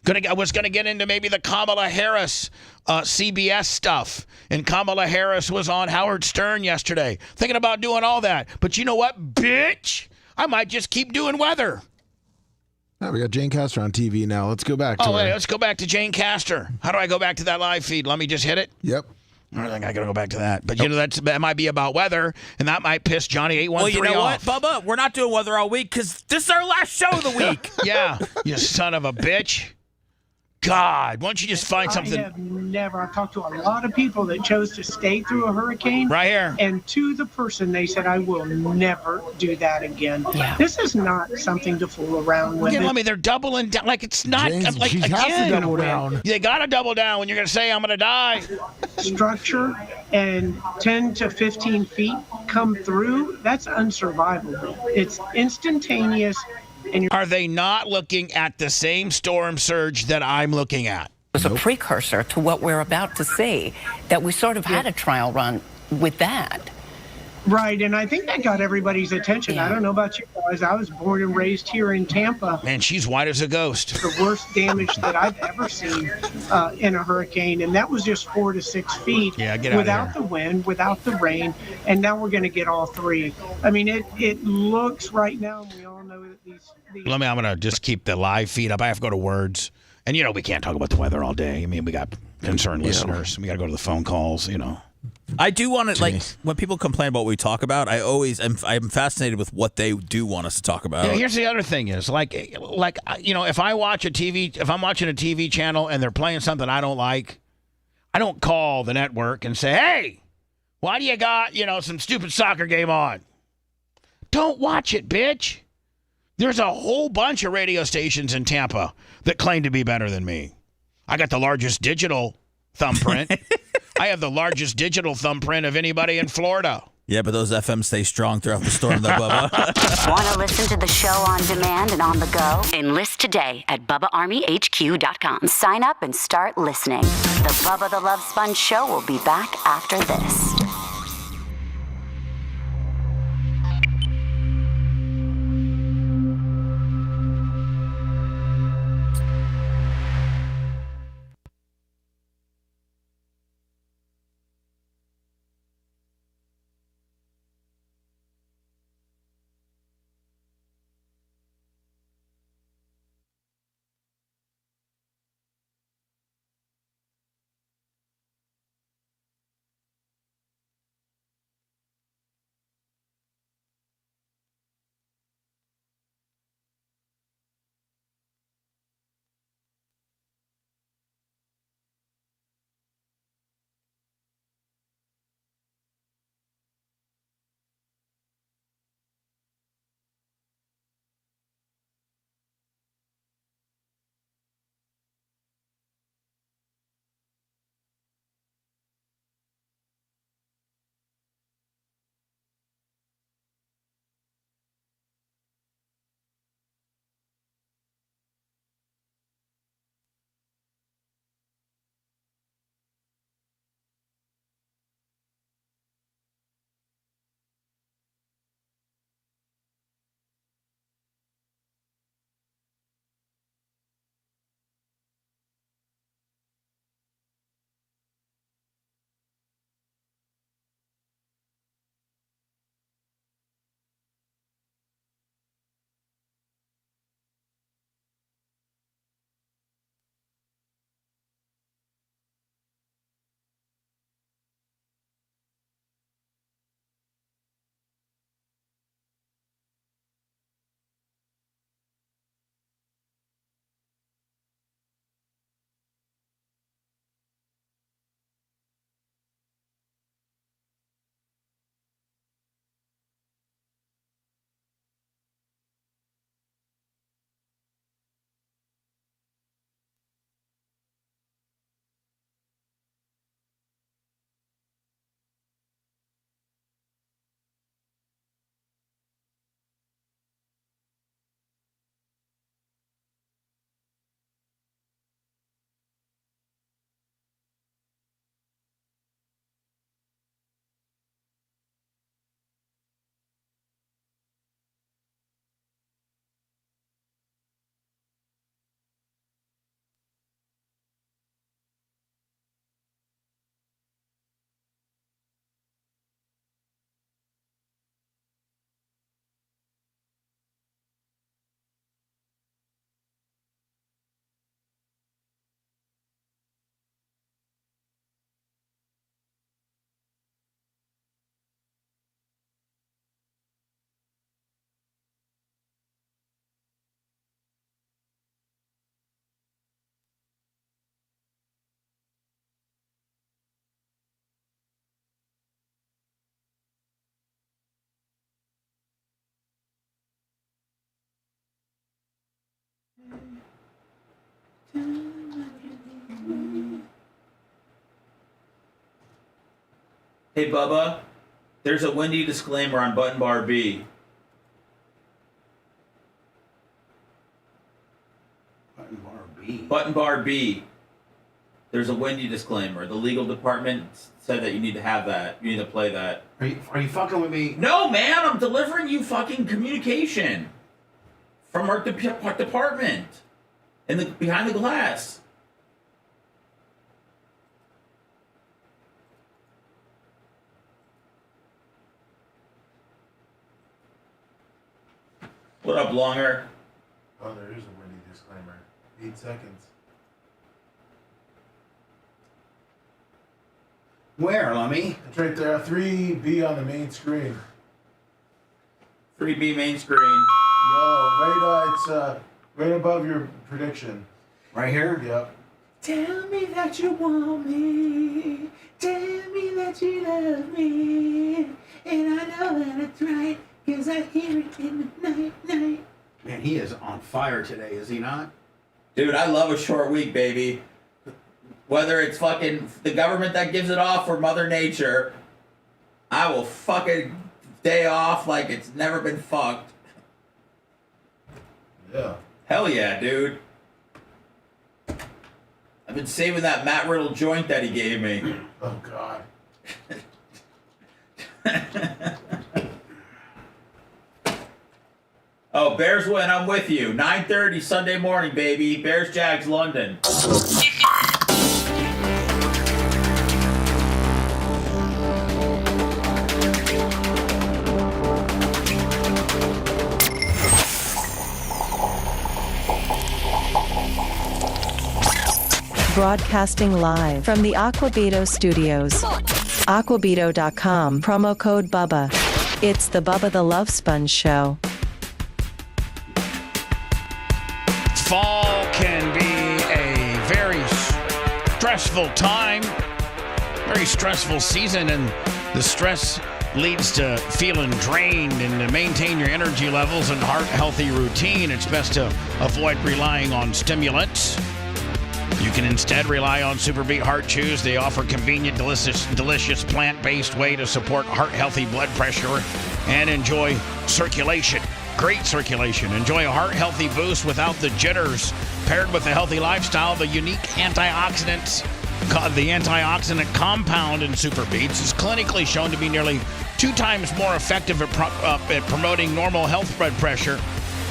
I was going to get into maybe the Kamala Harris CBS stuff. And Kamala Harris was on Howard Stern yesterday. Thinking about doing all that. But you know what, bitch? I might just keep doing weather. Oh, we got Jane Castor on TV now. Let's go back to her. Let's go back to Jane Castor. How do I go back to that live feed? Let me just hit it? Yep. I think I got to go back to that. But, that might be about weather, and that might piss Johnny 813 off. Well, you know what, Bubba? We're not doing weather all week because this is our last show of the week. Yeah, you son of a bitch. God, why don't you just find something? I've talked to a lot of people that chose to stay through a hurricane. Right here. And to the person, they said, I will never do that again. Yeah. This is not something to fool around with. Yeah, they're doubling down. Like, it's not. James, like, she has to double down. You got to double down when you're going to say, I'm going to die. Structure and 10 to 15 feet come through, that's unsurvivable. It's instantaneous. Are they not looking at the same storm surge that I'm looking at? It was a precursor to what we're about to see, that we sort of had a trial run with that. Right, and I think that got everybody's attention. Yeah. I don't know about you guys. I was born and raised here in Tampa. Man, she's white as a ghost. The worst damage that I've ever seen in a hurricane, and that was just 4 to 6 feet. Yeah, get out without of here. The wind, without the rain, and now we're going to get all 3. I mean, it looks right now, and we all know that these I'm going to just keep the live feed up. I have to go to words. And, we can't talk about the weather all day. I mean, we got concerned listeners. We got to go to the phone calls, I do want to, like, when people complain about what we talk about, I'm fascinated with what they do want us to talk about. Yeah, here's the other thing is, if I'm watching a TV channel and they're playing something I don't like, I don't call the network and say, hey, why do you got, some stupid soccer game on? Don't watch it, bitch. There's a whole bunch of radio stations in Tampa that claim to be better than me. I got the largest digital thumbprint. I have the largest digital thumbprint of anybody in Florida. Yeah, but those FMs stay strong throughout the storm, though, Bubba. Want to listen to the show on demand and on the go? Enlist today at BubbaArmyHQ.com. Sign up and start listening. The Bubba the Love Sponge Show will be back after this. Hey, Bubba, there's a Wendy disclaimer on button bar B. Button bar B. Button bar B. There's a Wendy disclaimer. The legal department said that you need to have that. You need to play that. Are you fucking with me? No, man, I'm delivering you fucking communication from our department behind the glass. What up, Longer? Oh, there is a Wendy disclaimer. 8 seconds. Where, Lummy? It's right there. 3B on the main screen. 3B main screen. Yo, it's right above your prediction. Right here? Yep. Tell me that you want me. Tell me that you love me. And I know that it's right, 'cause I hear it in the night. Man, he is on fire today, is he not? Dude, I love a short week, baby. Whether it's fucking the government that gives it off or Mother Nature, I will fucking day off like it's never been fucked. Yeah. Hell yeah, dude. I've been saving that Matt Riddle joint that he gave me. Oh, God. Oh, Bears win. I'm with you. 9:30 Sunday morning, baby. Bears Jags London. Broadcasting live from the Aquabedo studios. Aquabedo.com. Promo code Bubba. It's the Bubba the Love Sponge Show. Fall can be a very stressful time, very stressful season, and the stress leads to feeling drained. And to maintain your energy levels and heart-healthy routine, it's best to avoid relying on stimulants. You can instead rely on Superbeat Heart Chews. They offer convenient, delicious plant-based way to support heart-healthy blood pressure and enjoy circulation. Great circulation. Enjoy a heart-healthy boost without the jitters. Paired with a healthy lifestyle, the unique antioxidants, the antioxidant compound in Super Beats is clinically shown to be nearly 2 times more effective at promoting normal health blood pressure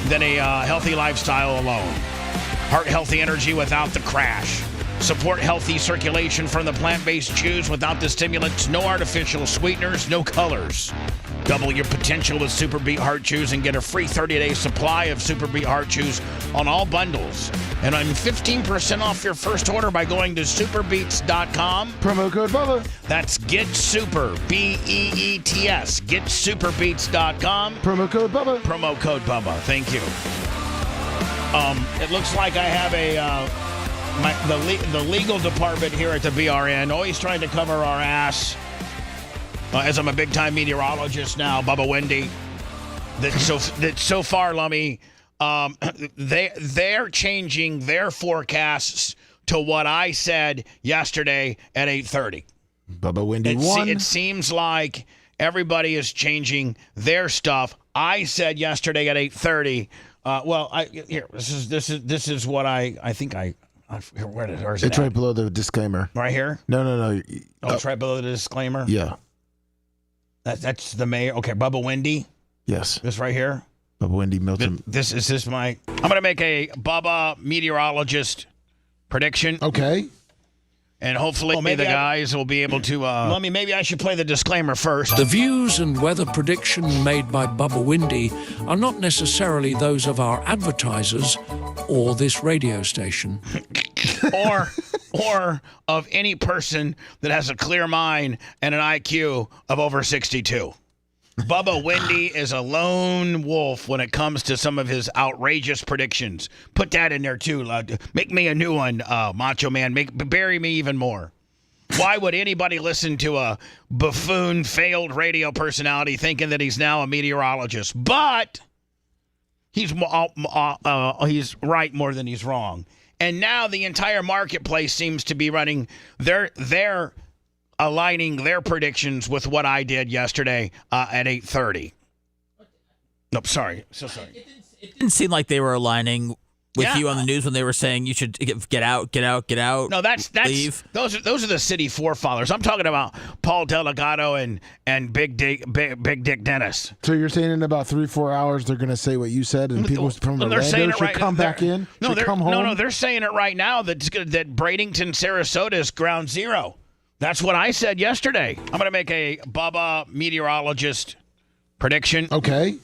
than a healthy lifestyle alone. Heart-healthy energy without the crash. Support healthy circulation from the plant-based chews without the stimulants, no artificial sweeteners, no colors. Double your potential with Superbeat Heart Chews and get a free 30-day supply of Superbeat Heart Chews on all bundles. And I'm 15% off your first order by going to superbeats.com. Promo code Bubba. That's GetSuper, BEETS, getsuperbeats.com. Promo code Bubba. Promo code Bubba. Thank you. It looks like I have the legal department here at the BRN always trying to cover our ass. As I'm a big-time meteorologist now, Bubba Wendy, that so far, Lummy, they're changing their forecasts to what I said yesterday at 8:30. Bubba Wendy won. It seems like everybody is changing their stuff. I said yesterday at 8:30. This is what I think I. Where's it? It's right below the disclaimer. Right here? No. Oh, it's right below the disclaimer? Yeah. That's the mayor. Okay, Bubba Wendy. Yes. This right here? Bubba Wendy, Milton. I'm going to make a Bubba meteorologist prediction. Okay. And hopefully the guys will be able to... maybe I should play the disclaimer first. The views and weather prediction made by Bubba Windy are not necessarily those of our advertisers or this radio station. or of any person that has a clear mind and an IQ of over 62. Bubba Wendy is a lone wolf when it comes to some of his outrageous predictions. Put that in there, too. Make me a new one, Macho Man. Bury me even more. Why would anybody listen to a buffoon, failed radio personality thinking that he's now a meteorologist? But he's right more than he's wrong. And now the entire marketplace seems to be running. They're aligning their predictions with what I did yesterday at 8:30. Nope, sorry. So sorry. It didn't seem like they were aligning with you on the news when they were saying you should get out. No, that's leave. Those are the city forefathers. I'm talking about Paul Delgado and Big Dick Dennis. So you're saying in about 3-4 hours they're going to say what you said, and people from Orlando should come back in? Should come home? No, they're saying it right now that Bradenton, Sarasota is ground zero. That's what I said yesterday. I'm going to make a Bubba meteorologist prediction. Okay.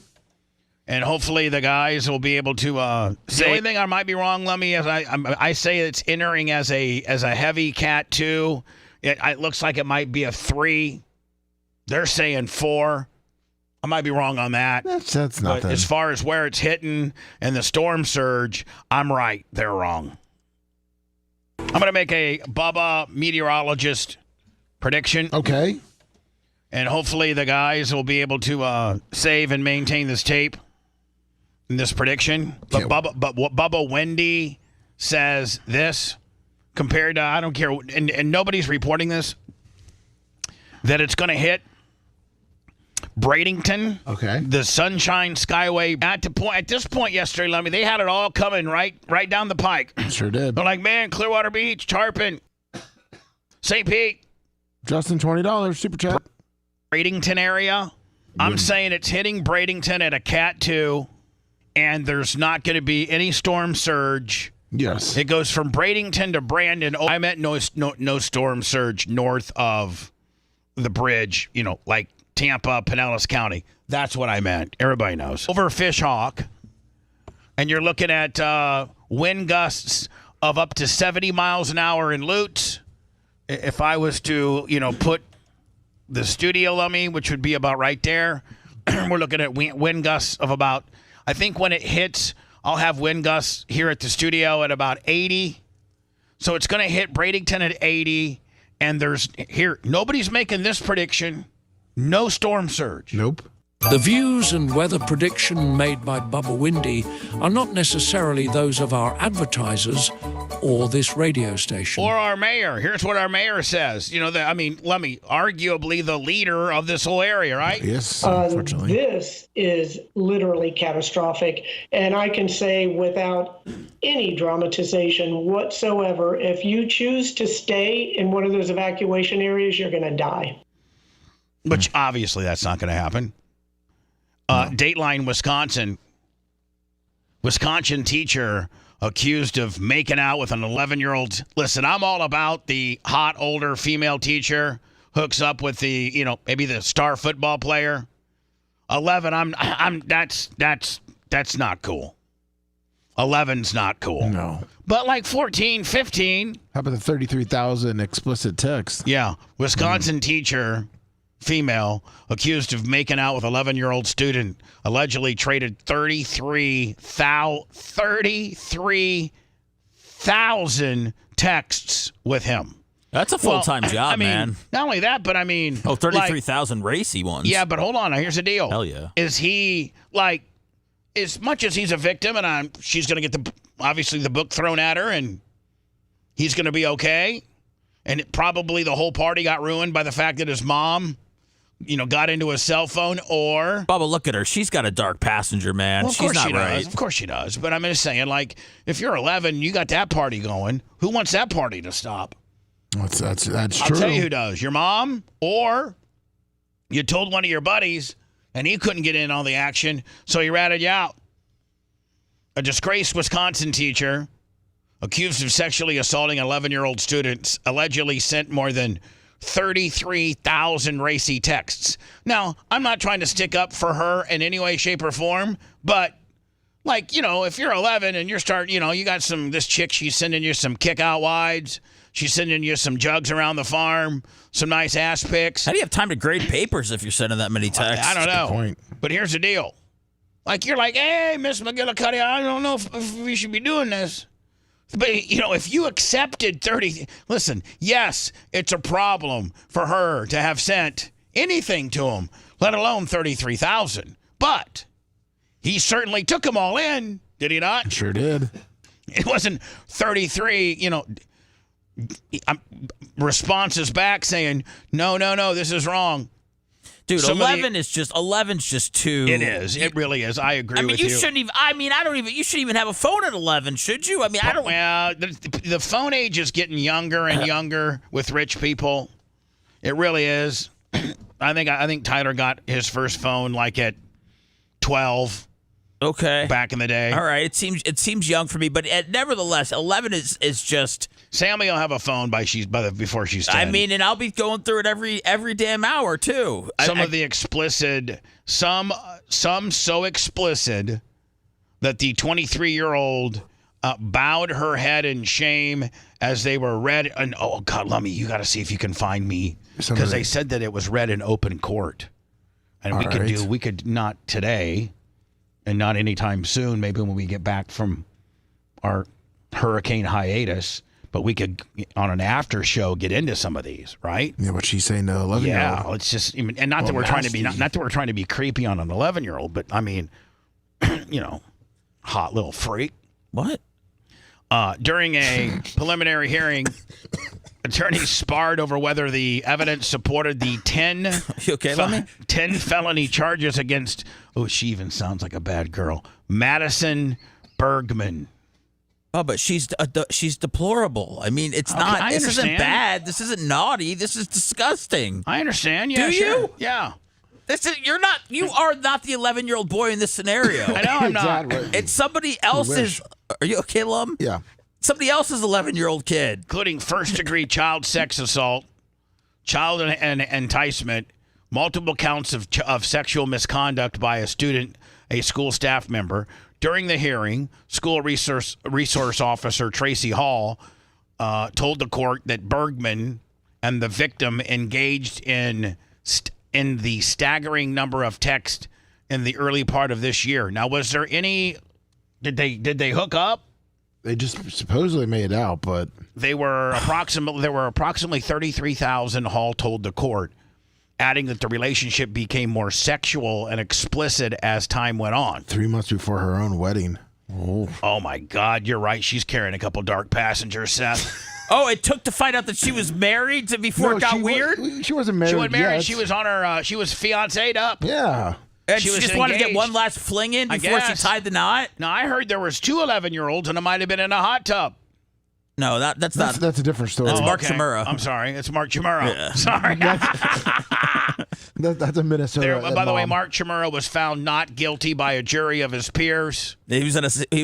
And hopefully the guys will be able to say. The only thing I might be wrong, Lummy, is I say it's entering as a heavy Cat 2. It looks like it might be a 3. They're saying 4. I might be wrong on that. That's nothing. But as far as where it's hitting and the storm surge, I'm right. They're wrong. I'm going to make a Bubba meteorologist prediction. Okay. And hopefully the guys will be able to save and maintain this tape. In this prediction, but Bubba Wendy says this compared to, I don't care, and nobody's reporting this, that it's going to hit Bradenton, the Sunshine Skyway. At this point yesterday, Lummy, they had it all coming right down the pike. Sure did. They're like, man, Clearwater Beach, Tarpon, St. Pete. Justin, $20, super chat. Bradenton area. I'm saying it's hitting Bradenton at a Cat 2. And there's not going to be any storm surge. Yes. It goes from Bradenton to Brandon. Oh, I meant no storm surge north of the bridge, like Tampa, Pinellas County. That's what I meant. Everybody knows. Over Fishhawk, and you're looking at wind gusts of up to 70 miles an hour in Lutz. If I was to, put the studio Lummy, which would be about right there, we're looking at wind gusts of about, I think when it hits, I'll have wind gusts here at the studio at about 80. So it's going to hit Bradenton at 80. And nobody's making this prediction. No storm surge. Nope. The views and weather prediction made by Bubba Windy are not necessarily those of our advertisers or this radio station. Or our mayor. Here's what our mayor says. Lummy, arguably the leader of this whole area, right? Yes, unfortunately. This is literally catastrophic. And I can say without any dramatization whatsoever, if you choose to stay in one of those evacuation areas, you're going to die. But obviously that's not going to happen. Dateline, Wisconsin teacher accused of making out with an 11-year-old. Listen, I'm all about the hot older female teacher hooks up with the, maybe the star football player. 11, that's not cool. 11's not cool. No. But like 14, 15. How about the 33,000 explicit texts? Yeah. Wisconsin teacher, female, accused of making out with 11-year-old student, allegedly traded 33,000 texts with him. That's a full-time job, man. Not only that, but 33,000 racy ones. Yeah, but hold on. Here's the deal. Hell yeah. Is he, as much as he's a victim, and she's going to get obviously the book thrown at her, and he's going to be okay, and probably the whole party got ruined by the fact that his mom got into his cell phone, or... Bubba, look at her. She's got a dark passenger, man. Well, She's not right. Of course she does. But I'm just saying, if you're 11, you got that party going. Who wants that party to stop? That's true. I'll tell you who does. Your mom, or you told one of your buddies, and he couldn't get in on the action, so he ratted you out. A disgraced Wisconsin teacher accused of sexually assaulting 11-year-old students allegedly sent more than 33,000 racy texts. Now, I'm not trying to stick up for her in any way, shape, or form, but, if you're 11 and you're starting, you got this chick, she's sending you some kick-out wides, she's sending you some jugs around the farm, some nice ass pics. How do you have time to grade papers if you're sending that many texts? I don't know. But here's the deal. You're like, hey, Miss McGillicuddy, I don't know if we should be doing this. But, if you accepted 30... Listen, yes, it's a problem for her to have sent anything to him, let alone 33,000. But He certainly took them all in, did he not? Sure did. It wasn't 33, responses back saying, no, this is wrong. Dude, 11's just too. It is. It really is. I agree with you. You shouldn't even. You shouldn't even have a phone at 11, should you? I don't. Well, the phone age is getting younger and younger with rich people. It really is. I think Tyler got his first phone like at 12. Okay. Back in the day. All right. It seems young for me, but nevertheless, 11 is just. Sammy will have a phone before she's 10. I mean, and I'll be going through it every damn hour too. Some of the explicit, some so explicit that the 23-year-old bowed her head in shame as they were read. And oh God, Lummy, you got to see if you can find me because they said that it was read in open court, and we could not today. And not anytime soon, maybe when we get back from our hurricane hiatus, but we could, on an after show, get into some of these, right? Yeah, what she's saying to 11-year-old. Yeah, it's just, and not that we're trying to be, not that we're trying to be creepy on an 11-year-old, but I mean, hot little freak. What? During a preliminary hearing, attorneys sparred over whether the evidence supported the 10 felony charges against, she even sounds like a bad girl, Madison Bergman. Oh, but she's deplorable. I mean, it's not. This isn't bad. This isn't naughty. This is disgusting. I understand. Yeah, Do sure. you? Yeah. You are not the 11-year-old boy in this scenario. I know I'm not. It's somebody else's. Are you okay, Lum? Yeah. Somebody else's 11-year-old kid. Including first-degree child sex assault, child and enticement, multiple counts of sexual misconduct by a student, a school staff member. During the hearing, school resource officer Tracy Hall told the court that Bergman and the victim engaged in the staggering number of texts in the early part of this year. Now, was there any? Did they hook up? They just supposedly made out, but there were approximately 33,000. Hall told the court, adding that the relationship became more sexual and explicit as time went on. 3 months before her own wedding. Oh my God, you're right. She's carrying a couple dark passengers, Seth. Oh, it took to find out that she was married before it got weird? She wasn't married. She wasn't married. Yet. She was on her. She was fiancéed up. Yeah. And she just wanted to get one last fling in before she tied the knot? No, I heard there was 2 11-year-olds and it might have been in a hot tub. No, that's not. That's a different story. That's Mark Chimura. I'm sorry. It's Mark Chimura. Yeah. Sorry. That's a Minnesota. By the way, Mark Chimura was found not guilty by a jury of his peers. He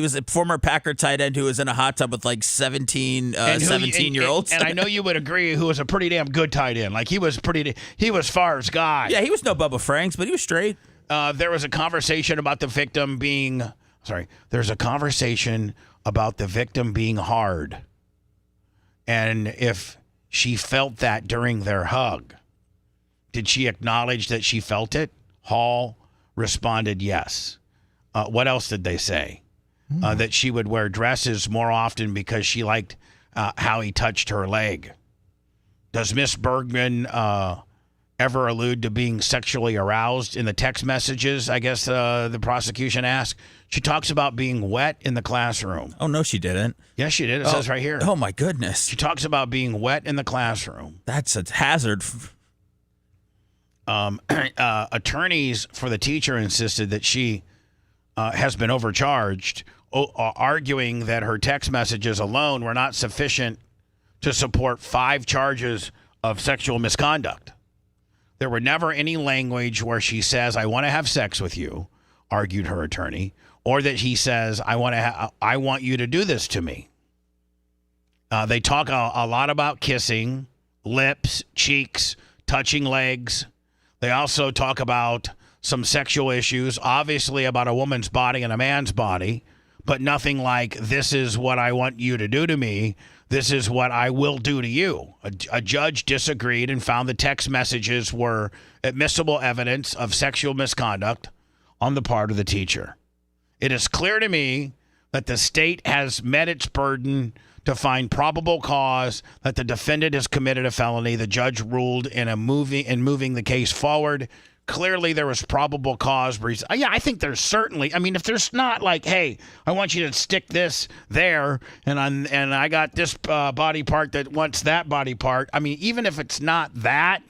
was a former Packer tight end who was in a hot tub with like 17-year-olds. And I know you would agree, who was a pretty damn good tight end. Like he was Favre's guy. Yeah, he was no Bubba Franks, but he was straight. There was a conversation about the victim being. There's a conversation about the victim being hard. And if she felt that during their hug, did she acknowledge that she felt it? Hall responded yes. What else did they say? That she would wear dresses more often because she liked how he touched her leg. Does Miss Bergman ever allude to being sexually aroused in the text messages? I guess the prosecution asked. She talks about being wet in the classroom. Oh, no, she didn't. Yes, she did. It says right here. Oh, my goodness. She talks about being wet in the classroom. That's a hazard. Attorneys for the teacher insisted that she has been overcharged, arguing that her text messages alone were not sufficient to support 5 charges of sexual misconduct. There were never any language where she says, "I want to have sex with you," argued her attorney, or that he says, "I want you to do this to me." They talk a lot about kissing, lips, cheeks, touching legs. They also talk about some sexual issues, obviously about a woman's body and a man's body, but nothing like, "This is what I want you to do to me. This is what I will do to you." A judge disagreed and found the text messages were admissible evidence of sexual misconduct on the part of the teacher. It is clear to me that the state has met its burden to find probable cause that the defendant has committed a felony. The judge ruled in moving the case forward. clearly there was probable cause. Yeah, I think there's certainly. I mean, if there's not like, hey, I want you to stick this there, and I got this body part that wants that body part. I mean, even if it's not that,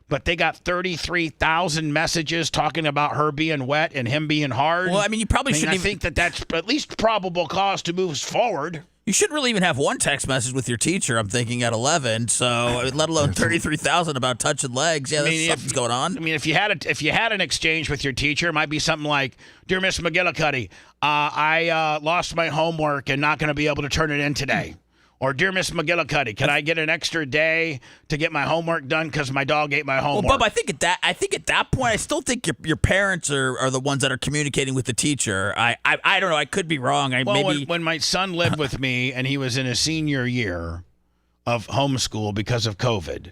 but they got 33,000 messages talking about her being wet and him being hard. Well, I mean, you probably shouldn't I think that's at least probable cause to move forward. You shouldn't really even have one text message with your teacher, I'm thinking, at 11, so let alone 33,000 about touching legs. Yeah, something's going on. I mean, if you had an exchange with your teacher, it might be something like, "Dear Miss McGillicuddy, I lost my homework and not going to be able to turn it in today." Or, "Dear Miss McGillicuddy, can I get an extra day to get my homework done because my dog ate my homework?" Well, Bub, I think at that point, I still think your parents are the ones that are communicating with the teacher. I don't know. I could be wrong. When my son lived with me and he was in his senior year of homeschool because of COVID,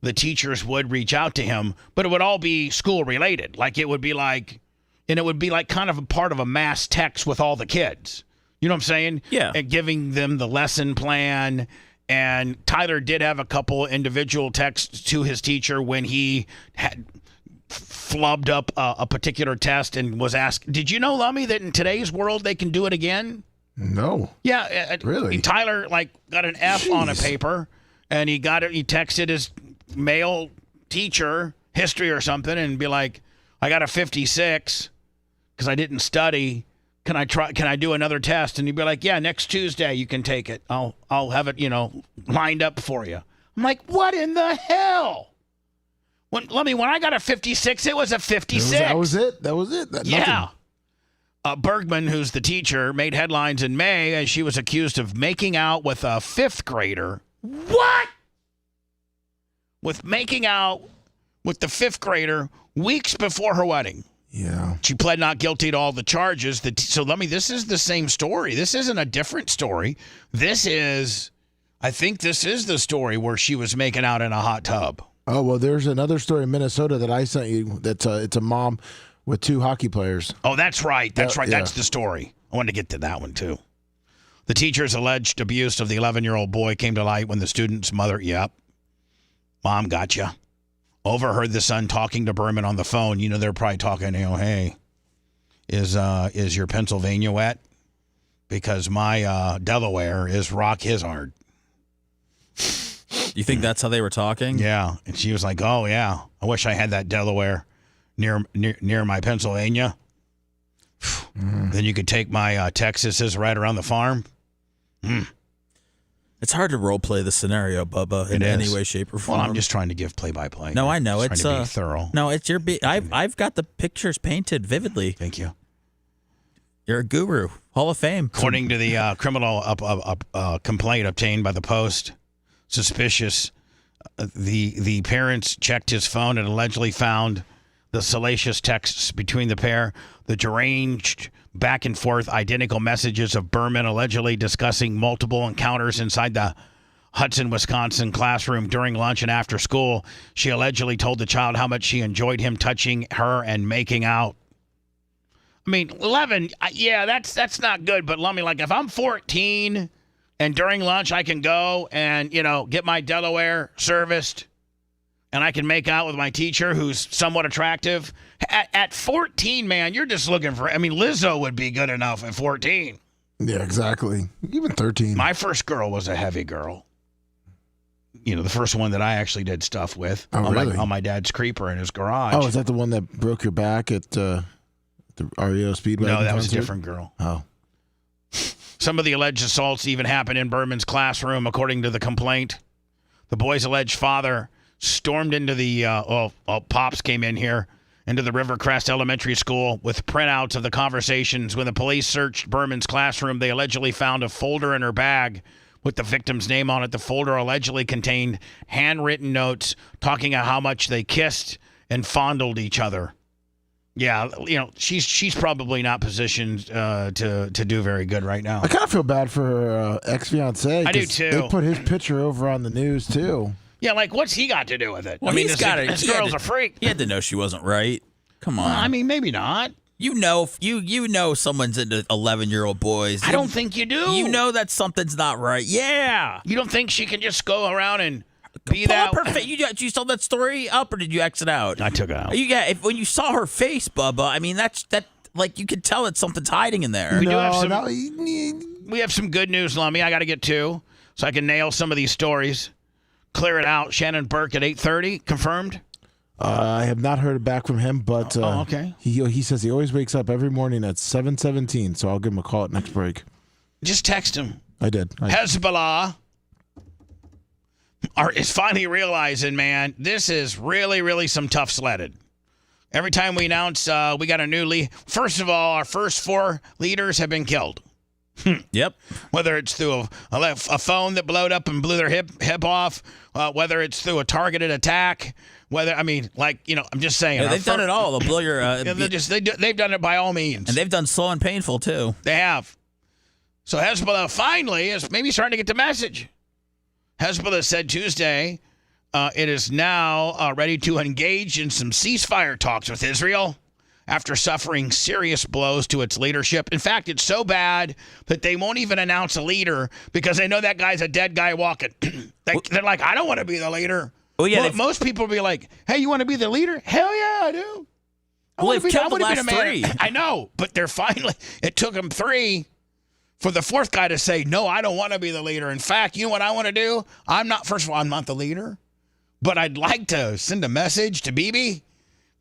the teachers would reach out to him, but it would all be school related. Like it would be like kind of a part of a mass text with all the kids. You know what I'm saying? Yeah. And giving them the lesson plan. And Tyler did have a couple individual texts to his teacher when he had flubbed up a particular test and was asked, "Did you know, Lummy, that in today's world they can do it again?" No. Yeah. Really? Tyler got an F on a paper, and he texted his male teacher, history or something, and be like, "I got a 56 because I didn't study. Can I do another test?" And he'd be like, "Yeah, next Tuesday you can take it. I'll have it, lined up for you." I'm like, "What in the hell?" When I got a 56, it was a 56. That was it. Yeah. Bergman, who's the teacher, made headlines in May as she was accused of making out with a 5th grader. What? With making out with the 5th grader weeks before her wedding. Yeah. She pled not guilty to all the charges. This is the same story. This isn't a different story. I think this is the story where she was making out in a hot tub. Oh, well, there's another story in Minnesota that I sent you. It's a mom with 2 hockey players. Oh, that's right. That's right. Yeah. That's the story. I wanted to get to that one, too. The teacher's alleged abuse of the 11-year-old boy came to light when the student's mother, mom gotcha, overheard the son talking to Berman on the phone. They're probably talking, "Hey, is your Pennsylvania wet? Because my Delaware is rock his hard." You think that's how they were talking? Yeah. And she was like, "Oh, yeah. I wish I had that Delaware near my Pennsylvania. Then you could take my Texas right around the farm." It's hard to role play the scenario, Bubba, in any way, shape, or form. Well, I'm just trying to give play-by-play. No, I know. It's trying to be thorough. No, it's your. I've got the pictures painted vividly. Thank you. You're a guru, Hall of Fame. According to the criminal complaint obtained by the Post, suspicious. The parents checked his phone and allegedly found the salacious texts between the pair, the deranged back and forth identical messages of Berman allegedly discussing multiple encounters inside the Hudson, Wisconsin classroom during lunch and after school. She allegedly told the child how much she enjoyed him touching her and making out. I mean, 11, that's not good, but let me, if I'm 14 and during lunch I can go and, get my Delaware serviced and I can make out with my teacher who's somewhat attractive. At 14, man, you're just looking for, Lizzo would be good enough at 14. Yeah, exactly. Even 13. My first girl was a heavy girl. The first one that I actually did stuff with on my dad's creeper in his garage. Oh, is that the one that broke your back at the REO Speedway? No, that was a different girl. Oh. Some of the alleged assaults even happened in Berman's classroom, according to the complaint. The boy's alleged father stormed into the, Pops came in here, into the Rivercrest Elementary School with printouts of the conversations. When the police searched Berman's classroom, they allegedly found a folder in her bag with the victim's name on it. The folder allegedly contained handwritten notes talking about how much they kissed and fondled each other. Yeah, she's probably not positioned to do very good right now. I kind of feel bad for her ex-fiancé. I do, too. They put his picture over on the news, too. Yeah, what's he got to do with it? Well, this girl's a freak. He had to know she wasn't right. Come on. Well, maybe not. You know someone's into 11-year-old boys. I don't think you do. You know that something's not right. Yeah. You don't think she can just go around and Be pull that. up her face. You saw that story up, or did you exit out? I took it out. When you saw her face, Bubba, I mean, that like you could tell that something's hiding in there. We have some good news, Lummy. I got to get to so I can nail some of these stories. Clear it out. Shannon Burke at 8:30. Confirmed? I have not heard back from him, but okay. He says he always wakes up every morning at 7:17, so I'll give him a call at next break. Just text him. I did. Hezbollah is finally realizing, man, this is really, really some tough sledding. Every time we announce we got a new lead, first of all, our first 4 leaders have been killed. Yep. Whether it's through a phone that blowed up and blew their hip off, whether it's through a targeted attack, I'm just saying. Yeah, they've done it all. They'll blow your. They've done it by all means, and they've done slow and painful too. They have. So Hezbollah finally is maybe starting to get the message. Hezbollah said Tuesday it is now ready to engage in some ceasefire talks with Israel after suffering serious blows to its leadership. In fact, it's so bad that they won't even announce a leader because they know that guy's a dead guy walking. They're like, I don't want to be the leader. Well, yeah, most people will be like, hey, you want to be the leader? Hell yeah, I do. They've killed the last 3. I know, but they're finally, it took them 3 for the 4th guy to say, no, I don't want to be the leader. In fact, you know what I want to do? First of all, I'm not the leader, but I'd like to send a message to Bibi.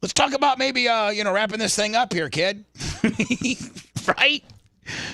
Let's talk about maybe, wrapping this thing up here, kid. Right?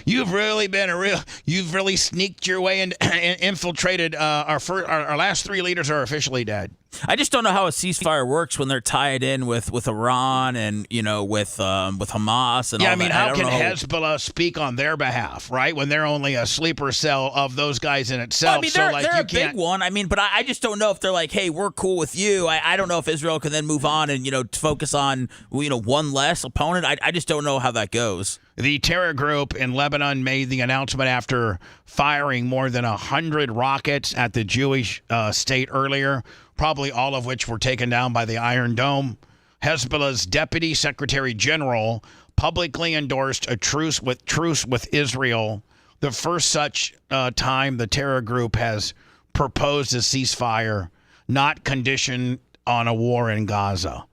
You've really sneaked your way and infiltrated our last 3 leaders are officially dead. I just don't know how a ceasefire works when they're tied in with Iran and with Hamas and all that. How can Hezbollah speak on their behalf, right? When they're only a sleeper cell of those guys in itself. Well, they're a big one. But I just don't know if they're like, hey, we're cool with you. I don't know if Israel can then move on and focus on one less opponent. I just don't know how that goes. The terror group in Lebanon made the announcement after firing more than 100 rockets at the Jewish state earlier, probably all of which were taken down by the Iron Dome. Hezbollah's deputy secretary general publicly endorsed a truce with Israel, the first such time the terror group has proposed a ceasefire, not conditioned on a war in Gaza.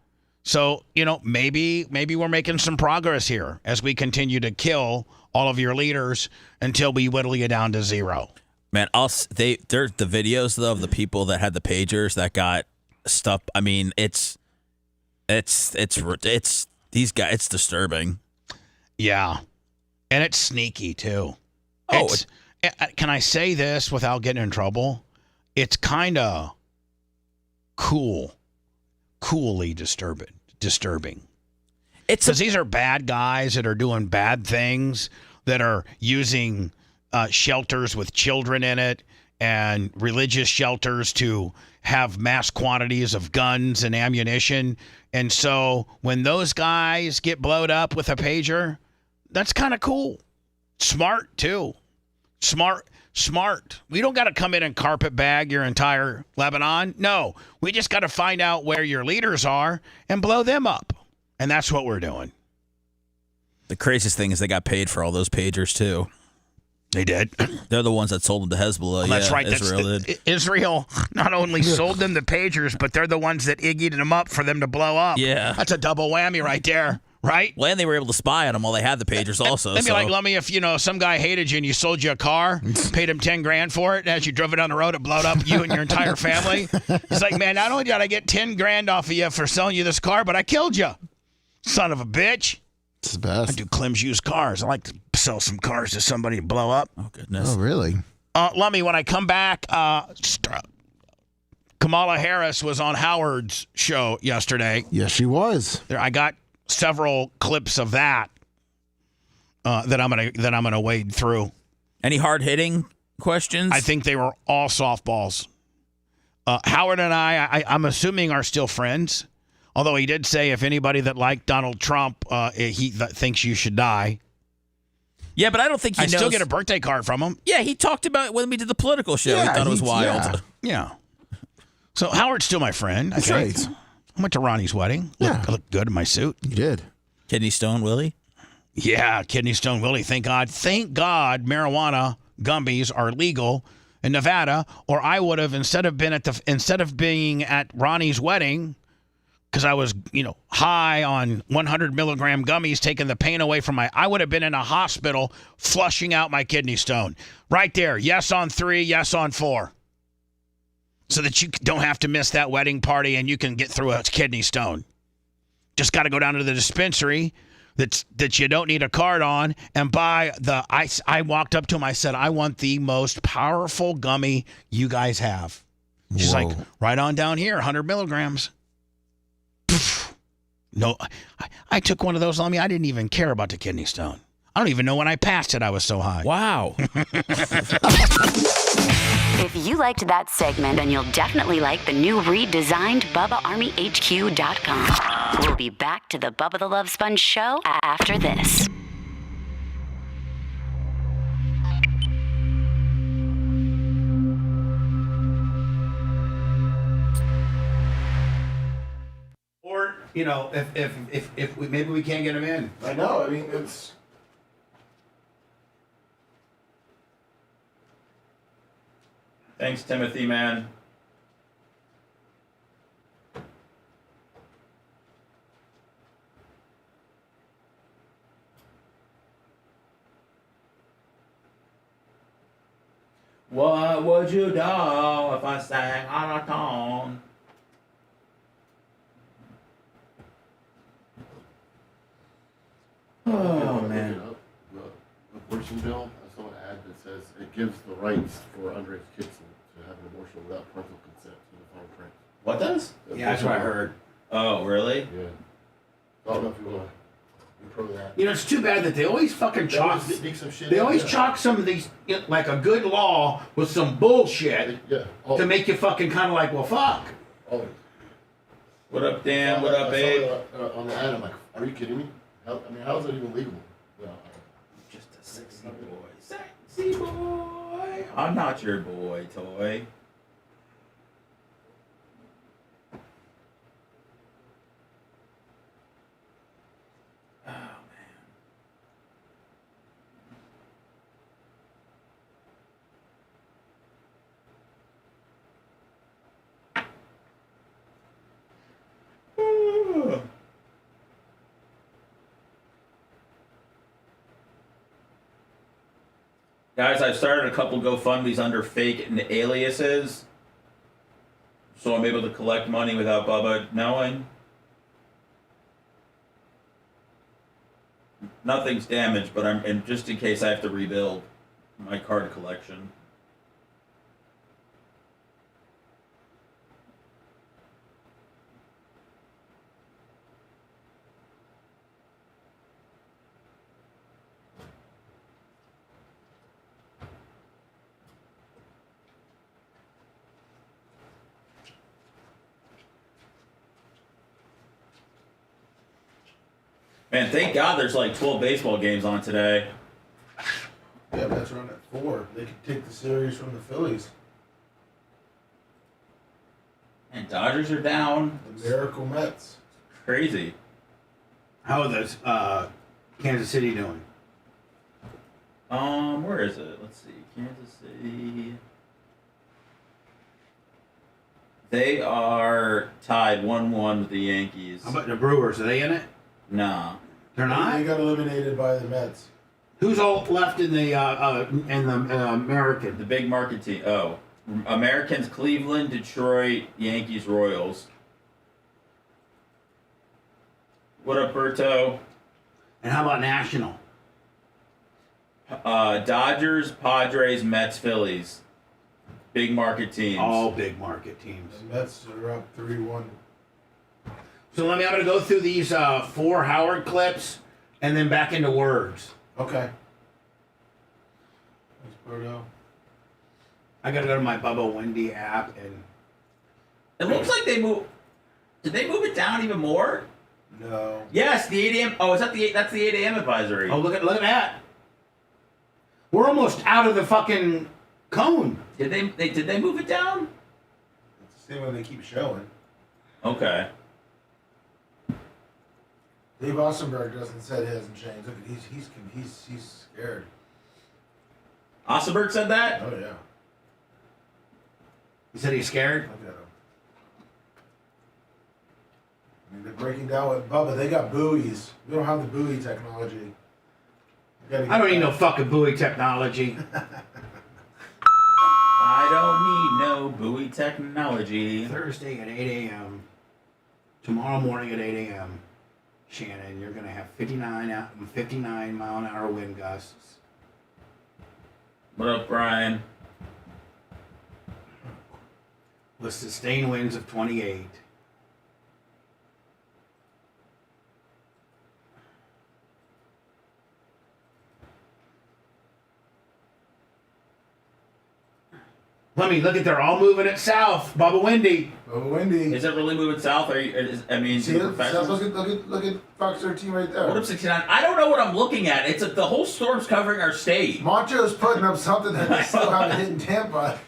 So, maybe we're making some progress here as we continue to kill all of your leaders until we whittle you down to 0. Man, they're the videos though of the people that had the pagers that got stuff. I mean, it's these guys. It's disturbing. Yeah, and it's sneaky too. Can I say this without getting in trouble? It's kind of coolly disturbing. It's because these are bad guys that are doing bad things, that are using shelters with children in it and religious shelters to have mass quantities of guns and ammunition. And so when those guys get blowed up with a pager, that's kind of cool. Smart too. Smart. We don't got to come in and carpet bag your entire Lebanon. No, we just got to find out where your leaders are and blow them up. And that's what we're doing. The craziest thing is they got paid for all those pagers too. They did. They're the ones that sold them to Hezbollah. Well, that's right. Israel not only sold them the pagers, but they're the ones that iggyed them up for them to blow up. Yeah. That's a double whammy right there. Right? Well, and they were able to spy on them while they had the pagers also. That'd be like, Lummy, if, some guy hated you and you sold you a car, paid him $10,000 for it, and as you drove it down the road, it blowed up you and your entire family. He's like, man, not only did I get $10,000 off of you for selling you this car, but I killed you. Son of a bitch. It's the best. I do Clem's used cars. I like to sell some cars to somebody and blow up. Oh, goodness. Oh, really? Lummy, when I come back, Kamala Harris was on Howard's show yesterday. Yes, she was. I got several clips of that that I'm gonna wade through. Any hard hitting questions? I think they were all softballs. Howard and I'm assuming are still friends. Although he did say if anybody that liked Donald Trump, he thinks you should die. Yeah, but I don't think he knows. I still get a birthday card from him. Yeah, he talked about it when we did the political show. Yeah, he thought it was wild. Yeah. So Howard's still my friend. That's right. I went to Ronnie's wedding. I looked good in my suit. You did. Kidney Stone Willie? Yeah, Kidney Stone Willie. Thank God. Thank God marijuana gummies are legal in Nevada, or I would have instead of being at Ronnie's wedding, because I was, high on 100 milligram gummies, taking the pain away from I would have been in a hospital flushing out my kidney stone. Right there. Yes on 3, yes on 4. So that you don't have to miss that wedding party and you can get through a kidney stone. Just got to go down to the dispensary that you don't need a card on and buy I walked up to him, I said, I want the most powerful gummy you guys have. She's like, right on down here, 100 milligrams. No, I took one of those on me. I didn't even care about the kidney stone. I don't even know when I passed it. I was so high. Wow. If you liked that segment, then you'll definitely like the new redesigned BubbaArmyHQ.com. We'll be back to the Bubba the Love Sponge show after this. Or, if maybe we can't get him in. I know. I mean, it's. Thanks, Timothy, man. What would you do if I sang on a tone? Oh, man. The abortion bill, I saw an ad that says it gives the rights for underage kids to have an abortion without parental consent in the fine print. What does? Yeah, that's what I heard. Oh, really? Yeah. I don't know if you want to be pro that. It's too bad that they always fucking chalk. Sneak some shit They in, always yeah. chalk some of these, like a good law, with some bullshit to make you fucking kind of like, well, fuck. Always. What up, Dan? What up, babe? On the ad, I'm like, are you kidding me? How is that even legal? Just a sexy boy. Sexy boy. I'm not your boy toy. Oh, man. Guys, I've started a couple GoFundMe's under fake and aliases, so I'm able to collect money without Bubba knowing. Nothing's damaged, but and just in case I have to rebuild my card collection. Man, thank God there's like 12 baseball games on today. Yeah, that's run at 4. They could take the series from the Phillies. And Dodgers are down. The Miracle Mets. Crazy. How are those Kansas City doing? Where is it? Let's see. Kansas City. They are tied 1-1 with the Yankees. How about the Brewers? Are they in it? Nah. They're not? They got eliminated by the Mets. Who's all left in the American? The big market team. Oh. Americans, Cleveland, Detroit, Yankees, Royals. What up, Berto? And how about National? Dodgers, Padres, Mets, Phillies. Big market teams. All big market teams. The Mets are up 3-1. So I'm going to go through these 4 Howard clips and then back into words. Okay. Thanks, Berto. I got to go to my Bubba Wendy app and. It looks like they moved. Did they move it down even more? No. Yes, the 8 a.m. Oh, is that that's the 8 a.m. advisory? Oh, look at that. We're almost out of the fucking cone. Did they move it down? It's the same one they keep showing. Okay. Dave Ossenberg doesn't say it hasn't changed. Look, he's scared. Ossenberg said that? Oh yeah. He said he's scared? Look at him. I mean, they're breaking down with Bubba. They got buoys. We don't have the buoy technology. I don't need no fucking buoy technology. I don't need no buoy technology. Thursday at 8 a.m. Tomorrow morning at 8 a.m. Shannon, you're going to have 59 mile an hour wind gusts. What up, Brian? With sustained winds of 28. Let me look at, they're all moving it south. Bubba Windy. Bubba Windy. Is it really moving south? I mean, See it? Look at Fox 13 right there. What up, 69? I don't know what I'm looking at. It's the whole storm's covering our state. Macho's putting up something that they still haven't hit in Tampa.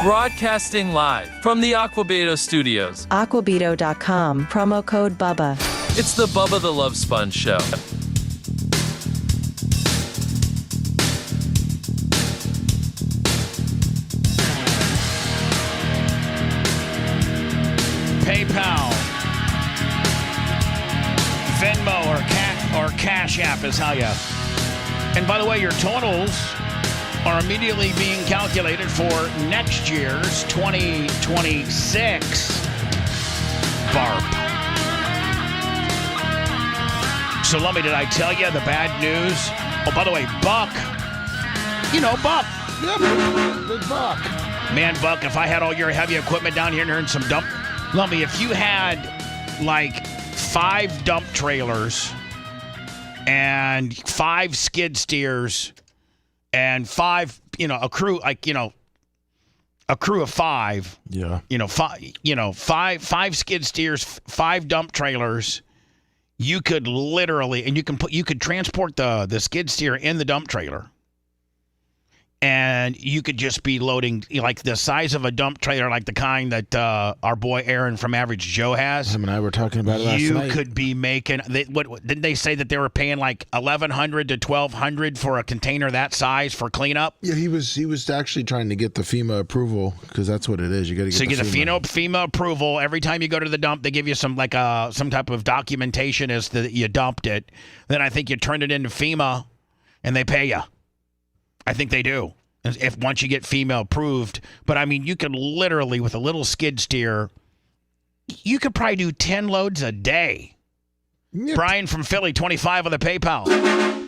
Broadcasting live from the Aquabedo studios. Aquabedo.com, promo code BUBBA. It's the Bubba the Love Sponge Show. PayPal, Venmo, or Cash App is how you. And by the way, your totals are immediately being calculated for next year's 2026 BARP. So let me, did I tell you the bad news? Oh, by the way, Buck. You know Buck. Yep, big Buck. Man, Buck, if I had all your heavy equipment down here and some dump... Let me, if you had like 5 dump trailers and 5 skid steers and 5, a crew, a crew of 5. Yeah. 5 skid steers, 5 dump trailers. You could literally, and you could transport the skid steer in the dump trailer. And you could just be loading like the size of a dump trailer, like the kind that our boy Aaron from Average Joe has. Him and I were talking about it last night. You could be making. What didn't they say that they were paying like $1,100 to $1,200 for a container that size for cleanup? Yeah, he was actually trying to get the FEMA approval because that's what it is. You got to get. So you get the FEMA approval every time you go to the dump. They give you some type of documentation as that you dumped it. Then I think you turn it into FEMA, and they pay you. I think they do. If once you get FEMA approved, but I mean, you could literally with a little skid steer, you could probably do 10 loads a day. Yep. Brian from Philly, 25 on the PayPal,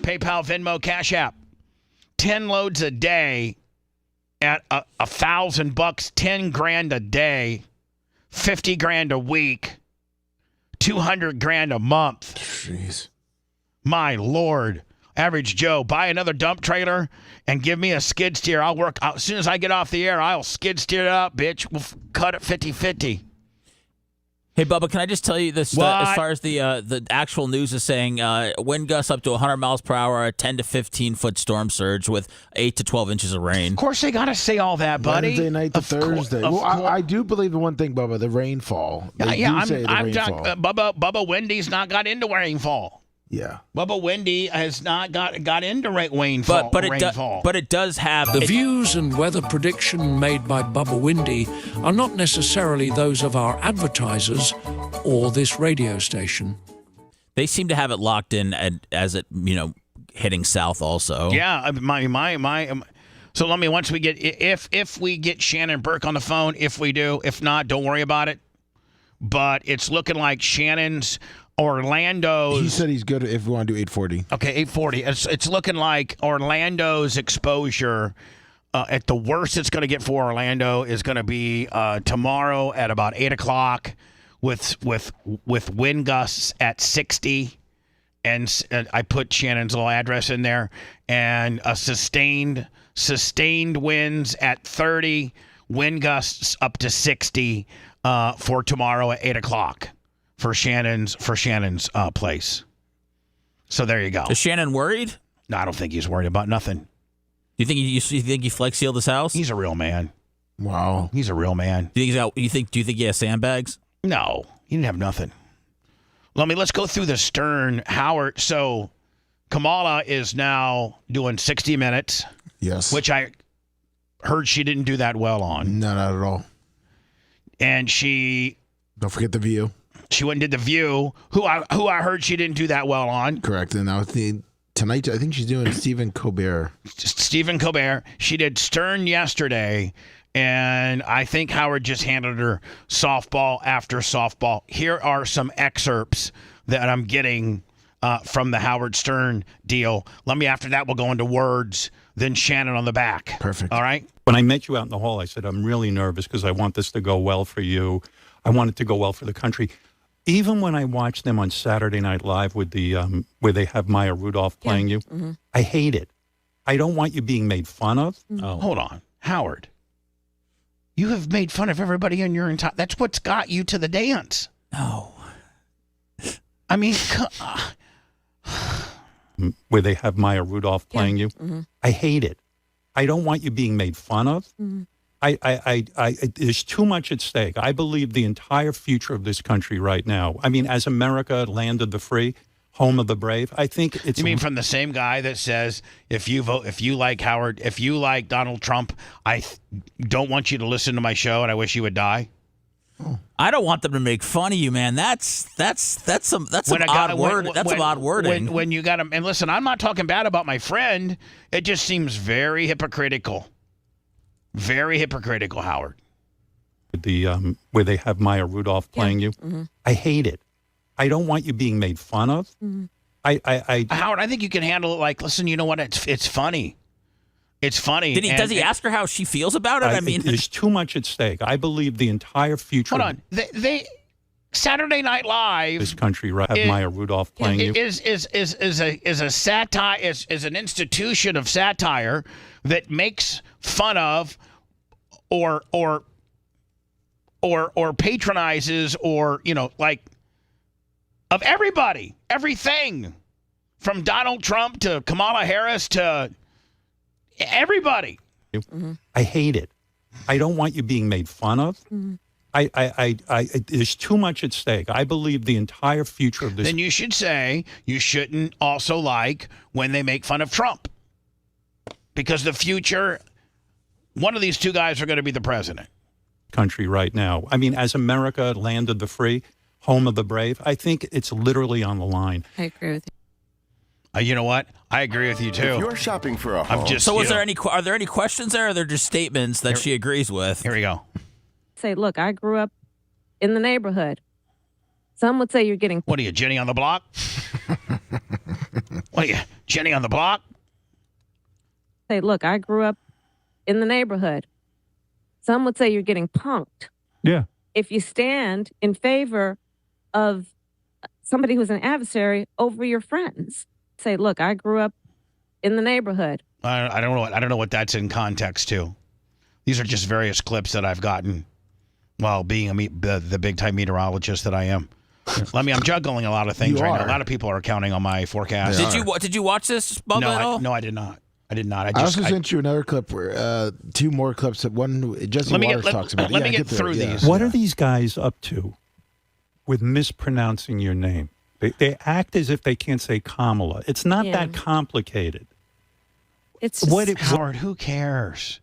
Venmo, Cash App, 10 loads a day at $1,000, $10,000 a day, $50,000 a week, $200,000 a month. Jeez, my Lord. Average Joe, buy another dump trailer and give me a skid steer. I'll work out. As soon as I get off the air, I'll skid steer it up, bitch. We'll cut it 50-50. Hey, Bubba, can I just tell you this? As far as the actual news is saying, wind gusts up to 100 miles per hour, a 10 to 15-foot storm surge with 8 to 12 inches of rain. Of course, they got to say all that, buddy. Wednesday night to Thursday. Well, I do believe in one thing, Bubba, the rainfall. Rainfall. Bubba Wendy's not got into rainfall. Yeah, Bubba Windy has not got into rainfall. But it does have the views and weather prediction made by Bubba Windy are not necessarily those of our advertisers or this radio station. They seem to have it locked in as it hitting south also. Yeah, So let me once we get if we get Shannon Burke on the phone, if we do, if not, don't worry about it. But it's looking like Shannon's. Orlando's. He said he's good if we want to do 840. Okay, 840. It's looking like Orlando's exposure. At the worst it's going to get for Orlando is going to be tomorrow at about 8 o'clock with wind gusts at 60. And I put Shannon's little address in there. And a sustained winds at 30, wind gusts up to 60 for tomorrow at 8 o'clock. For Shannon's place. So there you go. Is Shannon worried? No, I don't think he's worried about nothing. Do you think he flex sealed his house? He's a real man. Wow. He's a real man. Do you think he has sandbags? No, he didn't have nothing. Let's go through the Stern Howard. So Kamala is now doing 60 Minutes. Yes. Which I heard she didn't do that well on. No, not at all. And don't forget The View. She went and did The View, who I heard she didn't do that well on. Correct. And now tonight, I think she's doing Stephen Colbert. Stephen Colbert. She did Stern yesterday, and I think Howard just handed her softball after softball. Here are some excerpts that I'm getting from the Howard Stern deal. After that, we'll go into words, then Shannon on the back. Perfect. All right? When I met you out in the hall, I said, I'm really nervous because I want this to go well for you. I want it to go well for the country. Even when I watch them on Saturday Night Live with the where they have Maya Rudolph playing you, I hate it. I don't want you being made fun of. Oh. Hold on. Howard, you have made fun of everybody in your entire... That's what's got you to the dance. No. I mean... where they have Maya Rudolph playing you, I hate it. I don't want you being made fun of. There's too much at stake. I believe the entire future of this country right now. I mean, as America, land of the free, home of the brave, I think it's... You mean from the same guy that says, if you like Donald Trump, I don't want you to listen to my show and I wish you would die? I don't want them to make fun of you, man. That's some odd wording. When you got them, and listen, I'm not talking bad about my friend. It just seems very hypocritical. Very hypocritical, Howard. Where they have Maya Rudolph playing you, I hate it. I don't want you being made fun of. Howard, I think you can handle it. Like, listen, you know what? It's funny. It's funny. Does he ask her how she feels about it? I mean, there's too much at stake. I believe the entire future. Hold on. They Saturday Night Live. This country have Maya Rudolph playing you is a satire. Is an institution of satire that makes fun of or patronizes or of everybody, everything from Donald Trump to Kamala Harris to everybody. I hate it. I don't want you being made fun of. There's too much at stake. I believe the entire future of this. Then you should say you shouldn't also like when they make fun of Trump. Because the future, one of these two guys are going to be the president. Country right now. I mean, as America, land of the free, home of the brave, I think it's literally on the line. I agree with you. You know what? I agree with you too. If you're shopping for a home, are there any questions there? Or are there just statements that she agrees with? Here we go. Say, look, I grew up in the neighborhood. Some would say you're getting... What are you, Jenny on the block? What are you, Jenny on the block? Say, look, I grew up in the neighborhood. Some would say you're getting punked. Yeah. If you stand in favor of somebody who's an adversary over your friends. Say, look, I grew up in the neighborhood. I don't know what that's in context to. These are just various clips that I've gotten while being the big time meteorologist that I am. I'm juggling a lot of things right now. A lot of people are counting on my forecast. Did you watch this, Bubba, at all? No, I did not. I also sent you another clip where two more clips. One Jesse Waters talks about. Let me get through these. What are these guys up to with mispronouncing your name? They act as if they can't say Kamala. It's not that complicated. It's just, Howard, who cares?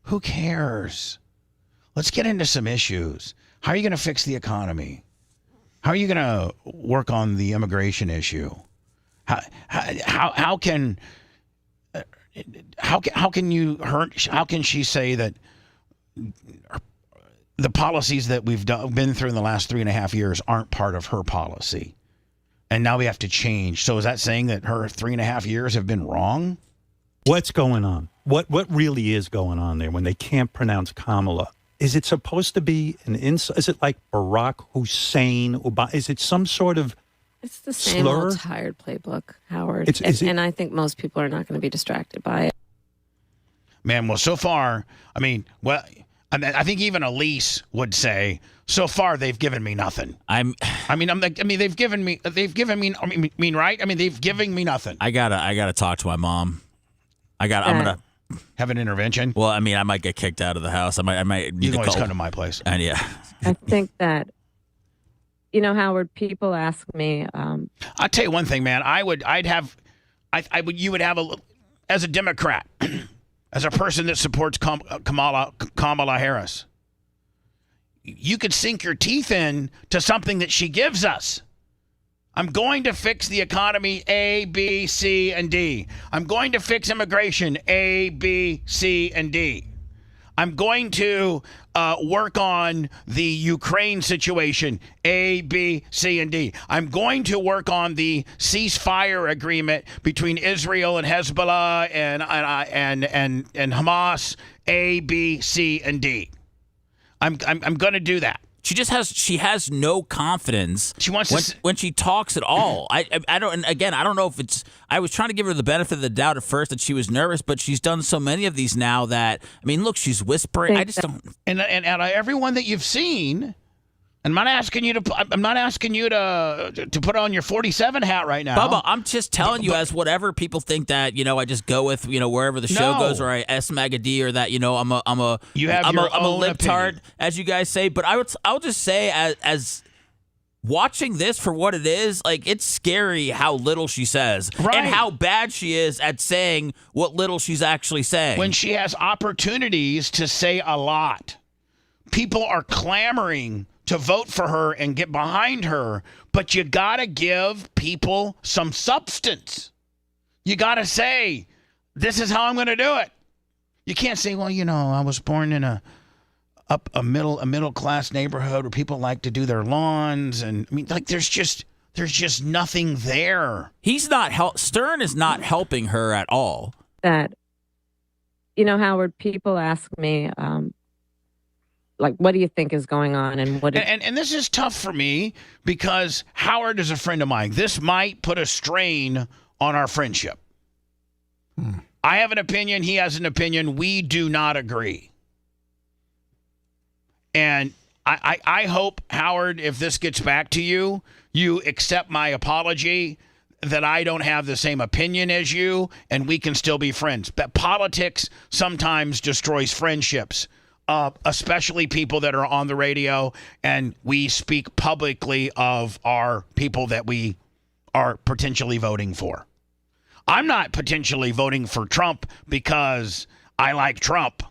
Who cares? Let's get into some issues. How are you going to fix the economy? How are you going to work on the immigration issue? How can she say that the policies that we've been through in the last 3.5 years aren't part of her policy? And now we have to change. So is that saying that her 3.5 years have been wrong? What's going on? What really is going on there when they can't pronounce Kamala? Is it supposed to be an insult? Is it like Barack Hussein? Is it some sort of It's the same slur? old tired playbook, Howard. And I think most people are not going to be distracted by it. Man, well, so far, I think even Elise would say, so far they've given me nothing. They've given me right? They've given me nothing. I gotta talk to my mom. I'm have an intervention. Well, I mean, I might get kicked out of the house. I might. You can always come to my place. And yeah, I think that, Howard, people ask me. I'll tell you one thing, man. You would have as a Democrat, as a person that supports Kamala Harris, you could sink your teeth in to something that she gives us. I'm going to fix the economy, A, B, C, and D. I'm going to fix immigration, A, B, C, and D. I'm going to work on the Ukraine situation, A, B, C, and D. I'm going to work on the ceasefire agreement between Israel and Hezbollah and Hamas, A, B, C, and D. I'm going to do that. She has no confidence. She wants when she talks at all. I don't. And again, I don't know if it's. I was trying to give her the benefit of the doubt at first that she was nervous, but she's done so many of these now that look, she's whispering. I just don't. And everyone that you've seen, I'm not asking you to put on your 47 hat right now, Bubba. I'm just telling you, as whatever people think that I just go with wherever the show goes, or I S-Magadee, or that I'm a libtard, as you guys say. But I'll just say as watching this for what it is, like, it's scary how little she says and how bad she is at saying what little she's actually saying when she has opportunities to say a lot. People are clamoring to vote for her and get behind her, but you gotta give people some substance. You gotta say, this is how I'm gonna do it. You can't say, well, I was born in a middle class neighborhood where people like to do their lawns, and there's just nothing there. Stern is not helping her at all. That, Howard, people ask me, what do you think is going on? And this is tough for me because Howard is a friend of mine. This might put a strain on our friendship. I have an opinion. He has an opinion. We do not agree. And I hope, Howard, if this gets back to you, you accept my apology that I don't have the same opinion as you, and we can still be friends. But politics sometimes destroys friendships. Especially people that are on the radio, and we speak publicly of our people that we are potentially voting for. I'm not potentially voting for Trump because I like Trump.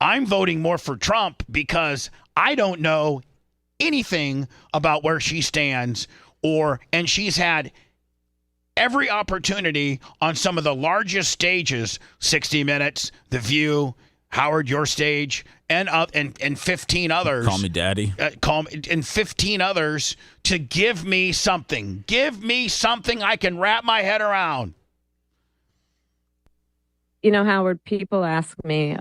I'm voting more for Trump because I don't know anything about where she stands, and she's had every opportunity on some of the largest stages, 60 Minutes, The View, Howard, your stage, and 15 others. Call me daddy. And 15 others to give me something. Give me something I can wrap my head around. Howard, people ask me,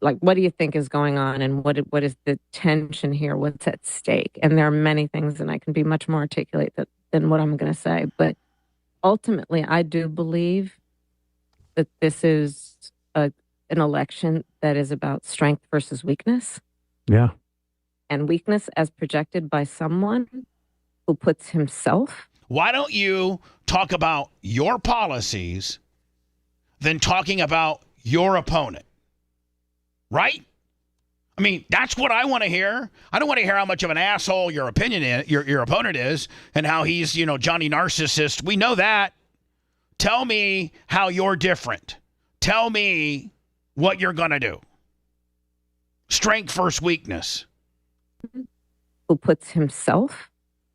what do you think is going on, and what is the tension here? What's at stake? And there are many things, and I can be much more articulate than what I'm going to say. But ultimately, I do believe that this is an election that is about strength versus weakness. Yeah. And weakness as projected by someone who puts himself. Why don't you talk about your policies than talking about your opponent? Right? That's what I want to hear. I don't want to hear how much of an asshole your opponent is, and how he's, Johnny Narcissist. We know that. Tell me how you're different. Tell me what you're going to do. Strength versus weakness. Who puts himself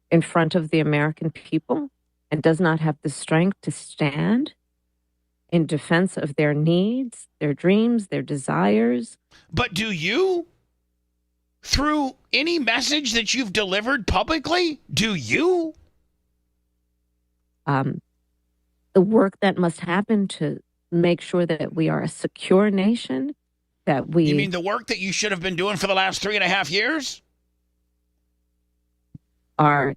in front of the American people and does not have the strength to stand in defense of their needs, their dreams, their desires. But do you? Through any message that you've delivered publicly, do you? The work that must happen to make sure that we are a secure nation, that we... You mean the work that you should have been doing for the last 3.5 years? Are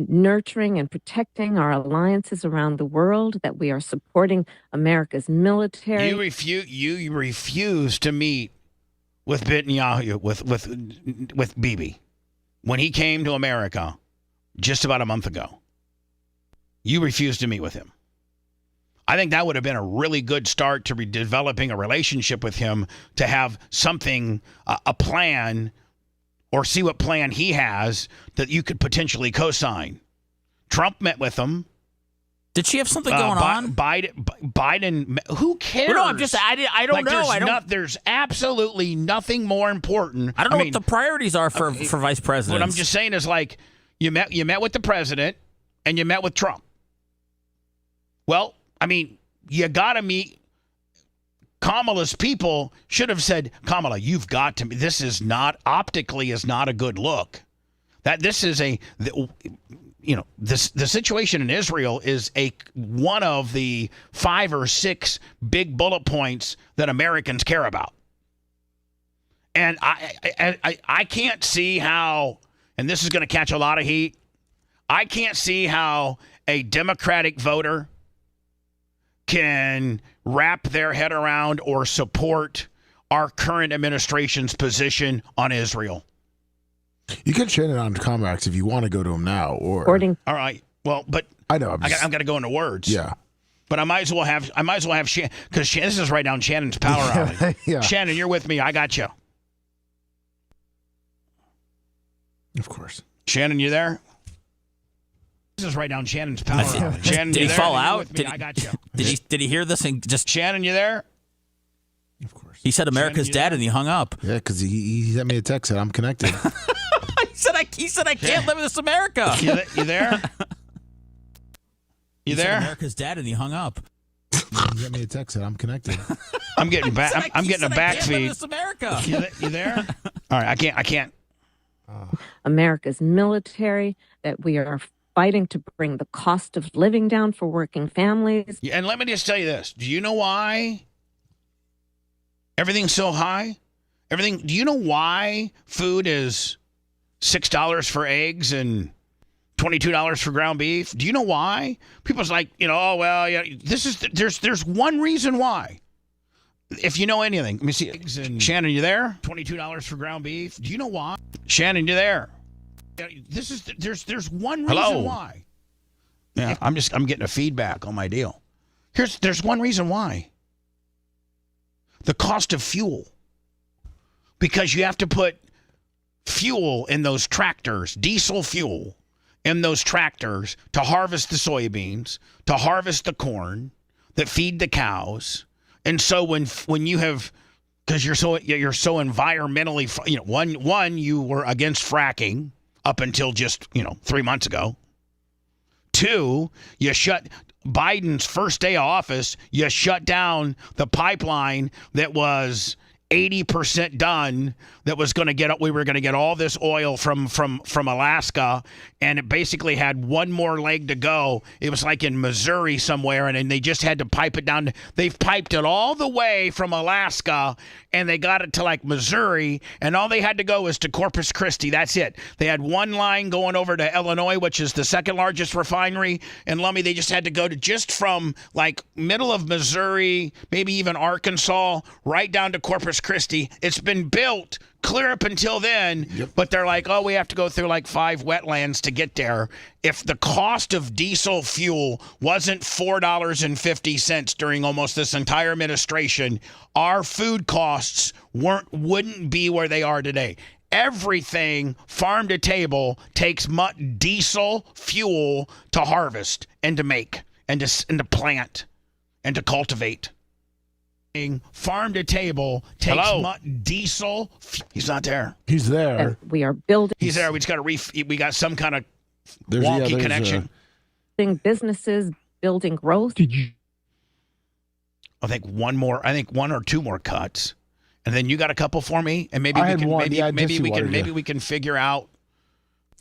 nurturing and protecting our alliances around the world, that we are supporting America's military. You refuse to meet with Netanyahu, with Bibi, when he came to America just about a month ago. You refused to meet with him. I think that would have been a really good start to developing a relationship with him, to have something, a plan, or see what plan he has that you could potentially co-sign. Trump met with him. Did she have something going on? Biden, who cares? Well, no, I don't know. There's absolutely nothing more important. I don't know what the priorities are for vice president. What I'm just saying is, like, you met with the president and you met with Trump. Well, I mean, you got to meet. Kamala's people should have said, Kamala, you've got to. This is not optically is not a good look. That this is the situation in Israel is one of the 5 or 6 big bullet points that Americans care about. And I can't see how, and this is going to catch a lot of heat, I can't see how a Democratic voter can wrap their head around or support our current administration's position on Israel. You can Shannon on Comax if you want to go to him now. Or all right. Well, but I know I'm going to go into words. Yeah. But I might as well have Shannon, because this is right down Shannon's power alley. Yeah. Shannon, you're with me. I got you. Of course. Shannon, you there? This is right down Shannon's power alley. Shannon, did he fall out? I got you. Did he hear this and just? Shannon, you there? Of course. He said America's dead and he hung up. Yeah, because he sent me a text that I'm connected. He said I can't live in this America. You there? You there? America's dead and he hung up. He sent me a text that I'm connected. I'm getting back. I'm getting a back feed. This America. You there? All right, I can't. America's military, that we are fighting to bring the cost of living down for working families. Yeah, and let me just tell you this. Do you know why everything's so high? Do you know why food is $6 for eggs and $22 for ground beef? Do you know why? People's like, oh, well, yeah, there's one reason why. If you know anything, let me see. Eggs and Shannon, you there? $22 for ground beef. Do you know why? Shannon, you there? There's one reason why. Yeah, I'm getting a feedback on my deal. There's one reason why. The cost of fuel. Because you have to put fuel in those tractors, diesel fuel in those tractors to harvest the soybeans, to harvest the corn that feed the cows. And so when you have, because you're so environmentally, one you were against fracking up until just 3 months ago. 2, you shut Biden's first day of office. You shut down the pipeline that was 80% done. That was going to get. We were going to get all this oil from Alaska, and it basically had one more leg to go. It was like in Missouri somewhere, and they just had to pipe it down. They've piped it all the way from Alaska, and they got it to like Missouri, and all they had to go was to Corpus Christi. That's it. They had one line going over to Illinois, which is the second largest refinery in Lummi. They just had to go to just from like middle of Missouri, maybe even Arkansas, right down to Corpus Christi. It's been built clear up until then, but they're like, we have to go through like 5 wetlands to get there. If the cost of diesel fuel wasn't $4.50 during almost this entire administration, our food costs wouldn't be where they are today. Everything farm to table takes diesel fuel to harvest and to make and to plant and to cultivate. Farm to table takes diesel. He's not there. He's there. We are building. He's there. We just got we got some kind of wonky connection. Businesses, building growth. Did you? I think one or two more cuts, and then you got a couple for me, and maybe we can figure out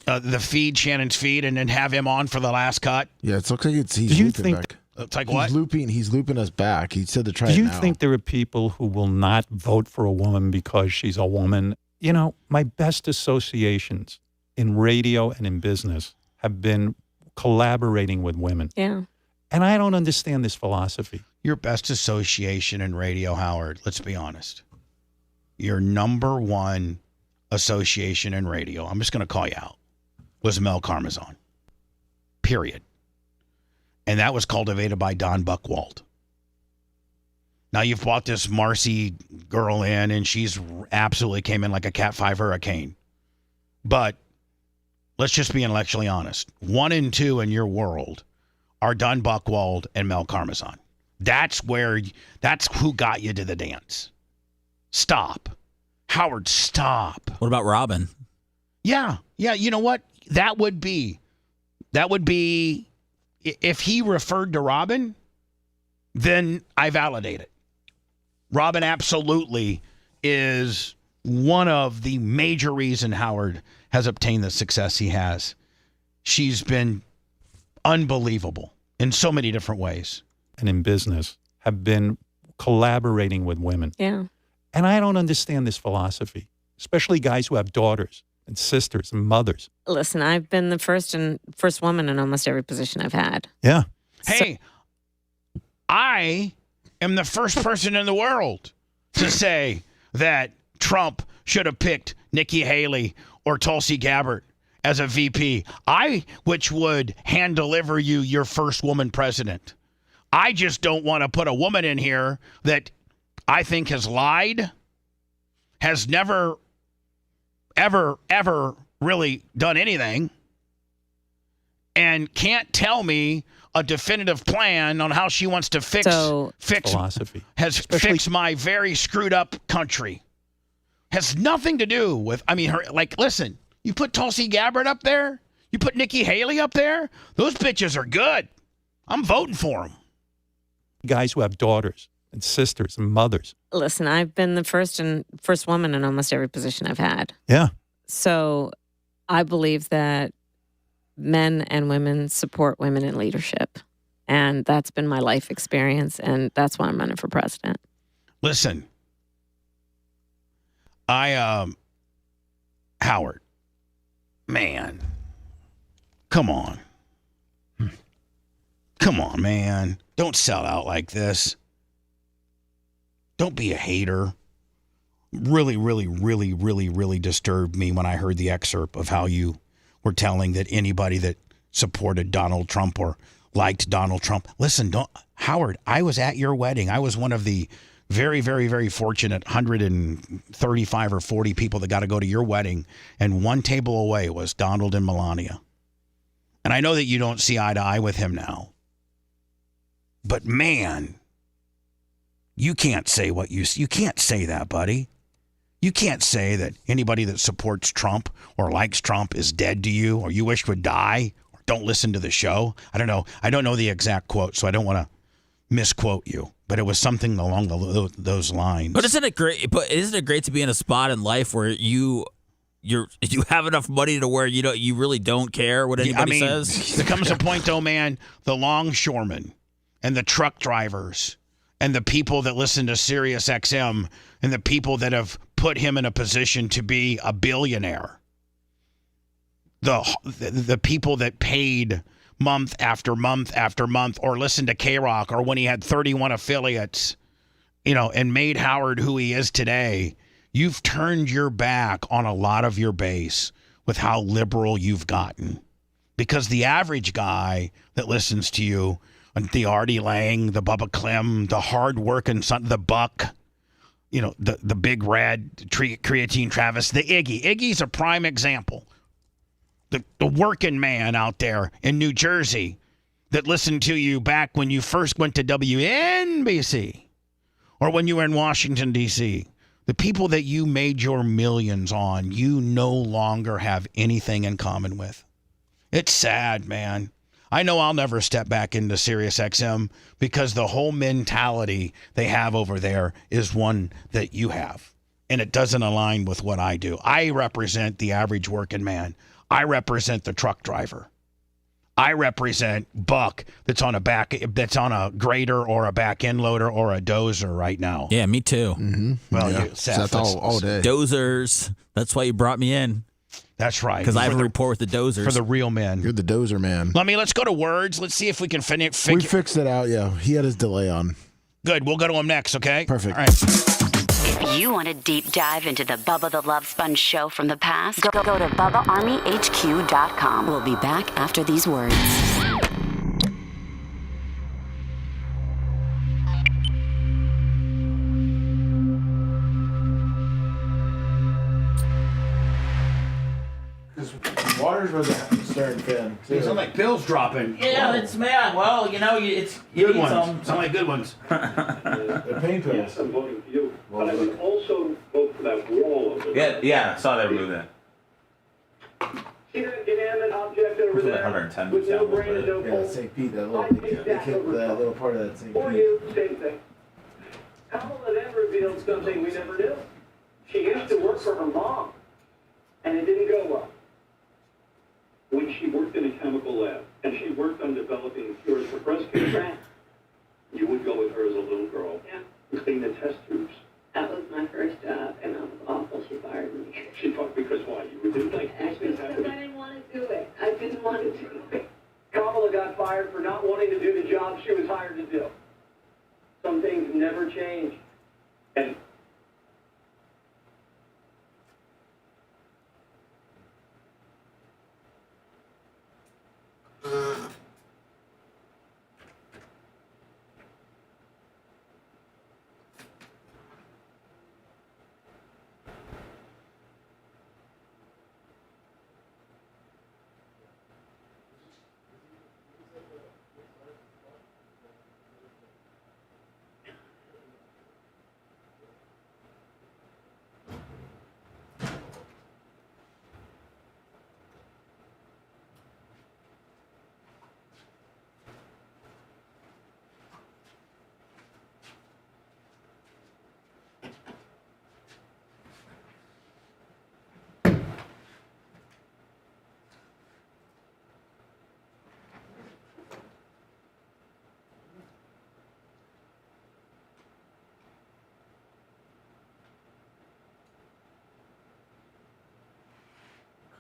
the feed, Shannon's feed, and then have him on for the last cut. Yeah, it looks like he's looping back. It's like what? He's looping us back. He said to try it now. Do you think there are people who will not vote for a woman because she's a woman? My best associations in radio and in business have been collaborating with women. Yeah. And I don't understand this philosophy. Your best association in radio, Howard, let's be honest. Your number one association in radio, I'm just going to call you out, was Mel Karmazon. Period. And that was cultivated by Don Buchwald. Now you've brought this Marcy girl in, and she's absolutely came in like a Cat 5 hurricane. But let's just be intellectually honest. 1 and 2 in your world are Don Buchwald and Mel Karmazin. That's who got you to the dance. Stop. Howard, stop. What about Robin? Yeah. You know what? That would be, if he referred to Robin, then I validate it. Robin absolutely is one of the major reasons Howard has obtained the success he has. She's been unbelievable in so many different ways. And in business have been collaborating with women. Yeah. And I don't understand this philosophy, especially guys who have daughters and sisters and mothers. Listen, I've been the first woman in almost every position I've had. Yeah. Hey, I am the first person in the world to say that Trump should have picked Nikki Haley or Tulsi Gabbard as a VP. Which would hand deliver you your first woman president. I just don't want to put a woman in here that I think has lied, has never, ever really done anything, and can't tell me a definitive plan on how she wants to fix philosophy. Fix my very screwed up country. Has nothing to do with, listen, you put Tulsi Gabbard up there, you put Nikki Haley up there, those bitches are good. I'm voting for them. Guys who have daughters and sisters and mothers. Listen, I've been the first woman in almost every position I've had. Yeah. So I believe that men and women support women in leadership. And that's been my life experience. And that's why I'm running for president. Listen, Howard, man, come on. Come on, man. Don't sell out like this. Don't be a hater. Really, really, really, really, really disturbed me when I heard the excerpt of how you were telling that anybody that supported Donald Trump or liked Donald Trump. Listen, Howard, I was at your wedding. I was one of the very, very, very fortunate 135 or 40 people that got to go to your wedding. And one table away was Donald and Melania. And I know that you don't see eye to eye with him now. But man, you can't say you can't say that, buddy. You can't say that anybody that supports Trump or likes Trump is dead to you or you wish would die or don't listen to the show. I don't know. I don't know the exact quote, so I don't want to misquote you. But it was something along those lines. But isn't it great? But isn't it great to be in a spot in life where you have enough money to where you really don't care what anybody says? There comes a point, though, man. The longshoremen and the truck drivers and the people that listen to Sirius XM and the people that have put him in a position to be a billionaire. The people that paid month after month after month or listened to K-Rock or when he had 31 affiliates, and made Howard who he is today. You've turned your back on a lot of your base with how liberal you've gotten. Because the average guy that listens to you, the Artie Lang, the Bubba Clem, the hard-working son, the Buck, the Big Red, Creatine Travis, the Iggy. Iggy's a prime example. The working man out there in New Jersey that listened to you back when you first went to WNBC or when you were in Washington, D.C. The people that you made your millions on, you no longer have anything in common with. It's sad, man. I know I'll never step back into Sirius XM because the whole mentality they have over there is one that you have. And it doesn't align with what I do. I represent the average working man. I represent the truck driver. I represent Buck that's on a grader or a back end loader or a dozer right now. Yeah, me too. Mm-hmm. Well, Seth all day. Dozers. That's why you brought me in. That's right. Because I have a report with the dozers. For the real men. You're the dozer man. Let's go to words. Let's see if we can figure. We fixed it out, yeah. He had his delay on. Good. We'll go to him next, okay? Perfect. All right. If you want a deep dive into the Bubba the Love Sponge show from the past, go to BubbaArmyHQ.com. We'll be back after these words. Water's was starting thin. They sound like pills dropping. Yeah, it's man. Well, it's good need ones. some. Sound like good ones. They're pain pills. Yes, I'm voting for you. But I would also vote for that wall over there. Yeah, I saw that remove that. See that inanimate object over Looks like there? 110 With no sound brain and no Yeah, pulse? St. Pete, that little, I they think kept that's that little part of that St. For Pete. you, same thing. Kamala then revealed something we never knew. She used to work for her mom, and it didn't go well. When she worked in a chemical lab, and she worked on developing cures for breast cancer, you would go with her as a little girl and clean the test tubes. That was my first job, and it was awful. She fired me. She thought because why? You were doing like Actually, because I didn't want to do it. I didn't want to do it. Kamala got fired for not wanting to do the job she was hired to do. Some things never change. And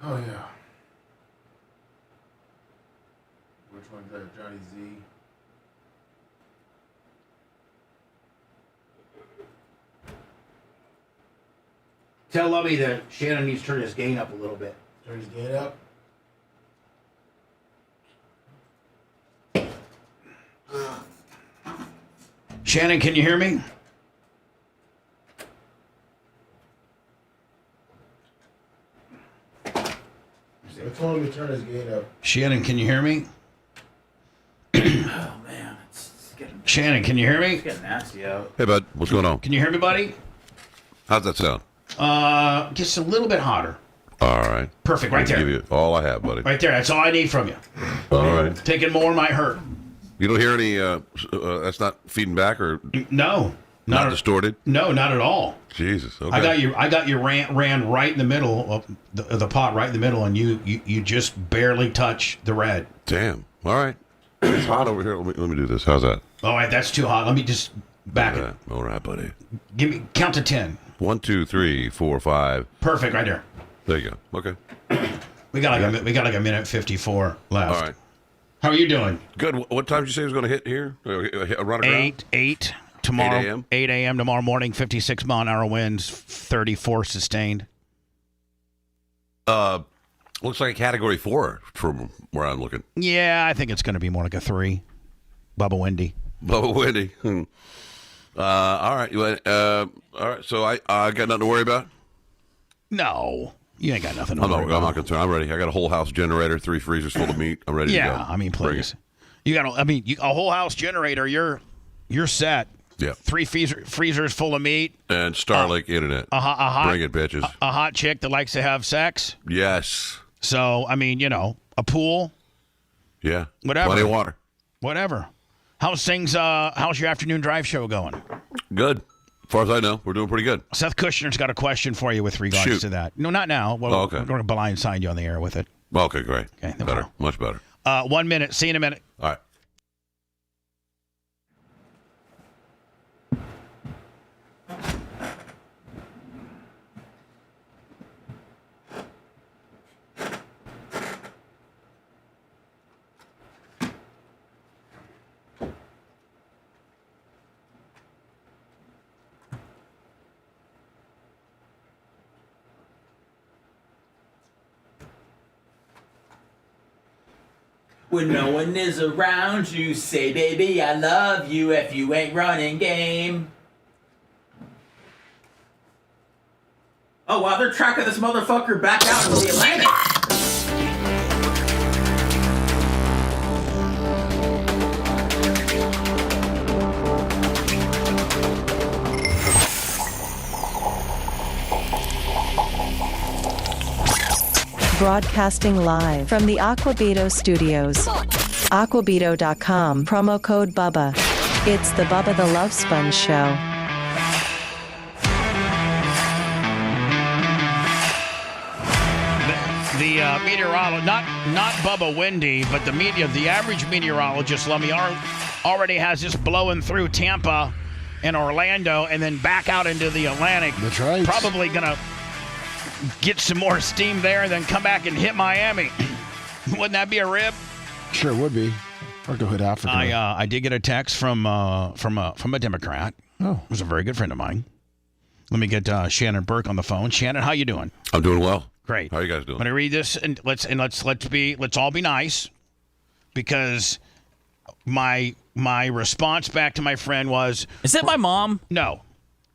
Oh yeah. Which one's that? Johnny Z. Tell Lovey that Shannon needs to turn his gain up a little bit. Turn his gain up. Shannon, can you hear me? I told him to turn his gain up. Shannon, can you hear me? Oh man, it's getting. Shannon, can you hear me? It's getting nasty out. Hey, bud, what's going on? Can you hear me, buddy? How's that sound? Just a little bit hotter. All right. Perfect, right I'll there. Give you all I have, buddy. Right there. That's all I need from you. All right. Taking more might hurt. You don't hear any? That's not feeding back or No, not distorted. No, not at all. Jesus. Okay. I got you ran right in the middle of the pot, right in the middle, and you just barely touch the red. Damn. All right. It's hot over here. Let me do this. How's that? All right, that's too hot. Let me just back it. All right, buddy. Count to 10. 1, 2, 3, 4, 5. Perfect, right there. There you go. Okay. We got like a minute 54 left. All right. How are you doing? Good. What time did you say it was going to hit here? Run aground? 8 tomorrow. 8 a.m.? 8 a.m. tomorrow morning. 56 mile an hour winds. 34 sustained. Looks like a category 4 from where I'm looking. Yeah, I think it's going to be more like a 3. Bubba Windy. Bubba Windy. All right. All right. So I got nothing to worry about. No, you ain't got nothing to I'm worry about. not concerned. I'm ready. I got a whole house generator, 3 freezers full of meat. I'm ready to go. Yeah, I mean, please. You got a whole house generator. You're set. Yeah. 3 freezers full of meat. And Starlink internet. Bring it, bitches. A hot chick that likes to have sex. Yes. So, I mean, a pool. Yeah. Whatever. Plenty of water. Whatever. How's your afternoon drive show going? Good. As far as I know, we're doing pretty good. Seth Kushner's got a question for you with regards to that. No, not now. Well, okay. We're going to blindside you on the air with it. Okay, great. Okay, better. Much better. 1 minute. See you in a minute. All right. When no one is around, you say, baby, I love you if you ain't running game. Oh, wow, they're tracking this motherfucker back out into the Atlantic. Broadcasting live from the Aquabeto studios. Aquabeto.com, promo code BUBBA. It's the Bubba the Love Sponge Show. The meteorologist, not Bubba Windy, but the average meteorologist, Lummy, already has this blowing through Tampa and Orlando and then back out into the Atlantic. That's right. Probably going to get some more steam there and then come back and hit Miami. Wouldn't that be a rib? Sure would be. Or go hit Africa. I did get a text from a Democrat. Oh. It was a very good friend of mine. Let me get Shannon Burke on the phone. Shannon, how you doing? I'm doing well. Great. How are you guys doing? I'm gonna read this and let's all be nice, because my response back to my friend was, "Is it my mom?" No,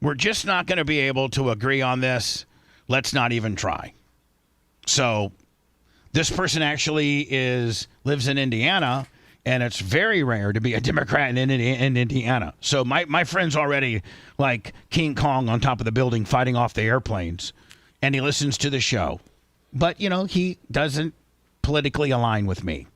we're just not going to be able to agree on this. Let's not even try. So, this person actually lives in Indiana, and it's very rare to be a Democrat in Indiana. So my friend's already like King Kong on top of the building fighting off the airplanes. And he listens to the show. But, he doesn't politically align with me.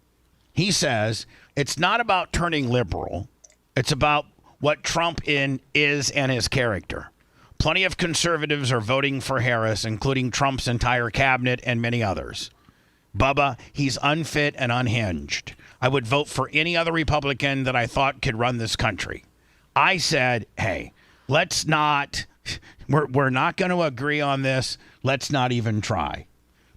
He says it's not about turning liberal. It's about what Trump is and his character. Plenty of conservatives are voting for Harris, including Trump's entire cabinet and many others. Bubba, he's unfit and unhinged. I would vote for any other Republican that I thought could run this country. I said, hey, let's not... We're not going to agree on this. Let's not even try.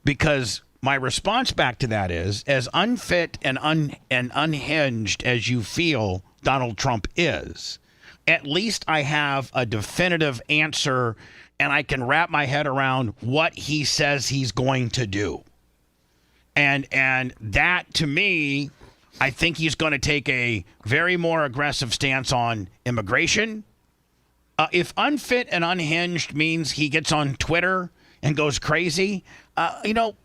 Because my response back to that is, as unfit and unhinged as you feel Donald Trump is, at least I have a definitive answer and I can wrap my head around what he says he's going to do. And that, to me, I think he's going to take a very more aggressive stance on immigration. If unfit and unhinged means he gets on Twitter and goes crazy,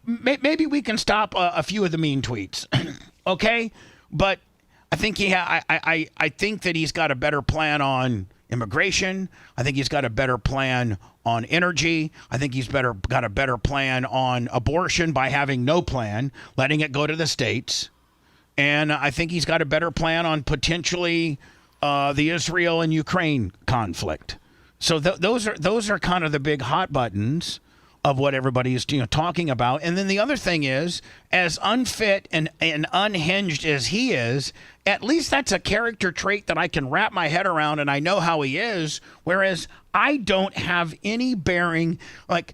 maybe we can stop a few of the mean tweets, okay? But I think I think that he's got a better plan on immigration. I think he's got a better plan on energy. I think he's got a better plan on abortion by having no plan, letting it go to the states. And I think he's got a better plan on potentially the Israel and Ukraine conflict. So those are kind of the big hot buttons of what everybody is talking about. And then the other thing is, as unfit and unhinged as he is, at least that's a character trait that I can wrap my head around and I know how he is, whereas I don't have any bearing. Like,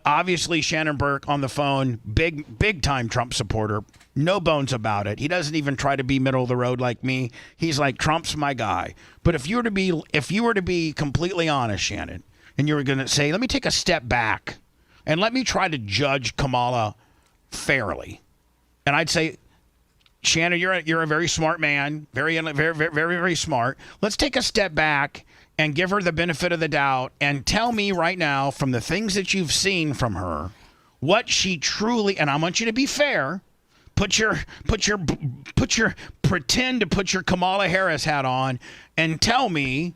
obviously, Shannon Burke on the phone, big time Trump supporter, no bones about it. He doesn't even try to be middle of the road like me. He's like, Trump's my guy. But if you were to be completely honest, Shannon, and you were going to say, let me take a step back and let me try to judge Kamala fairly, and I'd say, Shannon, you're a very smart man, very, very, very, very smart. Let's take a step back and give her the benefit of the doubt and tell me right now, from the things that you've seen from her, what she truly, and I want you to be fair, pretend to put your Kamala Harris hat on and tell me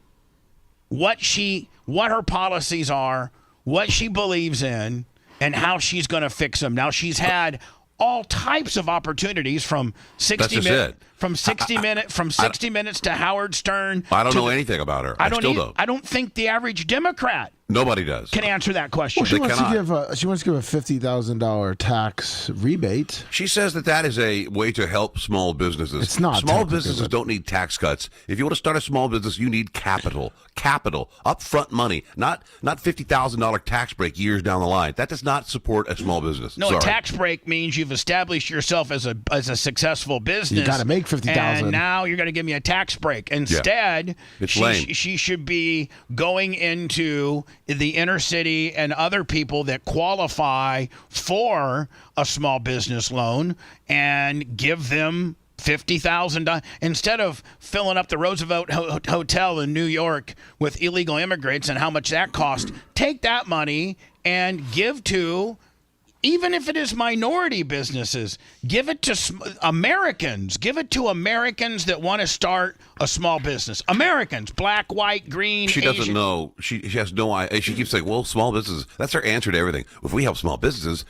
what her policies are, what she believes in, and how she's going to fix them. Now, she's had all types of opportunities from 60 minutes to Howard Stern. I don't know anything about her. I still don't. I don't think the average Democrat Nobody does. Can answer that question. Well, she wants to give a $50,000 tax rebate. She says that is a way to help small businesses. It's not. Small businesses don't need tax cuts. If you want to start a small business, you need capital, upfront money, not $50,000 tax break years down the line. That does not support a small business. No, a tax break means you've established yourself as a successful business. You got to make $50,000, and now you're going to give me a tax break. Instead, she should be going into the inner city and other people that qualify for a small business loan and give them $50,000 instead of filling up the Roosevelt Hotel in New York with illegal immigrants and how much that cost. Take that money and give to even if it is minority businesses, give it to Americans. Give it to Americans that want to start a small business. Americans, black, white, green, She Asian. doesn't know. She has no idea. She keeps saying, well, small businesses, that's her answer to everything. If we help small businesses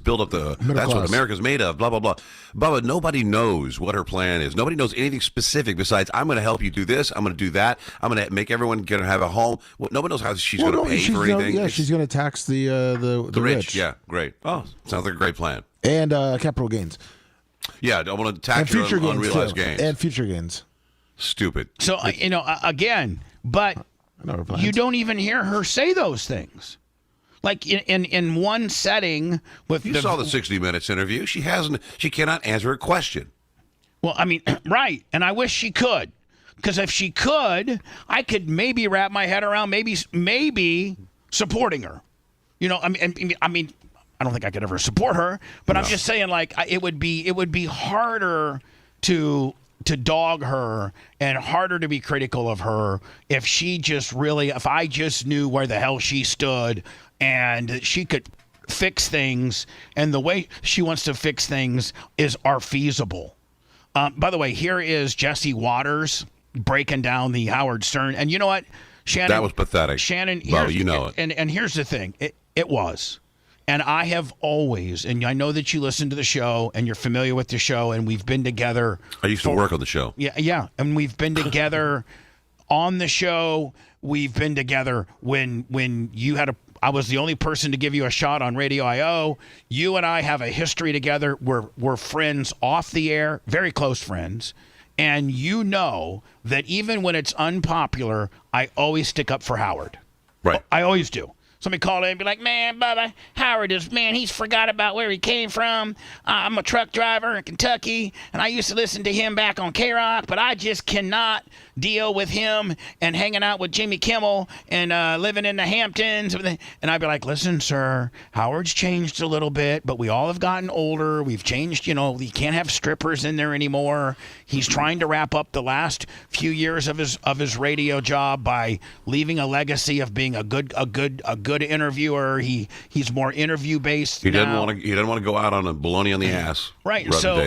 build up that's class. what America's made of, blah, blah, blah. Bubba, nobody knows what her plan is. Nobody knows anything specific besides, I'm going to help you do this, I'm going to do that, I'm going to make everyone going to have a home. Well, nobody knows how she's going to pay for anything. She's going to tax the rich. Yeah, great. Oh, sounds like a great plan. And capital gains. Yeah, I want to tax and future your unrealized gains. gains. And future gains. Stupid. So, again, but you don't even hear her say those things. Like in one setting with you saw the 60 Minutes interview. She cannot answer a question. Well, I mean, right. And I wish she could. Because if she could, I could maybe wrap my head around maybe supporting her. I mean, I don't think I could ever support her, but I'm just saying, like, it would be harder to dog her and harder to be critical of her if I just knew where the hell she stood and she could fix things, and the way she wants to fix things are feasible. By the way, here is Jesse Waters breaking down the Howard Stern, and you know what, Shannon? That was pathetic. Shannon, well, you know it. And here's the thing, it was. And I have always, and I know that you listen to the show and you're familiar with the show, and we've been together. I used to work on the show. Yeah. And we've been together on the show. We've been together when you I was the only person to give you a shot on Radio IO. You and I have a history together. We're friends off the air, very close friends. And you know that even when it's unpopular, I always stick up for Howard. Right. I always do. Somebody called in and be like, man, Bubba, Howard he's forgot about where he came from. I'm a truck driver in Kentucky, and I used to listen to him back on K-Rock, but I just cannot deal with him and hanging out with Jimmy Kimmel and living in the Hamptons. And I'd be like, listen, sir, Howard's changed a little bit, but we all have gotten older. We've changed, you can't have strippers in there anymore. He's trying to wrap up the last few years of his radio job by leaving a legacy of being a good interviewer. He's more interview based. He doesn't want to go out on a baloney on the ass. Right. So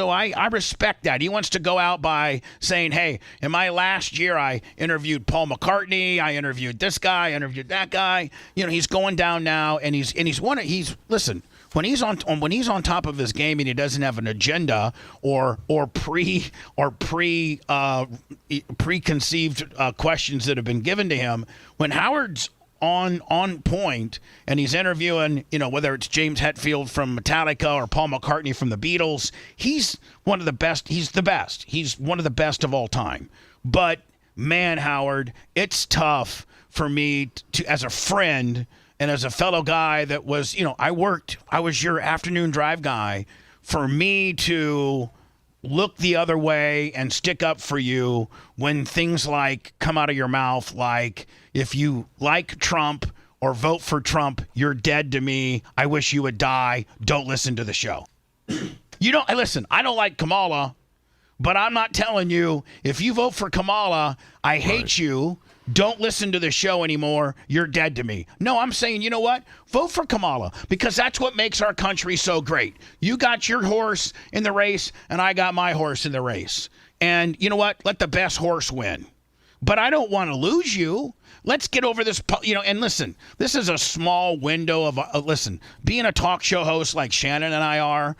I respect that. He wants to go out by saying, hey, in my last year I interviewed Paul McCartney, I interviewed this guy, I interviewed that guy. He's going down now, and listen. When he's on top of his game and he doesn't have an agenda or preconceived questions that have been given to him, when Howard's on point and he's interviewing, whether it's James Hetfield from Metallica or Paul McCartney from the Beatles, he's one of the best. He's the best. He's one of the best of all time. But man, Howard, it's tough for me to, as a friend and as a fellow guy that was, I was your afternoon drive guy, for me to look the other way and stick up for you when things like come out of your mouth, like, if you like Trump or vote for Trump, you're dead to me. I wish you would die. Don't listen to the show. Listen, I don't like Kamala, but I'm not telling you, if you vote for Kamala, I hate you. Don't listen to the show anymore. You're dead to me. No, I'm saying, you know what? Vote for Kamala, because that's what makes our country so great. You got your horse in the race, and I got my horse in the race. And you know what? Let the best horse win. But I don't want to lose you. Let's get over this, and listen, this is a small window of, being a talk show host like Shannon and I are,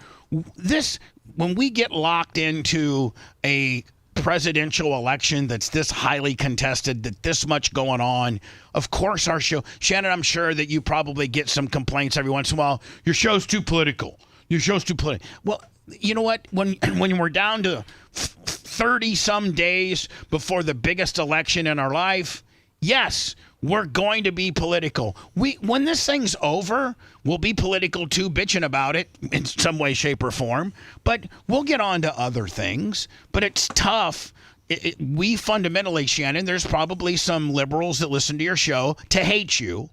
when we get locked into a presidential election that's this highly contested, that this much going on, of course our show, Shannon, I'm sure that you probably get some complaints every once in a while. Your show's too political. Well, you know what? When we're down to 30 some days before the biggest election in our life, yes, we're going to be political. When this thing's over, we'll be political too, bitching about it in some way, shape, or form. But we'll get on to other things. But it's tough. We fundamentally, Shannon, there's probably some liberals that listen to your show to hate you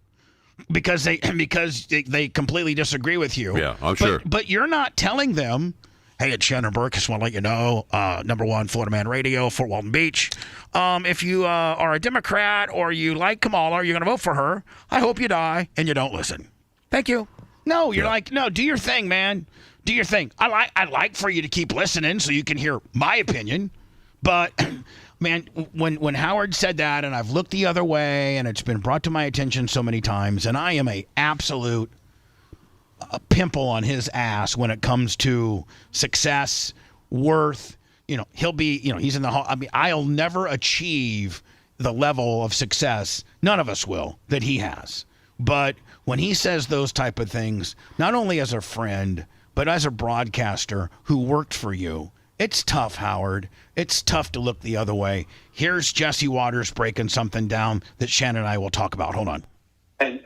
because they completely disagree with you. Yeah, I'm sure. But you're not telling them, hey, it's Shannon Burke. Just want to let you know, #1 Florida Man Radio, Fort Walton Beach. If you are a Democrat or you like Kamala or you're going to vote for her, I hope you die and you don't listen. Thank you. No, you're like, no, do your thing, man. Do your thing. I'd like for you to keep listening so you can hear my opinion. But, man, when Howard said that, and I've looked the other way, and it's been brought to my attention so many times, and I am a absolute pimple on his ass when it comes to success, worth. He'll be, he's in the hall. I mean, I'll never achieve the level of success, none of us will, that he has. But when he says those type of things, not only as a friend, but as a broadcaster who worked for you, it's tough, Howard. It's tough to look the other way. Here's Jesse Waters breaking something down that Shannon and I will talk about. Hold on. And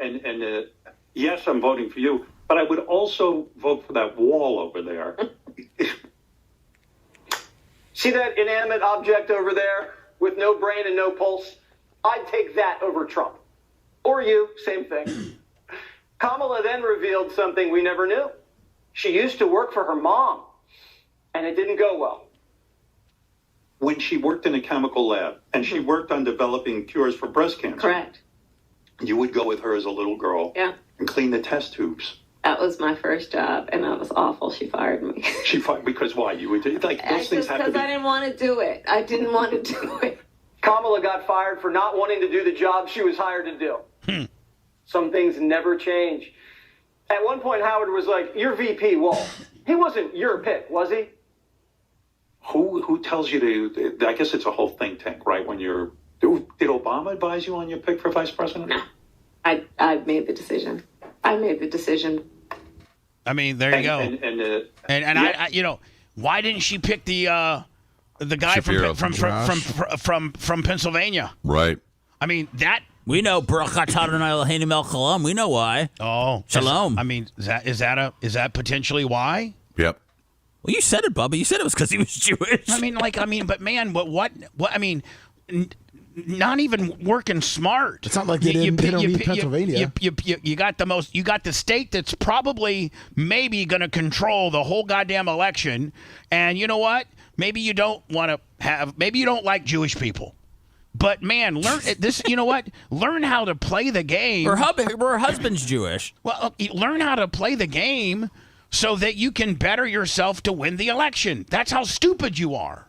yes, I'm voting for you, but I would also vote for that wall over there. See that inanimate object over there with no brain and no pulse? I'd take that over Trump. Or you, same thing. Kamala then revealed something we never knew. She used to work for her mom, and it didn't go well. When she worked in a chemical lab, and she worked on developing cures for breast cancer. Correct. You would go with her as a little girl. Yeah. And clean the test tubes. That was my first job, and that was awful. She fired me. She fired because why? You would like those things have to Because be. I didn't want to do it. I didn't want to do it. Kamala got fired for not wanting to do the job she was hired to do. Some things never change. At one point, Howard was like, "You're VP Wall." He wasn't your pick, was he? Who tells you to? I guess it's a whole think tank, right? When you're. Did Obama advise you on your pick for vice president? No. I made the decision. I made the decision. I mean, there you go. And I why didn't she pick the guy Shapiro. from Pennsylvania? Right. I mean, that we know. We know why. Oh, Shalom. I mean, is that potentially why? Yep. Well, you said it, Bubba. You said it was because he was Jewish. But man, what? I mean, not even working smart. It's not like they don't need Pennsylvania. You got the state that's probably maybe going to control the whole goddamn election. And you know what? Maybe you don't like Jewish people. But man, learn this. You know what? Learn how to play the game. Her husband's Jewish. Well, learn how to play the game so that you can better yourself to win the election. That's how stupid you are.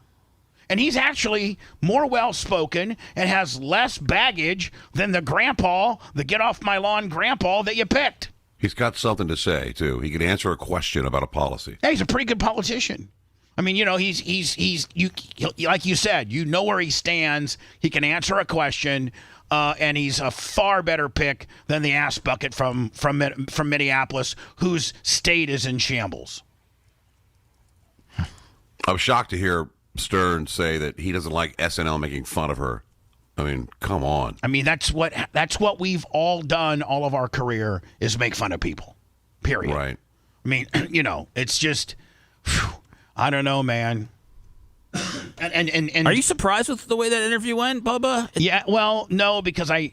And he's actually more well-spoken and has less baggage than the get off my lawn grandpa that you picked. He's got something to say, too. He can answer a question about a policy. Yeah, he's a pretty good politician. I mean, he's like you said, you know where he stands. He can answer a question, and he's a far better pick than the ass bucket from Minneapolis, whose state is in shambles. I was shocked to hear Stern say that he doesn't like SNL making fun of her. I mean, come on. I mean, that's what we've all done all of our career is make fun of people. Period. Right. I mean, it's just, I don't know, man. And are you surprised with the way that interview went, Bubba? Yeah. Well, no, because I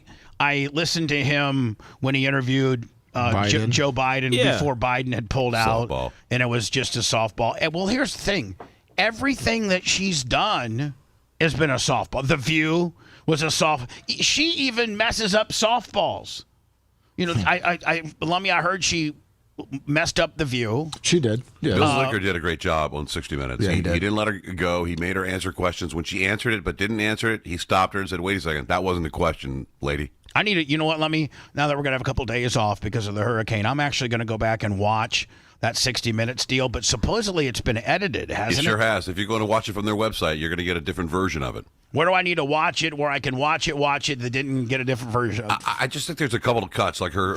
listened to him when he interviewed Joe Biden before Biden had pulled out, and it was just a softball. And, well, here's the thing. Everything that she's done has been a softball. The View was a soft. She even messes up softballs. I heard she messed up The View. She did. Yeah. Bill Zlicker did a great job on 60 Minutes. Yeah, he he did. didn't let her go. He made her answer questions. When she answered it but didn't answer it, he stopped her and said, "Wait a second, that wasn't a question, lady." I need to, you know what, now that we're going to have a couple of days off because of the hurricane, I'm actually going to go back and watch that 60 Minutes deal, but supposedly it's been edited, hasn't it? It sure has. If you're going to watch it from their website, you're going to get a different version of it. Where do I need to watch it where I can watch it that didn't get a different version of it? I just think there's a couple of cuts, like her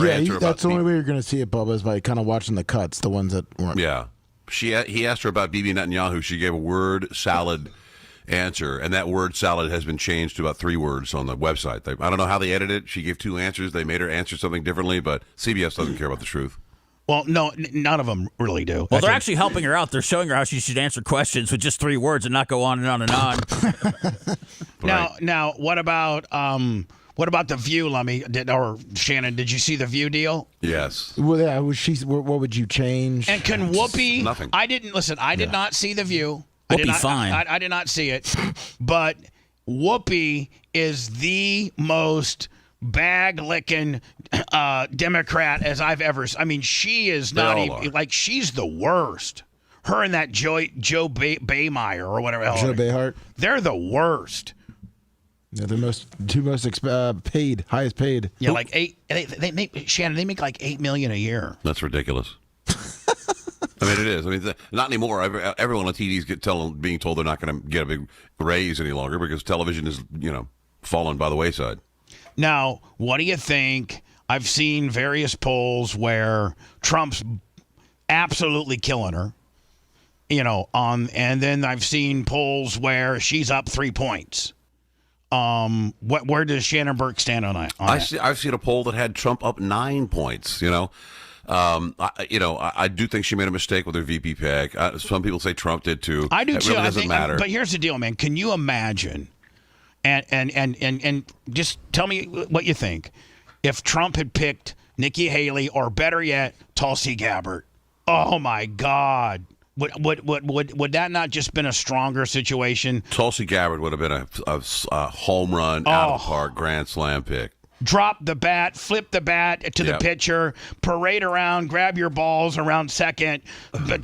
Yeah, answer about that's the only way you're going to see it, Bubba, is by kind of watching the cuts, the ones that weren't. Yeah. He asked her about Bibi Netanyahu. She gave a word salad answer, and that word salad has been changed to about 3 words on the website. I don't know how they edited it. She gave 2 answers. They made her answer something differently, but CBS doesn't care about the truth. Well, no, none of them really do. Well, they're actually helping her out. They're showing her how she should answer questions with just 3 words and not go on and on and on. Now, what about The View, Lummy? Or Shannon, did you see The View deal? Yes. Well, yeah. What would you change? And can Whoopi? Nothing. I did not see The View. Whoopi, fine. I did not see it, but Whoopi is the most bag-licking, Democrat as I've ever. I mean, she is not even like she's the worst. Her and that Joe Baymeyer or whatever. Joe Behart. They're the worst. Yeah, they're two most highest paid. Yeah, like eight. Shannon, they make like $8 million a year. That's ridiculous. I mean, it is. I mean, not anymore. Everyone on TV is being told they're not going to get a big raise any longer because television is, fallen by the wayside. Now, what do you think? I've seen various polls where Trump's absolutely killing her, and then I've seen polls where she's up 3 points. Where does Shannon Burke stand on that? I've seen a poll that had Trump up 9 points. I do think she made a mistake with her VP pick. Some people say Trump did too. I do it too. Really doesn't matter. But here's the deal, man. Can you imagine? And just tell me what you think. If Trump had picked Nikki Haley, or better yet, Tulsi Gabbard, oh my God, would that not just been a stronger situation? Tulsi Gabbard would have been a home run, out of the park, grand slam pick. Drop the bat, flip the bat to the pitcher, parade around, grab your balls around second,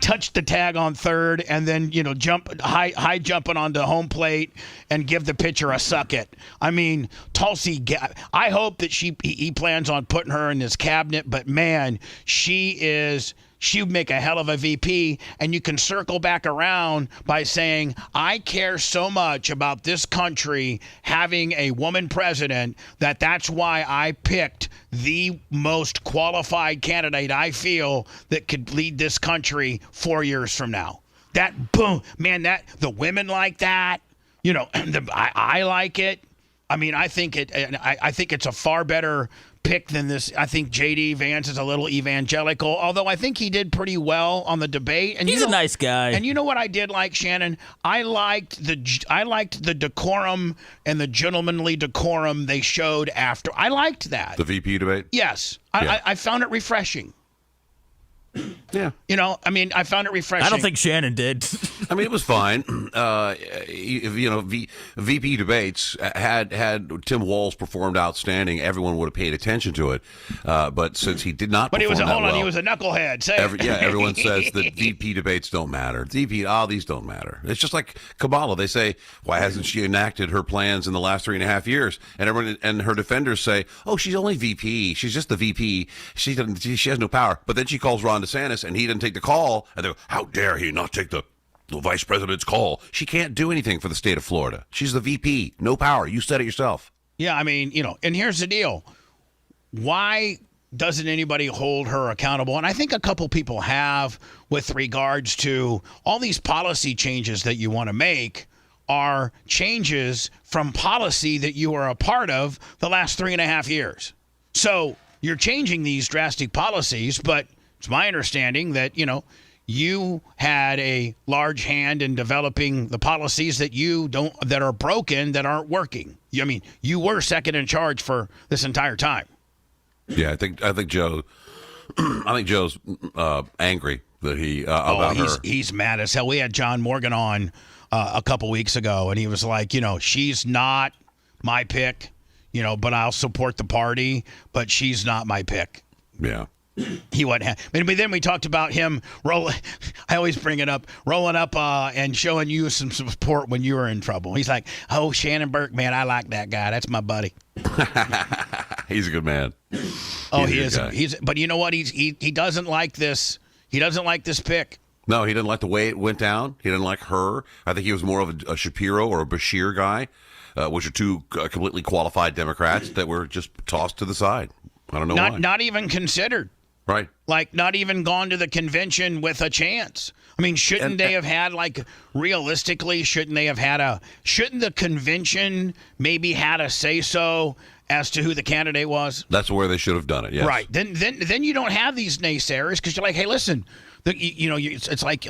touch the tag on third, and then jump high jumping onto home plate and give the pitcher a suck it. I mean, Tulsi, I hope that he plans on putting her in his cabinet, but man, she would make a hell of a VP, and you can circle back around by saying, I care so much about this country having a woman president that's why I picked the most qualified candidate I feel that could lead this country 4 years from now. That, boom, man, the women like that, I like it. I mean, I think it's a far better pick than this. I think J.D. Vance is a little evangelical, although I think he did pretty well on the debate. And he's a nice guy. And you know what I did like, Shannon? I liked the decorum and the gentlemanly decorum they showed after. I liked that. The VP debate? Yes. Yeah. I found it refreshing. Yeah. I found it refreshing. I don't think Shannon did. I mean, it was fine. VP debates had Tim Walz performed outstanding. Everyone would have paid attention to it. But since he did not, he was a knucklehead. Say everyone says that VP debates don't matter. These don't matter. It's just like Kamala. They say, why hasn't she enacted her plans in the last 3.5 years? And everyone and her defenders say, oh, she's only VP. She's just the VP. She has no power. But then she calls Ron DeSantis, and he didn't take the call. And they go, how dare he not take the vice president's call? She can't do anything for the state of Florida. She's the VP. No power. You said it yourself. Yeah, I mean, and here's the deal. Why doesn't anybody hold her accountable? And I think a couple people have with regards to all these policy changes that you want to make are changes from policy that you were a part of the last 3.5 years. So you're changing these drastic policies, but it's my understanding that, you had a large hand in developing the policies that are broken, that aren't working. I mean, you were second in charge for this entire time. Yeah, I think Joe. I think Joe's angry that he about her. He's mad as hell. We had John Morgan on a couple weeks ago, and he was like, she's not my pick, but I'll support the party, but she's not my pick. Yeah. He wasn't. But then we talked about him rolling. I always bring it up, rolling up and showing you some support when you were in trouble. He's like, "Oh, Shannon Burke, man, I like that guy. That's my buddy." He's a good man. Oh, he is. But you know what? He doesn't like this. He doesn't like this pick. No, he didn't like the way it went down. He didn't like her. I think he was more of a Shapiro or a Bashir guy, which are two completely qualified Democrats that were just tossed to the side. I don't know why. Not even considered. Right. Like, not even gone to the convention with a chance. I mean, shouldn't they have had, realistically, shouldn't the convention maybe had a say-so as to who the candidate was? That's where they should have done it, yes. Right. Then you don't have these naysayers because you're like, hey, listen, it's like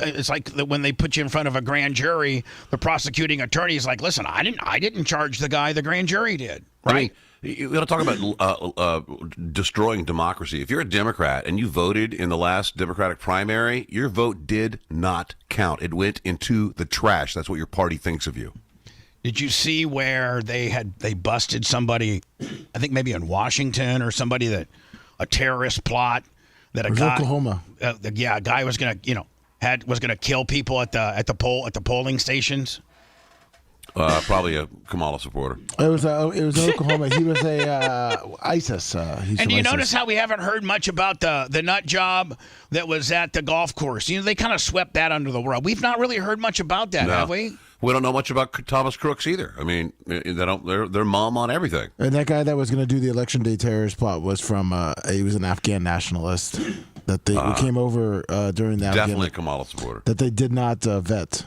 when they put you in front of a grand jury, the prosecuting attorney is like, listen, I didn't charge the guy, the grand jury did. Right. I mean, you got to talk about destroying democracy. If you're a Democrat and you voted in the last Democratic primary, your vote did not count. It went into the trash. That's what your party thinks of you. Did you see where they busted somebody, I think maybe in Washington or somebody that a terrorist plot that a Where's guy, Oklahoma? A guy was gonna, was gonna kill people at the polling stations. Probably a Kamala supporter. It was Oklahoma. He was a ISIS. He's And from do you ISIS. notice how we haven't heard much about the nut job that was at the golf course? They kind of swept that under the rug. We've not really heard much about that, have we? We don't know much about Thomas Crooks either. I mean, they're mum on everything. And that guy that was going to do the election day terrorist plot was from. He was an Afghan nationalist that they came over during the definitely a Kamala supporter that they did not vet.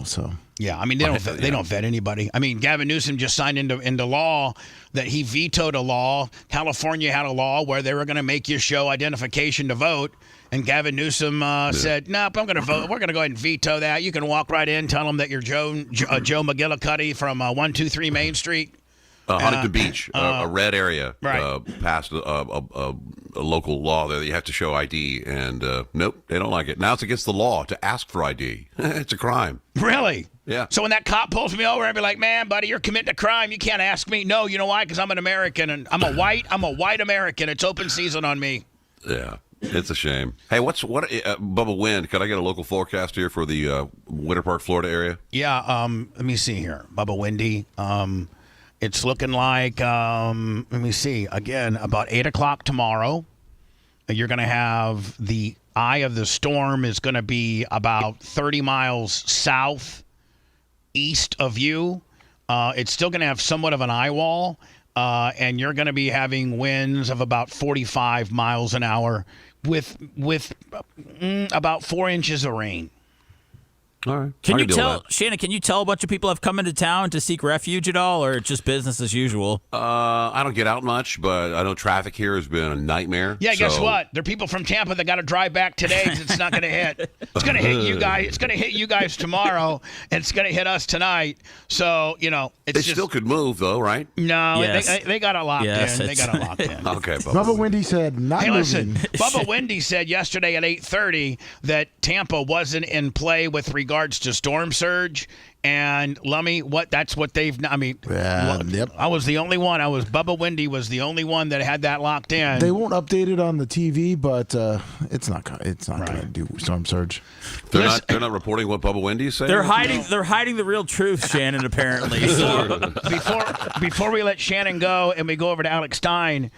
So. Yeah, I mean they don't vet anybody. I mean, Gavin Newsom just signed into law that he vetoed a law. California had a law where they were going to make you show identification to vote, and Gavin Newsom said, "Nope, I'm going to vote. We're going to go ahead and veto that. You can walk right in, tell them that you're Joe McGillicuddy from 123 Main Street." Huntington Beach, a red area, right. Passed a local law there that you have to show ID, and nope, they don't like it. Now it's against the law to ask for ID. It's a crime. Really? Yeah. So when that cop pulls me over, I'd be like, "Man, buddy, you're committing a crime. You can't ask me." No, you know why? Because I'm an American, and I'm a white American. It's open season on me. Yeah. It's a shame. Hey, Bubba Wind? Could I get a local forecast here for the Winter Park, Florida area? Yeah. Let me see here, Bubba Windy. It's looking like, let me see, again, about 8 o'clock tomorrow, you're going to have the eye of the storm is going to be about 30 miles south east of you. It's still going to have somewhat of an eye wall, and you're going to be having winds of about 45 miles an hour with about 4 inches of rain. All right. Can you tell, Shannon, can you tell a bunch of people have come into town to seek refuge at all, or just business as usual? I don't get out much, but I know traffic here has been a nightmare. Yeah, guess what? There are people from Tampa that got to drive back today because it's not going to hit. It's going to hit you guys. It's going to hit you guys tomorrow, and it's going to hit us tonight. So, it's They still could move, though, right? No, they got it locked in. They got it locked in. Okay, Bubba Windy said not Hey, moving. listen, Bubba Windy said yesterday at 8:30 that Tampa wasn't in play with regards to storm surge. And Lummy, that's what they've. I mean, yep. I was the only one. Bubba Windy was the only one that had that locked in. They won't update it on the TV, but it's not going to do storm surge. They're not reporting what Bubba Windy is saying. They're hiding the real truth, Shannon. Apparently. Before we let Shannon go and we go over to Alex Stein.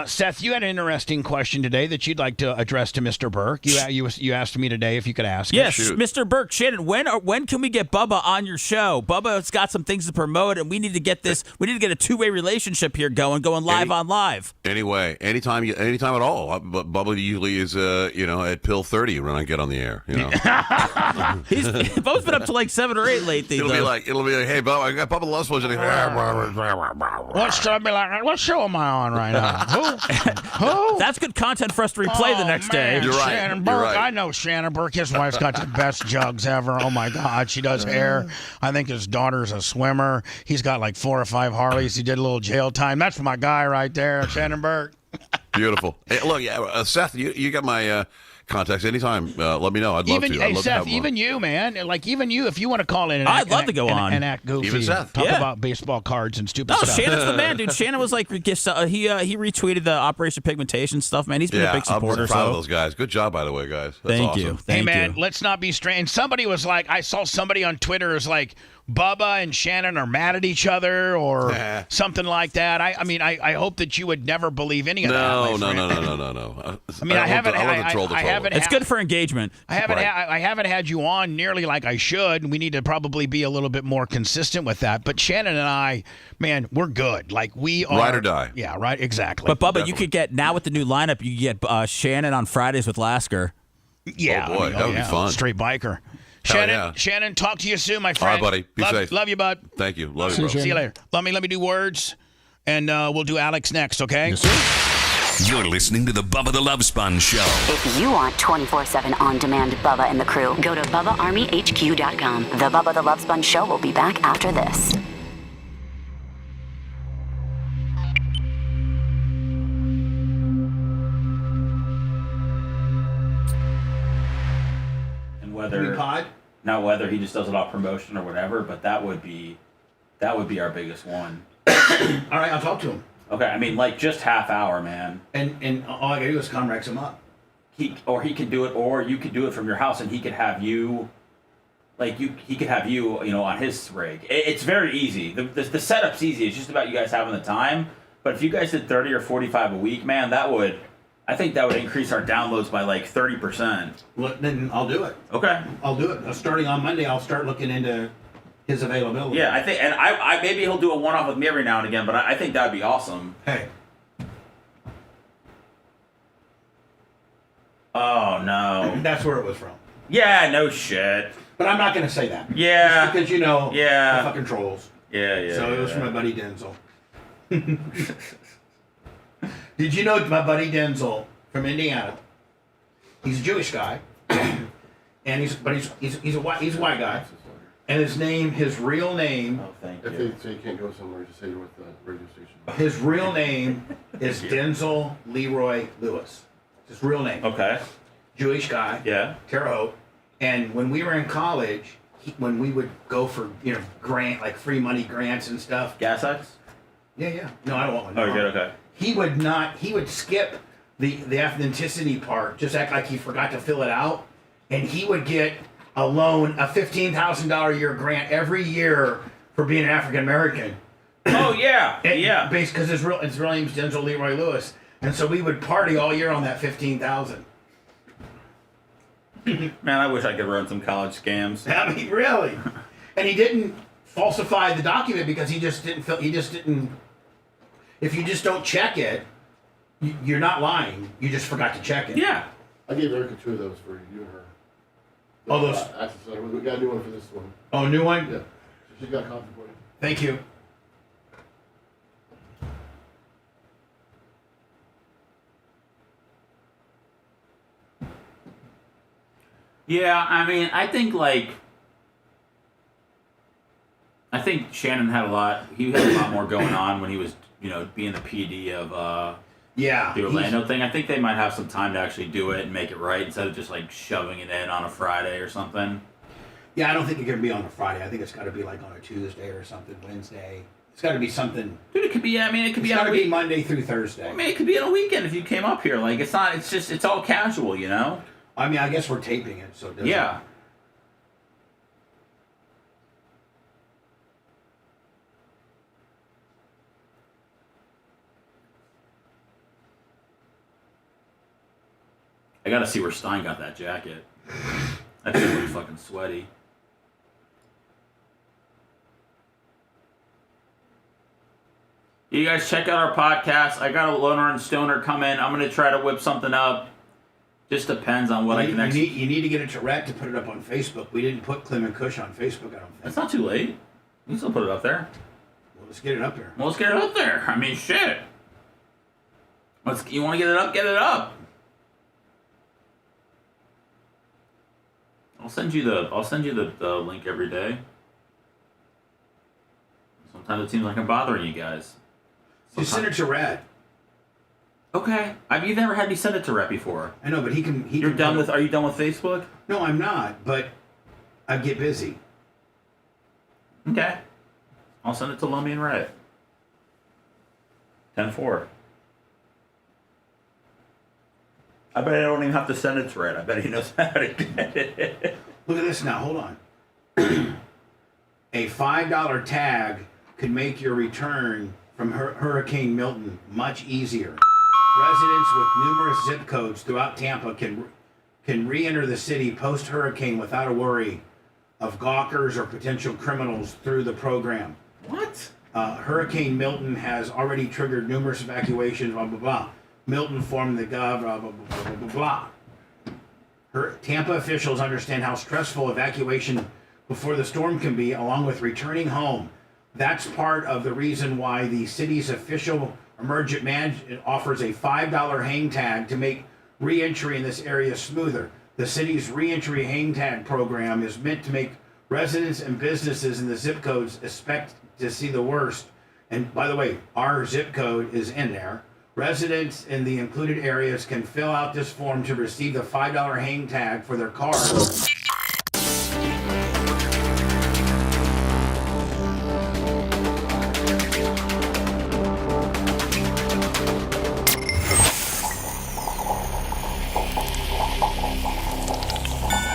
Seth, you had an interesting question today that you'd like to address to Mr. Burke. You asked me today if you could ask. Yes, Mr. Burke, Shannon. When can we get Bubba on your show? Bubba's got some things to promote, and we need to get this. We need to get a two-way relationship here going live on live. Anyway, anytime at all. But Bubba usually is at pill 30 when I get on the air. He's both been up to like 7 or 8 lately. It'll be like, hey, Bubba, I got Bubba the Love Sponge. What show am I on right now? Who? That's good content for us to replay the next day. You're right. Shannon Burke. You're right. I know Shannon Burke. His wife's got the best jugs ever. Oh my God, she does hair. I think his daughter's a swimmer. He's got like 4 or 5 Harleys. He did a little jail time. That's my guy right there, Shannon Burke. Beautiful. Hey, look, Seth, you got my contacts anytime. Let me know. I'd love to. Hey, Seth, even you, man. Like, even you, if you want to call in and I'd love to go on. And act goofy. Even Seth. Talk about baseball cards and stupid stuff. Shannon's the man, dude. Shannon was like, he retweeted the Operation Pigmentation stuff, man. He's been a big supporter. I'm proud of those guys. Good job, by the way, guys. That's Thank awesome. you. Hey, man, let's not be strange. Somebody was like, I saw somebody on Twitter was like, Bubba and Shannon are mad at each other or something like that. I hope that you would never believe any of that. No. I mean, I haven't. It's good for engagement. I haven't had you on nearly like I should. We need to probably be a little bit more consistent with that. But Shannon and I, man, we're good. Like we are. Ride or die. Yeah, right. Exactly. But Bubba, you could get now with the new lineup. You could get Shannon on Fridays with Lasker. Yeah. Oh boy, that would be fun. Straight biker. Shannon, talk to you soon, my friend. All right, buddy. Be safe. Love you, bud. Thank you. Love you, bro. See you later. Let me do words, and we'll do Alex next, okay? Yes, sir. You're listening to the Bubba the Love Sponge Show. If you want 24/7 on-demand Bubba and the crew, go to BubbaArmyHQ.com. The Bubba the Love Sponge Show will be back after this. Not whether he just does it off promotion or whatever, but that would be our biggest one. All right, I'll talk to him. Okay, I mean, like, just half hour, man. And all I gotta do is Conrex him up. He could do it, or you could do it from your house, and he could have you, he could have you, on his rig. It's very easy. The setup's easy. It's just about you guys having the time. But if you guys did 30 or 45 a week, man, I think that would increase our downloads by like 30%. Look, then I'll do it. Okay. I'll do it. Starting on Monday, I'll start looking into his availability. Yeah, I think, and I maybe he'll do a one-off with me every now and again, but I think that'd be awesome. Hey. Oh, no. That's where it was from. Yeah, no shit. But I'm not going to say that. Yeah. Just because, Yeah. the fucking trolls. Yeah. So it was from my buddy Denzel. Did you know my buddy Denzel from Indiana? He's a Jewish guy, and he's a white guy, and his real name. Oh, thank you. If they say you can't go somewhere, just say you're with the radio station. His real name is Denzel Leroy Lewis. His real name. Okay. Jewish guy. Yeah. Terre Haute. And when we were in college, when we would go for grant free money grants and stuff. Gas X? Yeah. No, I don't want one. Oh, good. Okay. He would skip the ethnicity part, just act like he forgot to fill it out, and he would get a loan, a $15,000 a year grant every year for being an African American. Oh yeah, yeah. Based because his real name is Denzel Leroy Lewis, and so we would party all year on that $15,000. Man, I wish I could run some college scams. I mean, really. And he didn't falsify the document because he just didn't. If you just don't check it, you're not lying. You just forgot to check it. Yeah. I gave Erica 2 of those for you and her. Oh, those. Access letter. We got a new one for this one. Oh, new one? Yeah. She's got a copy for you. Thank you. Yeah, I mean, I think Shannon had he had a lot more going on when he was, being the PD of the Orlando thing. I think they might have some time to actually do it and make it right instead of just shoving it in on a Friday or something. Yeah, I don't think it can be on a Friday. I think it's got to be on a Tuesday or something, Wednesday. It's got to be something. Dude, it could be. I mean, it could be on a be Monday through Thursday. I mean, it could be on a weekend if you came up here. It's not. It's just. It's all casual, I mean, I guess we're taping it, so it doesn't. Yeah. I gotta see where Stein got that jacket. That's really fucking sweaty. You guys check out our podcast. I got a Loner and Stoner coming. I'm gonna try to whip something up. Just depends on what I can actually. You need to get a Tourette to put it up on Facebook. We didn't put Clem and Cush on Facebook, I don't think. That's not too late. You can still put it up there. Well, let's get it up there. Well, let's get it up there. I mean, shit. You want to get it up? Get it up. I'll send you the link every day. Sometimes it seems like I'm bothering you guys. Just send it to Rhett. Okay. You've never had me send it to Rhett before. I know, but he can. Are you done with Facebook? No, I'm not. But I get busy. Okay. I'll send it to Lummy and Rhett. 10-4. I bet I don't even have to send it to Rhett. I bet he knows how to get it. Look at this now. Hold on. A $5 tag could make your return from Hurricane Milton much easier. Residents with numerous zip codes throughout Tampa can re-enter the city post-hurricane without a worry of gawkers or potential criminals through the program. What? Hurricane Milton has already triggered numerous evacuations, blah, blah, blah. Milton formed the gov, blah, blah, blah, blah, blah, blah. Tampa officials understand how stressful evacuation before the storm can be, along with returning home. That's part of the reason why the city's official emergent management offers a $5 hang tag to make re-entry in this area smoother. The city's re-entry hang tag program is meant to make residents and businesses in the zip codes expect to see the worst. And by the way, our zip code is in there. Residents in the included areas can fill out this form to receive the $5 hang tag for their cars.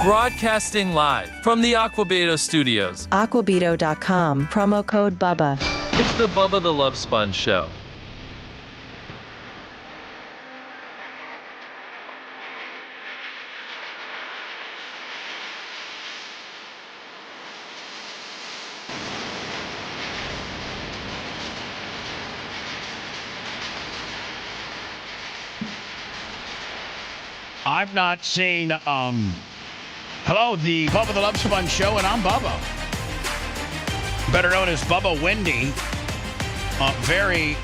Broadcasting live from the Aquabedo Studios. Aquabedo.com, promo code BUBBA. It's the Bubba the Love Sponge Show. I've not seen, hello, the Bubba the Love Sponge Show, and I'm Bubba. Better known as Bubba Windy. Very,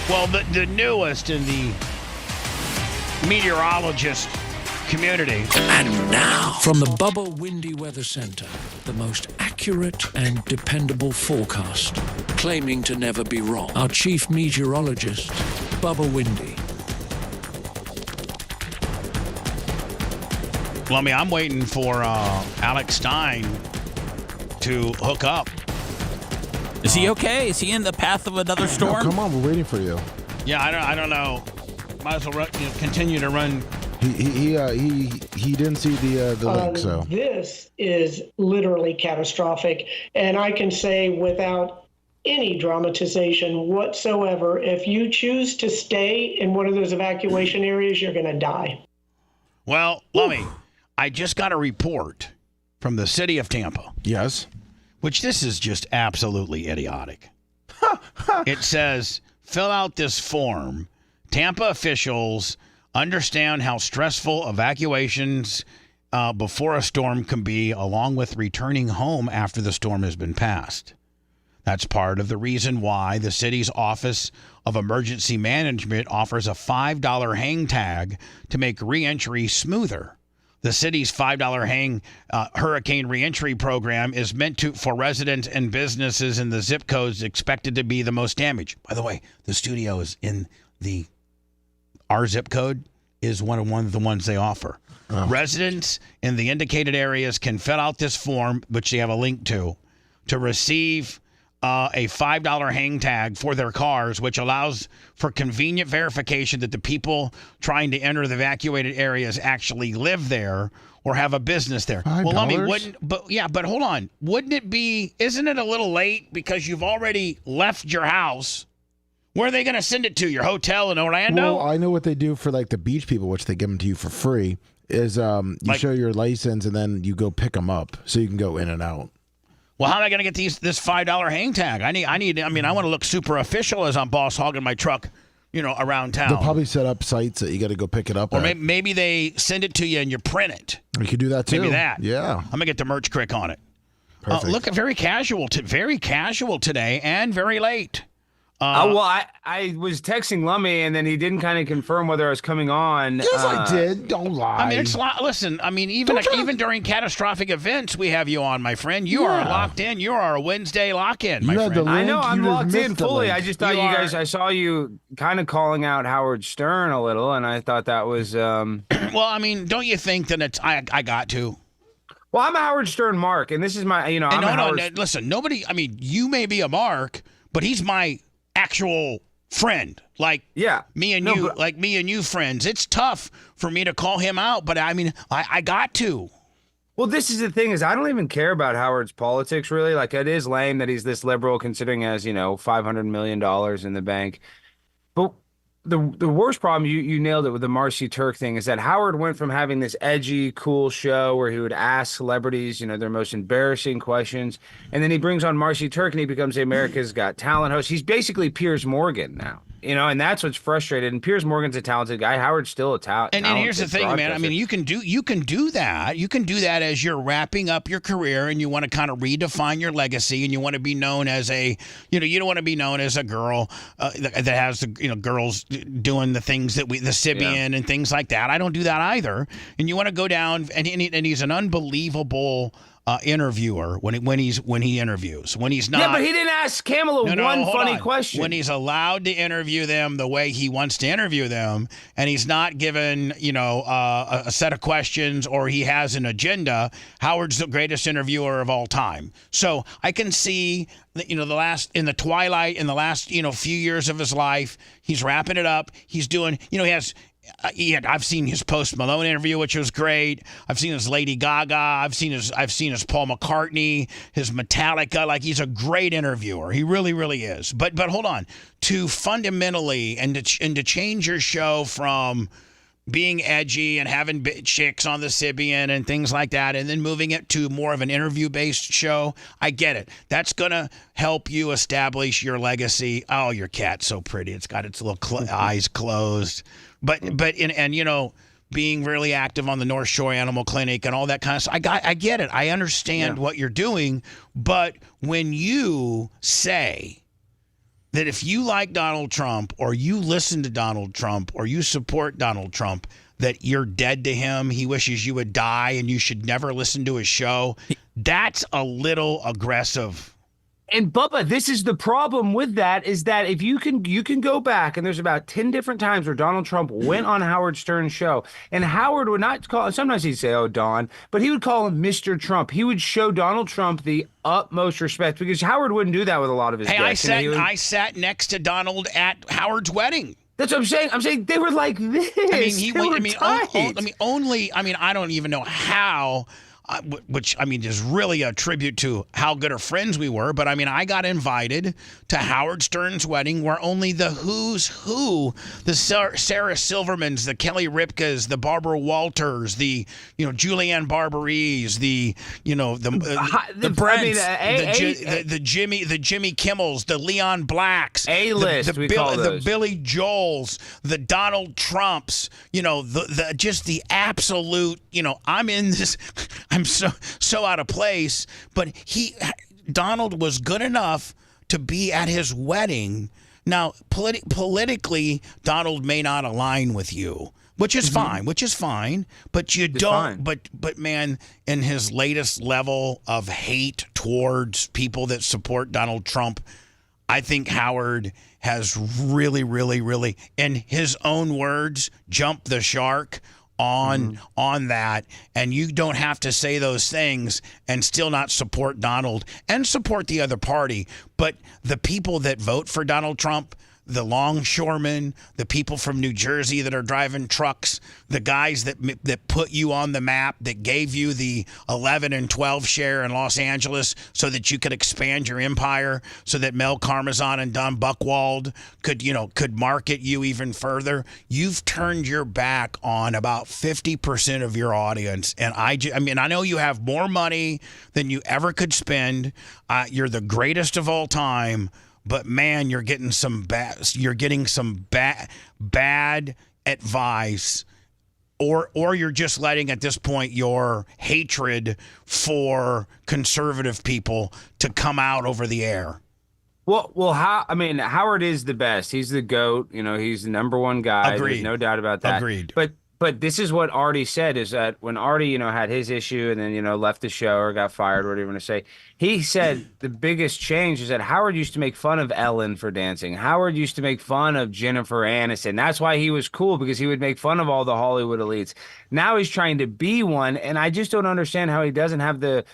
well, the newest in the meteorologist community. And now, from the Bubba Windy Weather Center, the most accurate and dependable forecast, claiming to never be wrong. Our chief meteorologist, Bubba Windy. Lummy, I'm waiting for Alex Stein to hook up. Is he okay? Is he in the path of another storm? No, come on, we're waiting for you. Yeah, I don't know. Might as well continue to run. He didn't see the link, so This is literally catastrophic, and I can say without any dramatization whatsoever, if you choose to stay in one of those evacuation areas, you're going to die. Well, Lummy, I just got a report from the city of Tampa. Yes. Which this is just absolutely idiotic. It says, fill out this form. Tampa officials understand how stressful evacuations before a storm can be, along with returning home after the storm has been passed. That's part of the reason why the city's Office of Emergency Management offers a $5 hang tag to make reentry smoother. The city's $5 hang hurricane reentry program is meant for residents and businesses in the zip codes expected to be the most damaged. By the way, the studio is in our zip code is one of the ones they offer. Oh. Residents in the indicated areas can fill out this form, which they have a link to receive a $5 hang tag for their cars, which allows for convenient verification that the people trying to enter the evacuated areas actually live there or have a business there. $5? Well, I mean, but hold on. Isn't it a little late because you've already left your house? Where are they going to send it to? Your hotel in Orlando? Well, I know what they do for like the beach people, which they give them to you for free, is you show your license and then you go pick them up so you can go in and out. Well, how am I going to get this $5 hang tag? I want to look super official as I'm boss hogging my truck, around town. They'll probably set up sites that you got to go pick it up. Or maybe they send it to you and you print it. You could do that too. Maybe that. Yeah. I'm going to get the merch crick on it. Perfect. Look, very casual today and very late. I was texting Lummy, and then he didn't kind of confirm whether I was coming on. Yes, I did. Don't lie. I mean, listen. I mean, even during catastrophic events, we have you on, my friend. You are locked in. You are a Wednesday lock-in, my friend. I know. I'm locked in fully. I just thought you guys. I saw you kind of calling out Howard Stern a little, and I thought that was. Well, I mean, don't you think that I got to? Well, I'm a Howard Stern mark, and this is my. No, listen. Nobody. I mean, you may be a mark, but he's my actual friend, me and you friends. It's tough for me to call him out, but I mean, I got to. Well, this is the thing is I don't even care about Howard's politics really. Like, it is lame that he's this liberal considering he has, $500 million in the bank. But the worst problem, you nailed it with the Marcy Turk thing, is that Howard went from having this edgy, cool show where he would ask celebrities, their most embarrassing questions, and then he brings on Marcy Turk and he becomes the America's Got Talent host. He's basically Piers Morgan now, and that's what's frustrated. And Piers Morgan's a talented guy. Howard's still a talented. And here's the thing, man. I mean, you can do that. You can do that as you're wrapping up your career and you want to kind of redefine your legacy and you want to be known as you don't want to be known as a girl that has girls doing the things that the Sibian and things like that. I don't do that either. And you want to go down and he's an unbelievable interviewer when he interviews. When he's not, yeah, but he didn't ask Kamala one funny question. When he's allowed to interview them the way he wants to interview them, and he's not given a set of questions or he has an agenda, Howard's the greatest interviewer of all time. So I can see that, in the last few years of his life, he's wrapping it up. He's doing, he has I've seen his Post Malone interview, which was great. I've seen his Lady Gaga. I've seen his Paul McCartney, his Metallica. Like, he's a great interviewer. He really, really is. But hold on. To fundamentally and to change your show from being edgy and having chicks on the Sybian and things like that, and then moving it to more of an interview-based show, I get it. That's going to help you establish your legacy. Oh, your cat's so pretty. It's got its little eyes closed. But being really active on the North Shore Animal Clinic and all that kind of stuff, I get it. I understand what you're doing. But when you say that if you like Donald Trump or you listen to Donald Trump or you support Donald Trump, that you're dead to him, he wishes you would die, and you should never listen to his show, that's a little aggressive. And Bubba, this is the problem with that, is that if you can go back, and there's about 10 different times where Donald Trump went on Howard Stern's show, and Howard would not call, sometimes he'd say, "Oh, Don," but he would call him Mr. Trump. He would show Donald Trump the utmost respect, because Howard wouldn't do that with a lot of his guests. I sat next to Donald at Howard's wedding. That's what I'm saying. I'm saying they were like this. I don't even know how. Which is really a tribute to how good of friends we were. But I got invited to Howard Stern's wedding, where only the who's who, the Sarah Silvermans, the Kelly Ripkas, the Barbara Walters, the Julianne Barberies, the Brents, the Jimmy Kimmels, the Leon Blacks, A-list, the Billy Joels, the Donald Trumps, just the absolute, I'm in this. I'm so out of place, but Donald was good enough to be at his wedding. Now, politically, Donald may not align with you, which is fine. But you don't. But man, in his latest level of hate towards people that support Donald Trump, I think Howard has really, really, really, in his own words, jumped the shark on that, and you don't have to say those things and still not support Donald and support the other party. But the people that vote for Donald Trump, the longshoremen, the people from New Jersey that are driving trucks, the guys that put you on the map, that gave you the 11 and 12 share in Los Angeles so that you could expand your empire, so that Mel Karmazin and Don Buchwald could market you even further. You've turned your back on about 50% of your audience. And I know you have more money than you ever could spend. You're the greatest of all time. But man, you're getting some bad advice, or you're just letting, at this point, your hatred for conservative people to come out over the air. Well, Howard is the best. He's the GOAT. He's the number one guy. Agreed. There's no doubt about that. Agreed. But this is what Artie said, is that when Artie, had his issue and then, left the show or got fired, whatever you want to say, he said the biggest change is that Howard used to make fun of Ellen for dancing. Howard used to make fun of Jennifer Aniston. That's why he was cool, because he would make fun of all the Hollywood elites. Now he's trying to be one, and I just don't understand how he doesn't have the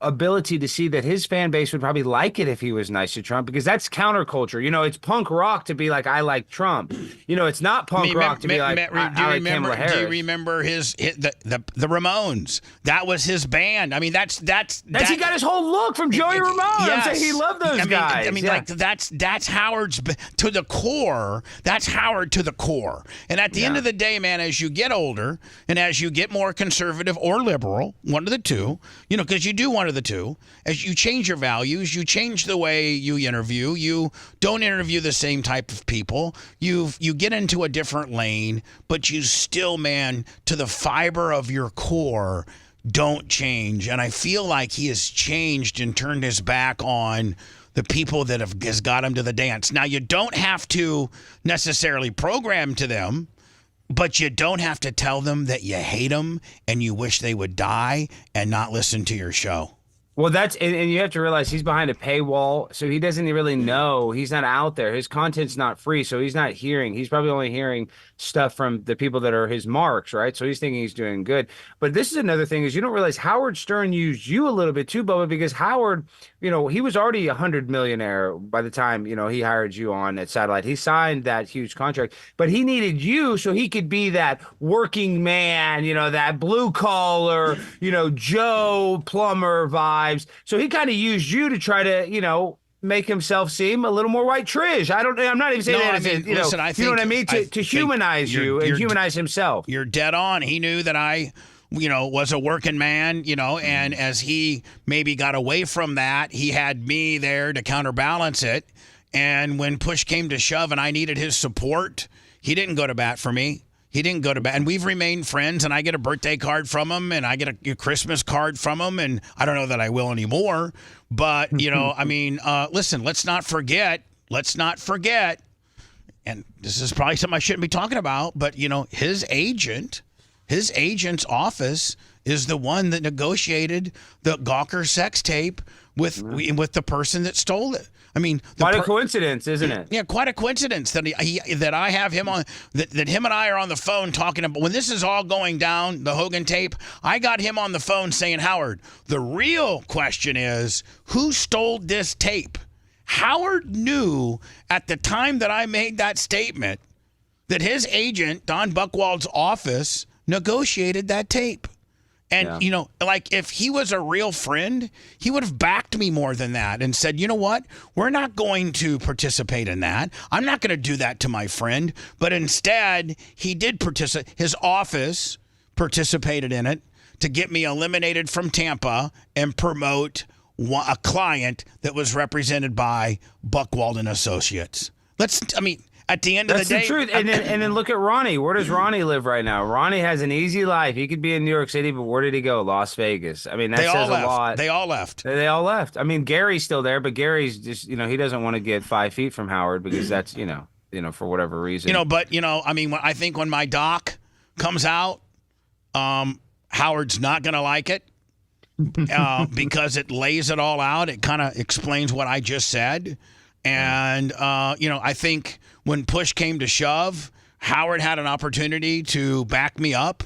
ability to see that his fan base would probably like it if he was nice to Trump, because that's counterculture. It's punk rock to be like, I like Trump. It's not punk rock to be like, I like Kamala Harris. Do you remember the Ramones? That was his band. He got his whole look from Joey Ramone. Yes. I'm saying he loved those guys. That's Howard's to the core. That's Howard to the core. And at the end of the day, man, as you get older and as you get more conservative or liberal, one of the two, because you do one of the two, as you change your values, you change the way you interview. You don't interview the same type of people. You get into a different lane, but you still, man, to the fiber of your core, don't change. And I feel like he has changed and turned his back on the people that has got him to the dance. Now, you don't have to necessarily program to them, but you don't have to tell them that you hate them and you wish they would die and not listen to your show. Well, and you have to realize he's behind a paywall, so he doesn't really know. He's not out there. His content's not free, so he's not hearing. He's probably only hearing stuff from the people that are his marks, right? So he's thinking he's doing good. But this is another thing is you don't realize Howard Stern used you a little bit too, Bubba, because Howard, he was already $100 millionaire by the time, he hired you on at Satellite. He signed that huge contract, but he needed you so he could be that working man, that blue collar, Joe plumber vibe. So he kind of used you to try to, make himself seem a little more white trash. I'm not even saying that. Listen, I think, you know what I mean? To humanize you and humanize himself. You're dead on. He knew that I, was a working man, and as he maybe got away from that, he had me there to counterbalance it. And when push came to shove and I needed his support, he didn't go to bat for me. He didn't go to bed, and we've remained friends, and I get a birthday card from him, and I get a Christmas card from him, and I don't know that I will anymore, but, listen, let's not forget, and this is probably something I shouldn't be talking about, but, his agent's office is the one that negotiated the Gawker sex tape with the person that stole it. I mean, quite a coincidence, isn't it? Yeah, quite a coincidence that that I have him on that him and I are on the phone talking about when this is all going down, the Hogan tape. I got him on the phone saying, Howard, the real question is who stole this tape? Howard knew at the time that I made that statement that his agent, Don Buchwald's office, negotiated that tape. And, if he was a real friend, he would have backed me more than that and said, you know what? We're not going to participate in that. I'm not going to do that to my friend. But instead, he did participate. His office participated in it to get me eliminated from Tampa and promote a client that was represented by Buchwald and Associates. At the end of the day, that's the truth. And then look at Ronnie. Where does Ronnie live right now? Ronnie has an easy life. He could be in New York City, but where did he go? Las Vegas. I mean, that says a lot. They all left. They all left. I mean, Gary's still there, but Gary's just, he doesn't want to get 5 feet from Howard because that's, for whatever reason. I think when my doc comes out, Howard's not going to like it because it lays it all out. It kind of explains what I just said. And, I think when push came to shove, Howard had an opportunity to back me up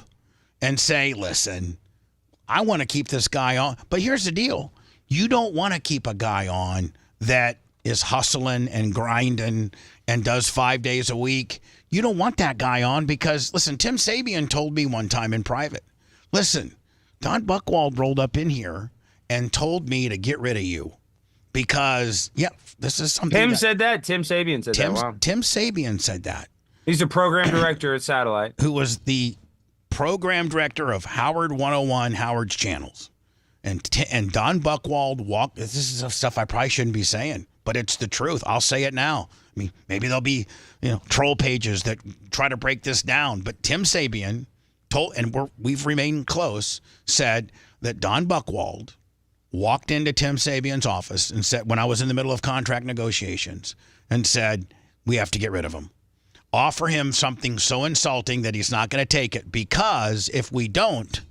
and say, listen, I want to keep this guy on. But here's the deal. You don't want to keep a guy on that is hustling and grinding and does 5 days a week. You don't want that guy on because, listen, Tim Sabian told me one time in private, listen, Don Buchwald rolled up in here and told me to get rid of you. Because, this is something. Tim said that? Tim Sabian said that. Wow. Tim Sabian said that. He's the program director at Satellite. Who was the program director of Howard 101, Howard's channels. And Don Buchwald walked. This is stuff I probably shouldn't be saying, but it's the truth. I'll say it now. I mean, maybe there'll be, troll pages that try to break this down. But Tim Sabian told, and we've remained close, said that Don Buchwald walked into Tim Sabian's office and said, when I was in the middle of contract negotiations, and said, we have to get rid of him. Offer him something so insulting that he's not going to take it, because if we don't,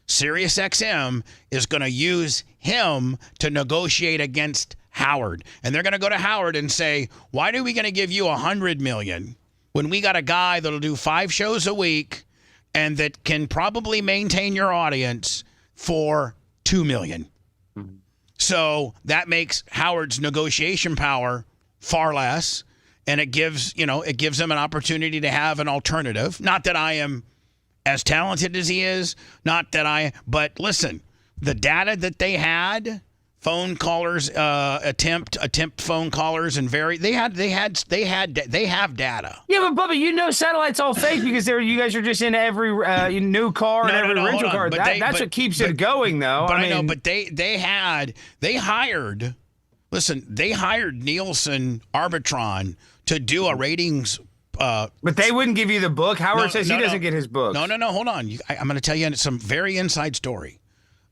SiriusXM is going to use him to negotiate against Howard. And they're going to go to Howard and say, why are we going to give you $100 million when we got a guy that'll do 5 shows a week and that can probably maintain your audience for $2 million? So that makes Howard's negotiation power far less, and it gives him an opportunity to have an alternative. Not that I am as talented as he is, but listen, the data that they had, phone callers, attempt phone callers, and they have data. Yeah, but Bubba, Satellite's all fake because you guys are just in every new car and every rental car. That's what keeps it going, though. But I know, but they hired Nielsen Arbitron to do a ratings. But they wouldn't give you the book. Howard says he doesn't get his book. No, hold on. I'm going to tell you some very inside story.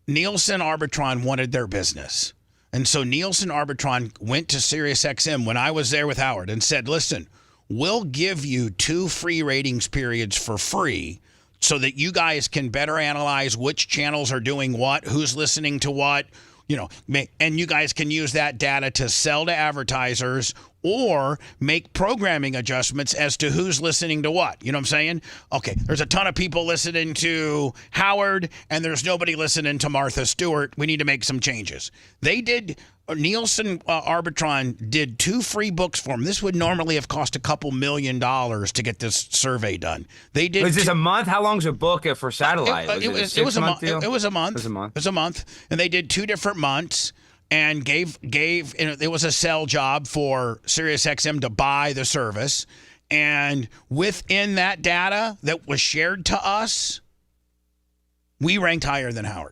Nielsen Arbitron wanted their business. And so Nielsen Arbitron went to SiriusXM when I was there with Howard and said, listen, we'll give you 2 free ratings periods for free so that you guys can better analyze which channels are doing what, who's listening to what, and you guys can use that data to sell to advertisers or make programming adjustments as to who's listening to what. You know what I'm saying? Okay, there's a ton of people listening to Howard, and there's nobody listening to Martha Stewart. We need to make some changes. They did. Nielsen Arbitron did 2 free books for them. This would normally have cost a couple $1 million to get this survey done. They did. Was this a month? How long's a book for satellite? It was a month. It was a month. It was a month. It was a month, and they did 2 different months, and gave. It was a sell job for SiriusXM to buy the service, and within that data that was shared to us, we ranked higher than Howard.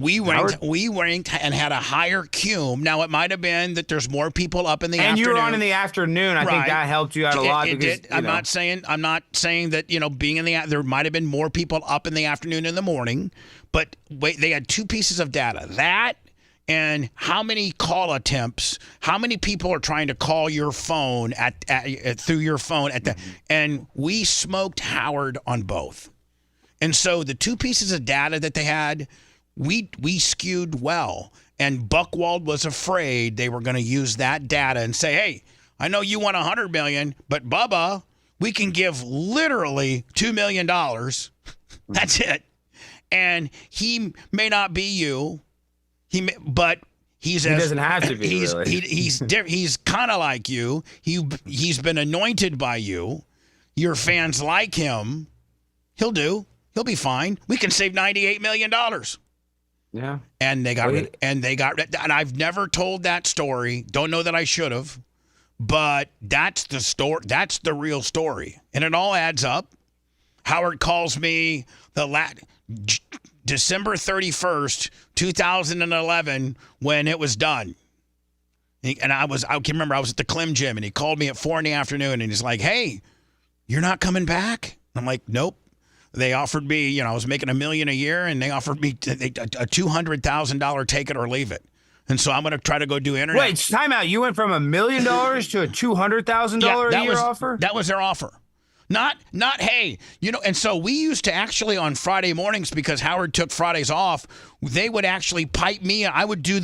We ranked and had a higher cum. Now, it might have been that there's more people up in the afternoon. And you were on in the afternoon. I think that helped you out a lot. It did. I'm not saying that, being in there might have been more people up in the afternoon and the morning. But wait, they had 2 pieces of data. That and how many call attempts, how many people are trying to call your phone through your phone and we smoked Howard on both. And so the 2 pieces of data that they had, we skewed well, and Buchwald was afraid they were going to use that data and say, hey, I know you want $100 million, but Bubba, we can give literally $2 million. That's it. And he may not be you, but he doesn't have to be. He's kind of like you. He's been anointed by you. Your fans like him. He'll be fine. We can save $98 million. Yeah. And they got rid. And I've never told that story. Don't know that I should have. But that's the story. That's the real story. And it all adds up. Howard calls me December 31st, 2011, when it was done. And I can remember I was at the Clem gym, and he called me at 4 p.m, and he's like, hey, you're not coming back? I'm like, nope. They offered me, I was making $1 million a year, and they offered me a $200,000 take it or leave it. And so I'm going to try to go do internet. Wait, time out. You went from $1 million to a $200,000 a year offer? That was their offer. Not, hey, and so we used to actually on Friday mornings, because Howard took Fridays off, they would actually pipe me. I would do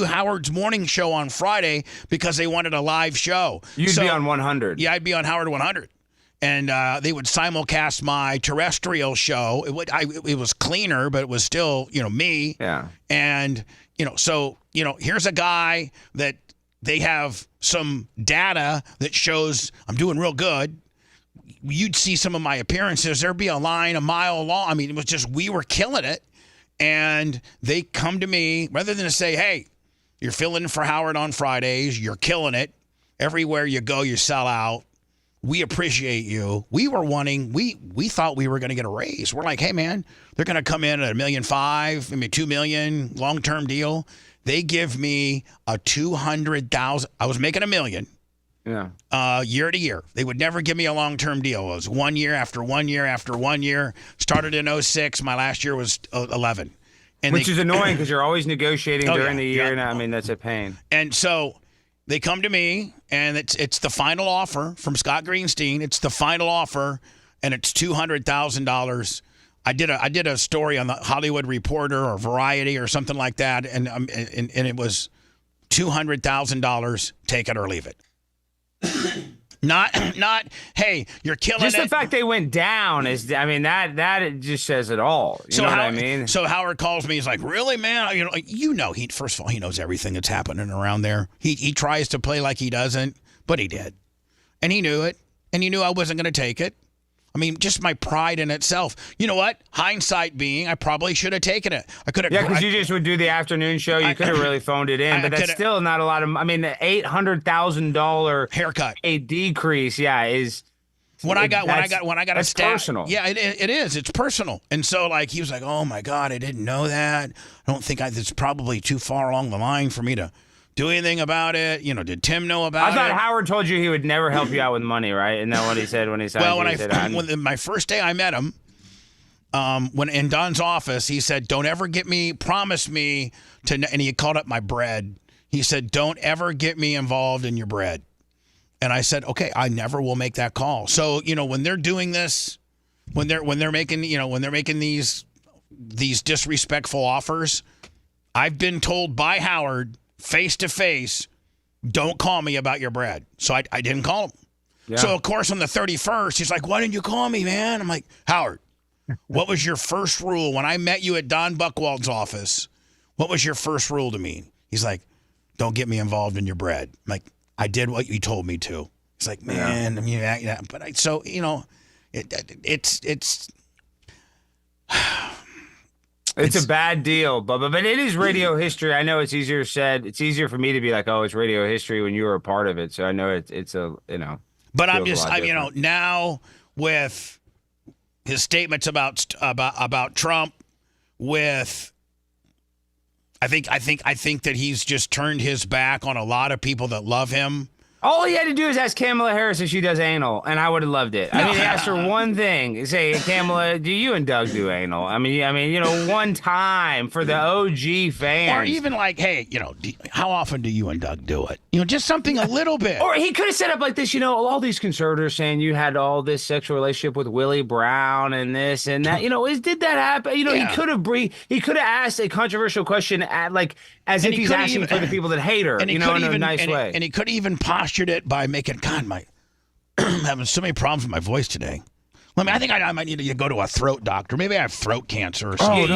Howard's morning show on Friday because they wanted a live show. You'd be on 100. Yeah, I'd be on Howard 100. And they would simulcast my terrestrial show. It was cleaner, but it was still, me. Yeah. And, so, here's a guy that they have some data that shows I'm doing real good. You'd see some of my appearances. There'd be a line a mile long. I mean, it was just, we were killing it. And they come to me, rather than to say, hey, you're filling in for Howard on Fridays. You're killing it. Everywhere you go, you sell out. We appreciate you. We thought we were going to get a raise. We're like, hey, man, they're going to come in at $1.5 million, maybe $2 million, long-term deal. They give me a $200,000. I was making $1 million. Yeah. Year to year. They would never give me a long-term deal. It was 1 year after 1 year after 1 year. Started in 2006. My last year was 2011. Which is annoying because you're always negotiating during the year. Yeah. I mean, that's a pain. And so they come to me, and it's the final offer from Scott Greenstein. It's the final offer, and it's $200,000. I did a story on the Hollywood Reporter or Variety or something like that, and it was $200,000. Take it or leave it. Not. Hey, you're killing just it. The fact they went down that it just says it all. You know what I mean? So Howard calls me. He's like, "Really, man? He first of all, he knows everything that's happening around there. He tries to play like he doesn't, but he did, and he knew it, and he knew I wasn't going to take it. I mean, just my pride in itself. You know what? Hindsight being, I probably should have taken it. I could have. Yeah, because you just would do the afternoon show. You could have really phoned it in, but that's still not a lot of. I mean, the $800,000 haircut, a decrease. Yeah, is when I got a stat. Personal. Yeah, it is. It's personal. And so, like, he was like, "Oh my God, I didn't know that. I don't think it's probably too far along the line for me to do anything about it." Did Tim know about it? I thought Howard told you he would never help you out with money, right? And then what he said when he signed when my first day I met him, when in Don's office, he said, "Don't ever promise me to," and he called up my bread. He said, "Don't ever get me involved in your bread." And I said, "Okay, I never will make that call." So, when they're doing this, when they're making these these disrespectful offers, I've been told by Howard face to face, don't call me about your bread. So I didn't call him. Yeah. So, of course, on the 31st, he's like, why didn't you call me, man? I'm like, Howard, what was your first rule when I met you at Don Buchwald's office? What was your first rule to me? He's like, don't get me involved in your bread. I'm like, I did what you told me to. He's like, man, I mean, yeah. But it's It's a bad deal, Bubba, but it is radio history. I know it's easier said. It's easier for me to be like, oh, it's radio history when you were a part of it. So I know it's a, But now with his statements about Trump, with I think that he's just turned his back on a lot of people that love him. All he had to do is ask Kamala Harris if she does anal, and I would have loved it. I mean, he asked her one thing. Say, Kamala, do you and Doug do anal? I mean, one time for the OG fans. Or even like, hey, how often do you and Doug do it? Just something a little bit. Or he could have set up like this, all these conservators saying you had all this sexual relationship with Willie Brown and this and that. Did that happen? He could have asked a controversial question as if he's asking for the people that hate her, in a nice way. And he could have even postured it by making, I'm having so many problems with my voice today. I think I might need to go to a throat doctor. Maybe I have throat cancer or something.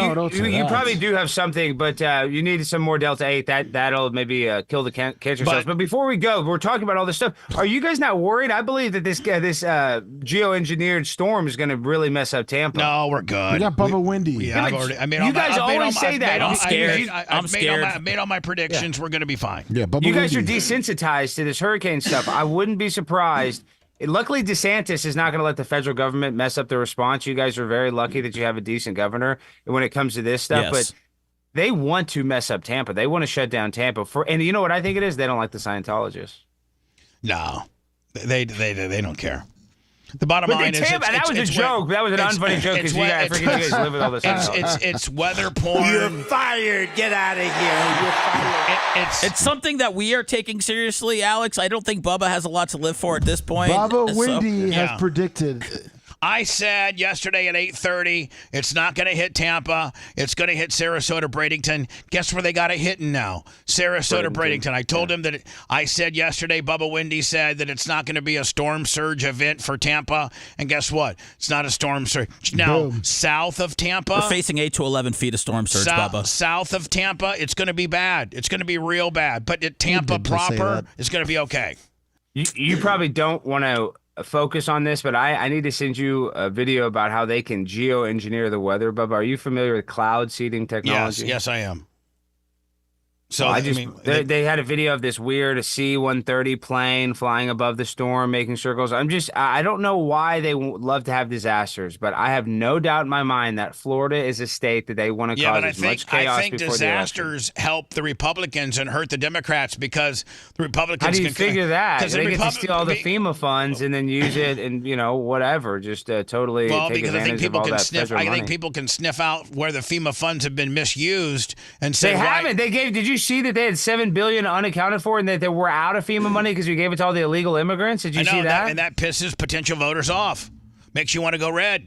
You probably do have something, but you need some more Delta 8. That'll maybe kill the cancer cells. But before we go, we're talking about all this stuff. Are you guys not worried? I believe that this geoengineered storm is going to really mess up Tampa. No, we're good. We got Bubba Windy. Yeah, you guys always say that. I'm scared. I'm scared. I've made all my predictions. Yeah. We're going to be fine. Yeah, Bubba You guys Windy. are desensitized to this hurricane stuff. I wouldn't be surprised. Luckily, DeSantis is not going to let the federal government mess up the response. You guys are very lucky that you have a decent governor when it comes to this stuff. Yes. But they want to mess up Tampa. They want to shut down Tampa. And you know what I think it is? They don't like the Scientologists. No, they don't care. The bottom line is that was a joke. That was an unfunny joke because I forget you guys live with all this. It's weather porn. You're fired. Get out of here. You're fired. It's something that we are taking seriously, Alex. I don't think Bubba has a lot to live for at this point. Bubba Windy has predicted. I said yesterday at 8:30, it's not going to hit Tampa. It's going to hit Sarasota, Bradenton. Guess where they got it hitting now? Sarasota, Bradenton. I told him that I said yesterday, Bubba Windy said that it's not going to be a storm surge event for Tampa. And guess what? It's not a storm surge. Now, south of Tampa. We're facing 8 to 11 feet of storm surge, Bubba. South of Tampa, it's going to be bad. It's going to be real bad. But at Tampa proper, it's going to be okay. You probably don't want to focus on this, but I need to send you a video about how they can geoengineer the weather. Bubba, are you familiar with cloud seeding technology? Yes, I am. So they had a video of this weird C-130 plane flying above the storm, making circles. I don't know why they love to have disasters, but I have no doubt in my mind that Florida is a state that they want to cause as much chaos. I think disasters help the Republicans and hurt the Democrats because the Republicans. How do you figure that? They get to steal all the FEMA funds and then use it and whatever, just totally take advantage of all that federal money. I think people can sniff out where the FEMA funds have been misused and say they haven't. Did you see that they had $7 billion unaccounted for, and that they were out of FEMA money because we gave it to all the illegal immigrants? Did you see that? And that pisses potential voters off. Makes you want to go red.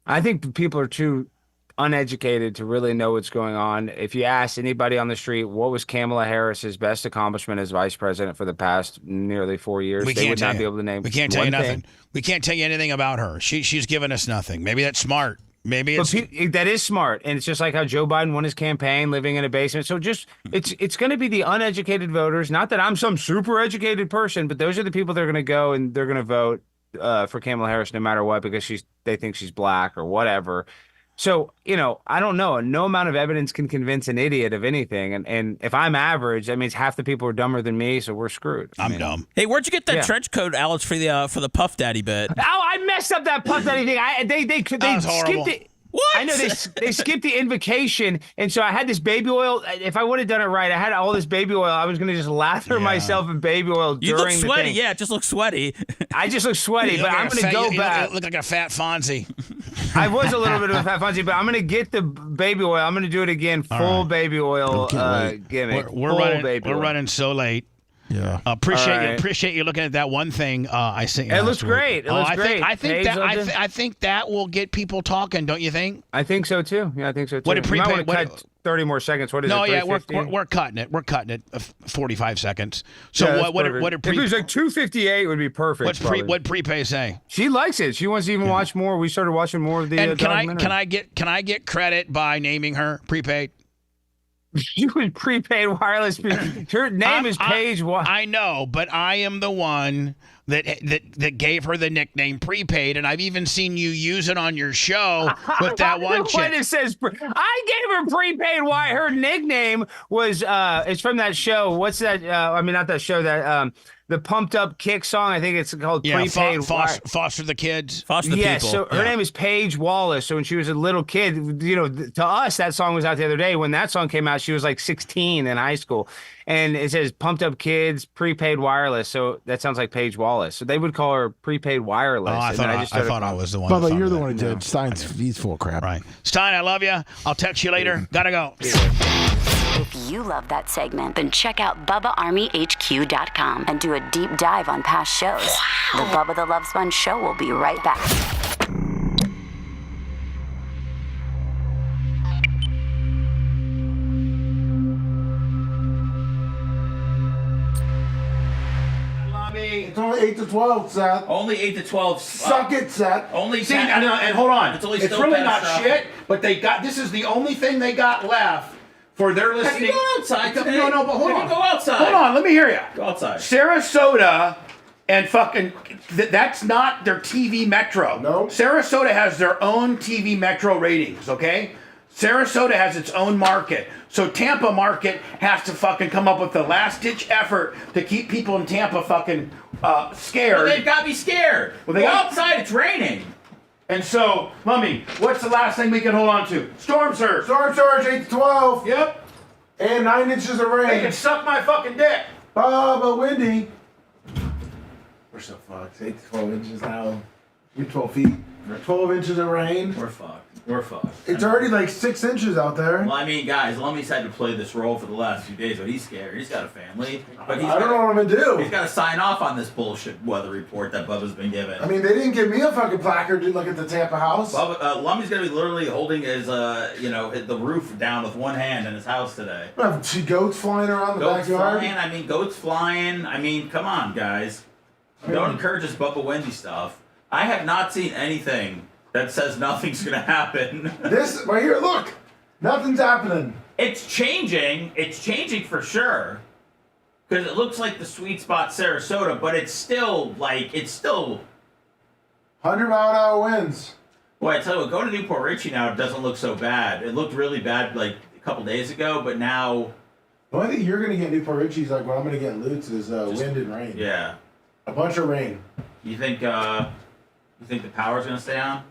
I think people are too uneducated to really know what's going on. If you ask anybody on the street what was Kamala Harris's best accomplishment as vice president for the past nearly 4 years, they would not be able to name. We can't tell you nothing. We can't tell you anything about her. She's given us nothing. Maybe that's smart. Maybe that is smart, and it's just like how Joe Biden won his campaign living in a basement. So it's going to be the uneducated voters. Not that I'm some super educated person, but those are the people that are going to go and they're going to vote for Kamala Harris no matter what because they think she's black or whatever. So I don't know. No amount of evidence can convince an idiot of anything. And if I'm average, that means half the people are dumber than me, so we're screwed. I'm dumb. Hey, where'd you get that trench coat, Alex, for the Puff Daddy bit? Oh, I messed up that Puff Daddy thing. They skipped it. What? I know they skipped the invocation, and so I had this baby oil. If I would have done it right, I had all this baby oil. I was going to just lather myself in baby oil during the thing. You look sweaty. Yeah, it just looks sweaty. I just look sweaty, but I'm going to go back. You look like a fat Fonzie. I was a little bit of a fat Fonzie, but I'm going to get the baby oil. I'm going to do it again, full baby oil gimmick. We're running so late. Yeah. Appreciate you looking at that one thing. I sent you. It last looks week. great. It looks great. I think Paige that London. I think that will get people talking. Don't you think? I think so too. Yeah, I think so too. What did You might prepaid? wanna cut 30 more seconds. What is No, it? yeah, we're 350? cutting it. We're cutting it. 45 seconds. So Yeah, that's what perfect. did if it was like 258 would be perfect. what prepay say? She likes it. She wants to even watch more. We started watching more of the And documentary. can I get credit by naming her prepaid? You would prepaid wireless. Her name is Paige. I know, but I am the one that gave her the nickname prepaid, and I've even seen you use it on your show with that one chick. It says I gave her prepaid. Why her nickname was? It's from that show. What's that? I mean, not that show. That the Pumped Up Kick song. I think it's called Prepaid. Foster the kids. Foster the people. So her name is Paige Wallace. So when she was a little kid, you know, to us that song was out the other day. When that song came out, she was like 16 in high school, and it says Pumped Up Kids, Prepaid Wireless. So that sounds like Paige Wallace. So they would call her Prepaid Wireless. Oh, I thought I was the one. Bubba, you're the one who did. Stein's he's full of crap. Right. Stein, I love you. I'll text you later. Gotta go. If you love that segment, then check out BubbaArmyHQ.com and do a deep dive on past shows. The Bubba the Love Sponge Show will be right back. It's only 8 to 12, Seth. Only 8 to 12. Suck it, Seth. Only See, and hold on. It's only It's still really not catastrophic. shit, but they got. This is the only thing they got left for their listening. Have you gone outside today? No, but hold Have on. you go outside? Hold on, let me hear you. Go outside. Sarasota and fucking that's not their TV Metro. No. Sarasota has their own TV Metro ratings, okay? Sarasota has its own market. So Tampa market has to fucking come up with the last ditch effort to keep people in Tampa fucking scared. Well, they've got me scared. Well, they Go got- outside, it's raining. And so, Mummy, what's the last thing we can hold on to? Storm surge. Storm surge 8 to 12. Yep. And 9 inches of rain. They can suck my fucking dick. Bubba windy. We're so fucked. 8 to 12 inches now. You're 12 feet. 12 inches of rain. We're fucked. We're fucked. It's already like 6 inches out there. Well, I mean, guys, Lummy's had to play this role for the last few days, but he's scared. He's got a family. But I don't know what I'm gonna do. He's got to sign off on this bullshit weather report that Bubba's been given. I mean, they didn't give me a fucking placard to look at the Tampa house. Bubba, Lummy's going to be literally holding his, the roof down with one hand in his house today. I have two goats flying around the Goats backyard. flying. Goats flying. I mean, come on, guys. Don't encourage this Bubba Wendy stuff. I have not seen anything that says nothing's going to happen. This right here, look. Nothing's happening. It's changing. It's changing for sure. Because it looks like the sweet spot Sarasota, but it's still 100-mile-an-hour winds. Boy, I tell you what, go to Newport Richie now. It doesn't look so bad. It looked really bad like a couple days ago, but now. The only thing you're gonna get Newport Richie's like what I'm gonna get in Lutz is wind and rain. Yeah. A bunch of rain. You think the power's gonna stay on?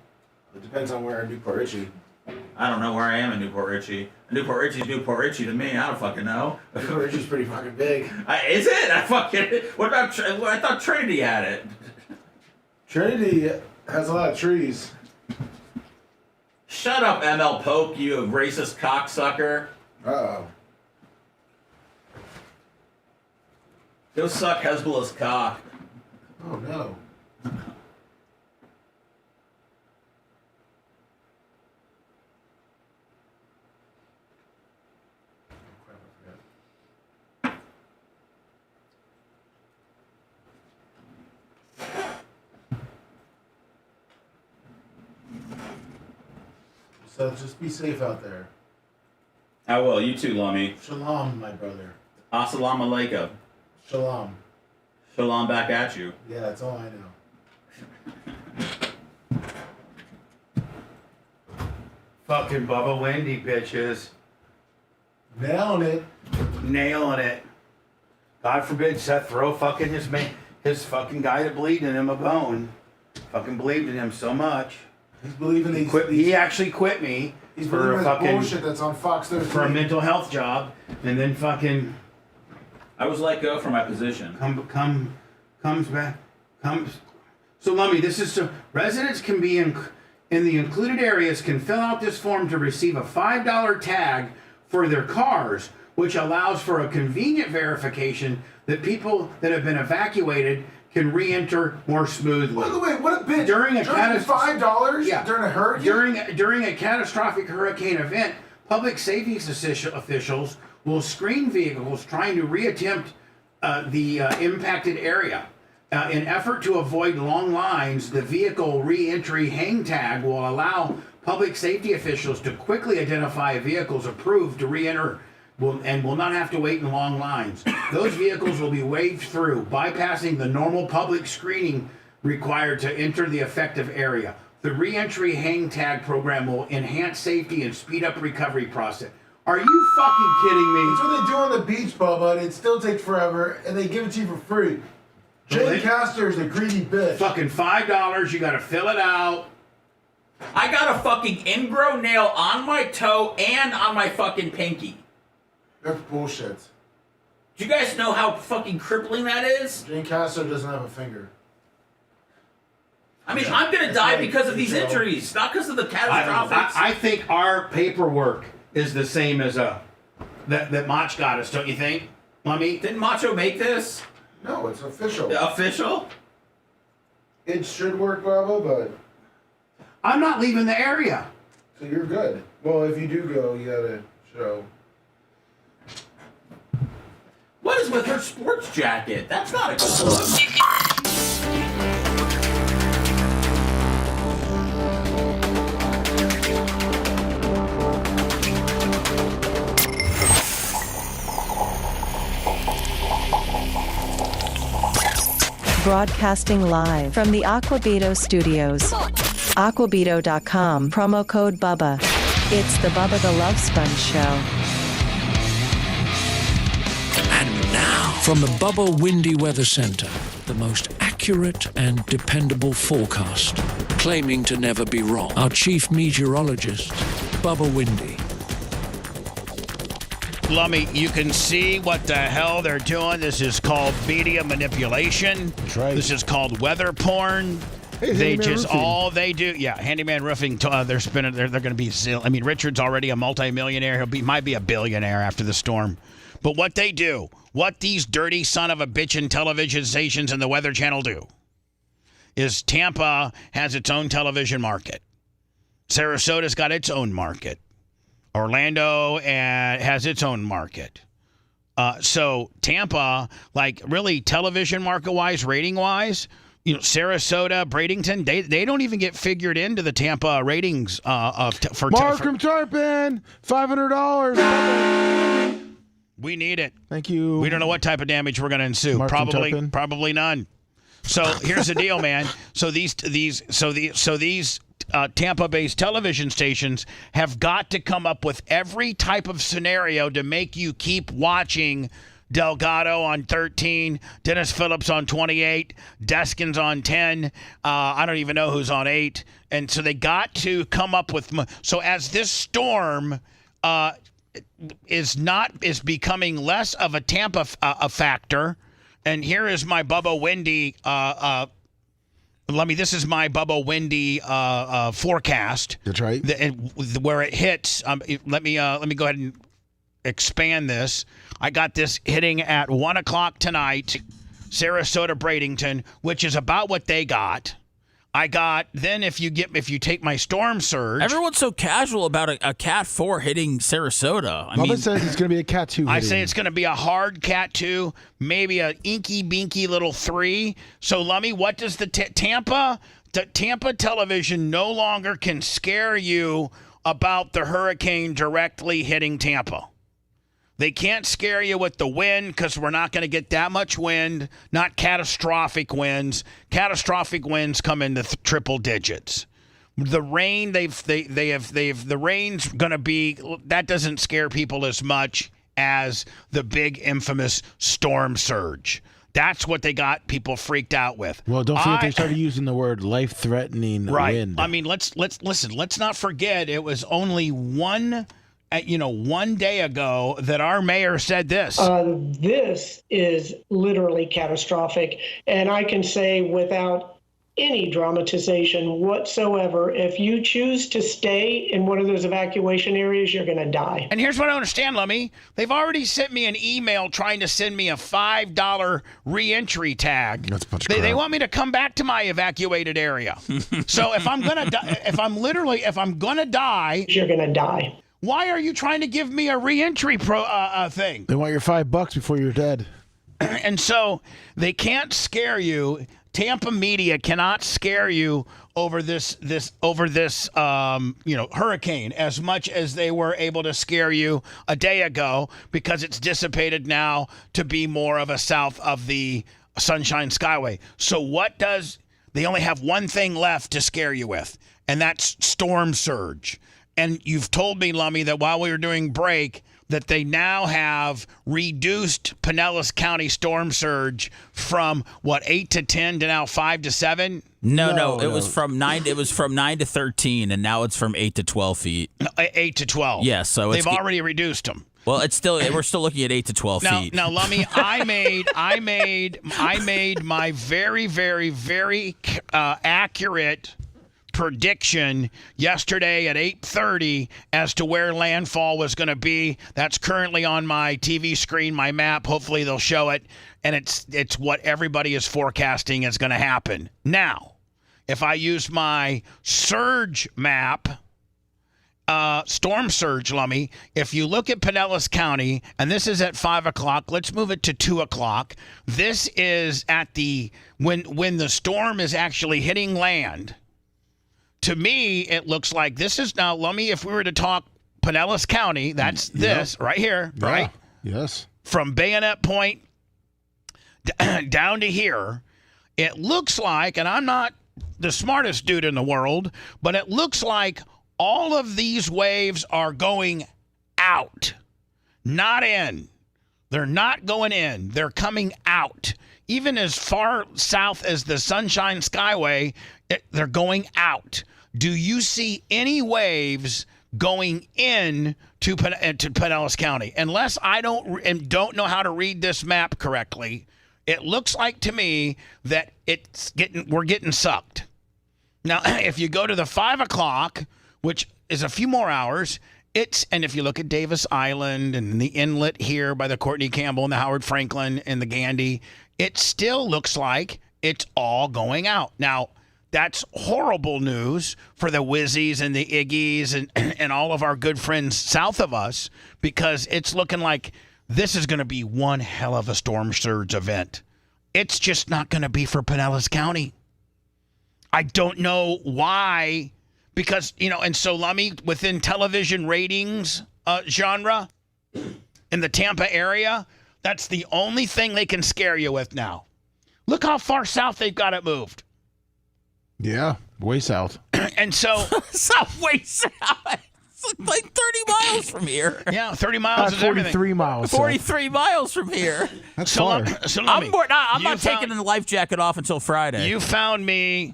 It depends on where in Newport Richie. I don't know where I am in Newport Richie. Newport Richie's Newport Richie to me. I don't fucking know. Newport Richie's pretty fucking big. Is it? What about? I thought Trinity had it. Trinity has a lot of trees. Shut up, ML Pope, you racist cocksucker. Uh-oh. Go suck Hezbollah's cock. Oh no. So just be safe out there. I will. You too, Lummy. Shalom, my brother. Assalamu alaikum. Shalom. Shalom back at you. Yeah, that's all I know. Fucking Bubba Wendy, bitches. Nailing it. Nailing it. God forbid Seth throw fucking his fucking guy that believed in him a bone. Fucking believed in him so much. He's believing He actually quit me He's for believing a this fucking bullshit that's on Fox 13. for a mental health job, and then fucking I was let go from my position. comes back. So Lummy, this is so residents can be in the included areas can fill out this form to receive a $5 tag for their cars which allows for a convenient verification that people that have been evacuated can re-enter more smoothly. By the way, what a bitch! During $5 yeah, during a hurricane. During a catastrophic hurricane event, public safety officials will screen vehicles trying to reattempt the impacted area. In effort to avoid long lines, the vehicle re-entry hang tag will allow public safety officials to quickly identify vehicles approved to re-enter and will not have to wait in long lines. Those vehicles will be waved through, bypassing the normal public screening required to enter the affected area. The re-entry hang tag program will enhance safety and speed up recovery process. Are you fucking kidding me? It's what they do on the beach, Bubba, and it still takes forever, and they give it to you for free. Jay Castor's a greedy bitch. Fucking $5, you gotta fill it out. I got a fucking ingrown nail on my toe and on my fucking pinky. That's bullshit. Do you guys know how fucking crippling that is? Jane Castor doesn't have a finger. I mean, I'm gonna die because of these injuries, not because of the catastrophic. I think our paperwork is the same as that Mach got us, don't you think? Lummy? Didn't Macho make this? No, it's official. Official? It should work, Bubba, but I'm not leaving the area. So you're good. Well, if you do go, you gotta show. What is with her sports jacket? That's not a good look. Broadcasting live from the Aquabito Studios. Aquabito.com, promo code BUBBA. It's the Bubba the Love Sponge Show. And now, from the Bubba Windy Weather Center, the most accurate and dependable forecast, claiming to never be wrong. Our chief meteorologist, Bubba Windy. Lummy, you can see what the hell they're doing. This is called media manipulation. That's right. This is called weather porn. Hey, They Handyman just Roofing. all they do, yeah. Handyman Roofing. They're spinning. They're going to be. I mean, Richard's already a multimillionaire. Might be a billionaire after the storm. But what they do, what these dirty son of a bitchin' television stations and the Weather Channel do, is Tampa has its own television market. Sarasota's got its own market. Orlando has its own market. So Tampa, like really television market-wise, rating-wise, you know, Sarasota, Bradenton, they don't even get figured into the Tampa ratings for Markham Tarpon, $500. We need it. Thank you. We don't know what type of damage we're going to ensue. Markham Tarpon. Probably none. So here's the deal, man. So these Tampa-based television stations have got to come up with every type of scenario to make you keep watching Delgado on 13, Dennis Phillips on 28, Deskins on 10. I don't even know who's on 8. And so they got to come up with. So as this storm is becoming less of a Tampa a factor, and here is my Bubba Windy. This is my Bubba Windy forecast. That's right. Where it hits. Let me go ahead and expand this. I got this hitting at 1:00 tonight, Sarasota, Bradenton, which is about what they got. I got then if you take my storm surge. Everyone's so casual about a Cat 4 hitting Sarasota. Bubba says it's going to be a Cat 2 hitting. I say it's going to be a hard Cat 2, maybe a inky binky little 3. So Lummy, what does the Tampa television no longer can scare you about the hurricane directly hitting Tampa? They can't scare you with the wind because we're not going to get that much wind, not catastrophic winds. Catastrophic winds come in the triple digits. The rain, the rain's going to be, that doesn't scare people as much as the big infamous storm surge. That's what they got people freaked out with. Well, don't forget they started using the word life-threatening wind. I mean, let's listen. Let's not forget it was only one day ago that our mayor said this. This is literally catastrophic. And I can say without any dramatization whatsoever. If you choose to stay in one of those evacuation areas, you're going to die. And here's what I don't understand, Lummy. They've already sent me an email trying to send me a $5 reentry tag. That's a bunch of They crap. want me to come back to my evacuated area. So if I'm gonna if I'm gonna die, you're going to die. Why are you trying to give me a reentry thing? They want your $5 before you're dead. And so they can't scare you. Tampa media cannot scare you over this hurricane as much as they were able to scare you a day ago, because it's dissipated now to be more of a south of the Sunshine Skyway. So they only have one thing left to scare you with, and that's storm surge. And you've told me, Lummy, that while we were doing break, that they now have reduced Pinellas County storm surge from 8 to 10 to now 5 to 7. No. It was from 9. It was from 9 to 13, and now it's from 8 to 12 feet. 8 to 12. Yeah, so they've already reduced them. Well, we're still looking at 8 to 12 feet. Now, Lummy, I made my very, very, very accurate prediction yesterday at 8:30 as to where landfall was going to be. That's currently on my TV screen, my map. Hopefully they'll show it, and it's what everybody is forecasting is going to happen. Now, if I use my surge map, storm surge, Lummy, if you look at Pinellas County, and this is at 5 o'clock, let's move it to 2 o'clock. This is at when the storm is actually hitting land. To me, it looks like this is now, Lummy, if we were to talk Pinellas County, that's this right here, right? Yes. From Bayonet Point down to here, it looks like, and I'm not the smartest dude in the world, but it looks like all of these waves are going out, not in. They're not going in. They're coming out. Even as far south as the Sunshine Skyway, they're going out. Do you see any waves going in to Pinellas County? Unless I don't know how to read this map correctly, it looks like to me that we're getting sucked. Now, if you go to the 5 o'clock, which is a few more hours, and if you look at Davis Island and the inlet here by the Courtney Campbell and the Howard Franklin and the Gandy, it still looks like it's all going out. Now, that's horrible news for the Whizzies and the Iggies and all of our good friends south of us, because it's looking like this is going to be one hell of a storm surge event. It's just not going to be for Pinellas County. I don't know why, because, and so, Lummy, within television ratings genre in the Tampa area, that's the only thing they can scare you with now. Look how far south they've got it moved. Yeah, way south. And so... way south. It's like 30 miles from here. Yeah, 30 miles is 43 everything. miles. 43 miles from here. That's far. I'm not taking the life jacket off until Friday. You found me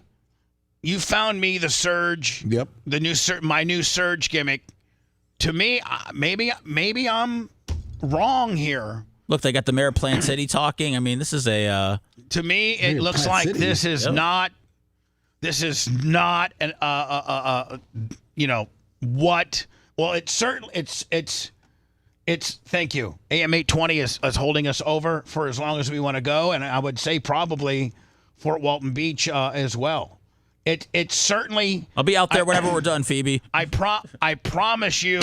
the surge. Yep. My new surge gimmick. To me, maybe I'm wrong here. Look, they got the mayor of Plant City talking. I mean, this is a... To me, it looks like this is not an what? Well, it's certainly it's thank you. AM 820 is holding us over for as long as we want to go, and I would say probably Fort Walton Beach as well. It's certainly. I'll be out there whenever we're done, Phoebe. I promise you,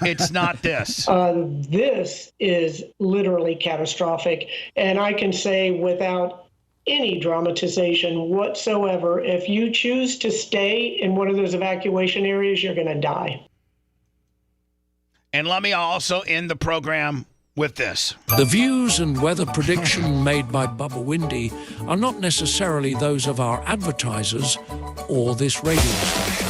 it's not this. This is literally catastrophic, and I can say without any dramatization whatsoever, if you choose to stay in one of those evacuation areas, you're going to die. And let me also end the program with this. The views and weather prediction made by Bubba Windy are not necessarily those of our advertisers or this radio station.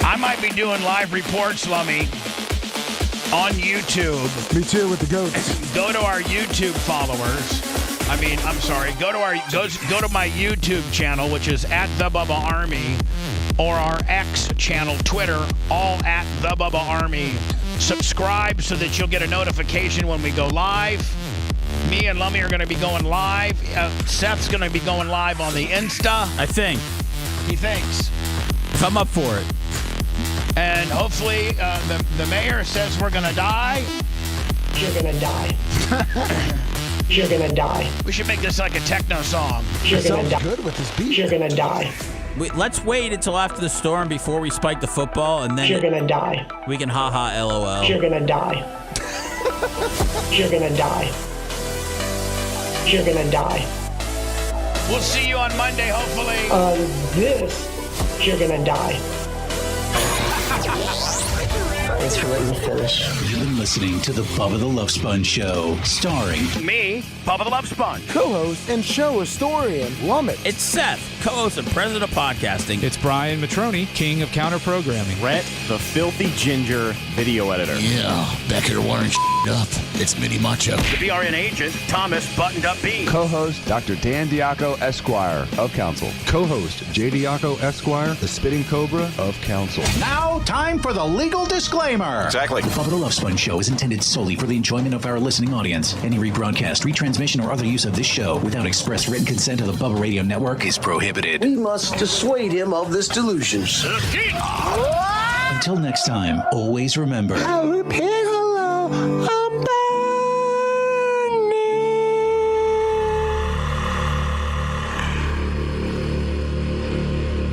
I might be doing live reports, Lummy, on YouTube. Me too, with the goats. Go to our YouTube followers. Go to my YouTube channel, which is at The Bubba Army, or our X channel, Twitter, all at The Bubba Army. Subscribe so that you'll get a notification when we go live. Me and Lummy are going to be going live. Seth's going to be going live on the Insta. I think. He thinks. If I'm up for it. And hopefully the mayor says we're going to die. You're going to die. You're going to die. We should make this like a techno song. You're going to die. Good with this beat. You're going to die. Let's wait until after the storm before we spike the football, and then You're going to die. we can haha LOL. You're going to die. You're going to die. You're going to die. We'll see you on Monday, hopefully. You're going to die. Thanks for letting me finish. You've been listening to the Bubba the Love Sponge Show, starring me, Bubba the Love Sponge, co-host and show historian, Lummit. It's Seth, co-host and president of podcasting. It's Brian Matroni, king of counter programming. Rhett, the filthy ginger video editor. Yeah, back here wiring up. It's Mini Macho. The BRN agent, Thomas Buttoned Up B. Co-host, Dr. Dan Diaco, Esquire, of Council. Co-host, J. Diaco, Esquire, the Spitting Cobra of Council. Now, time for the legal disclaimer. Exactly. The Bubba the Love Sponge Show is intended solely for the enjoyment of our listening audience. Any rebroadcast, retransmission, or other use of this show without express written consent of the Bubba Radio Network is prohibited. We must dissuade him of this delusion. Until next time, always remember. I'll repair hello.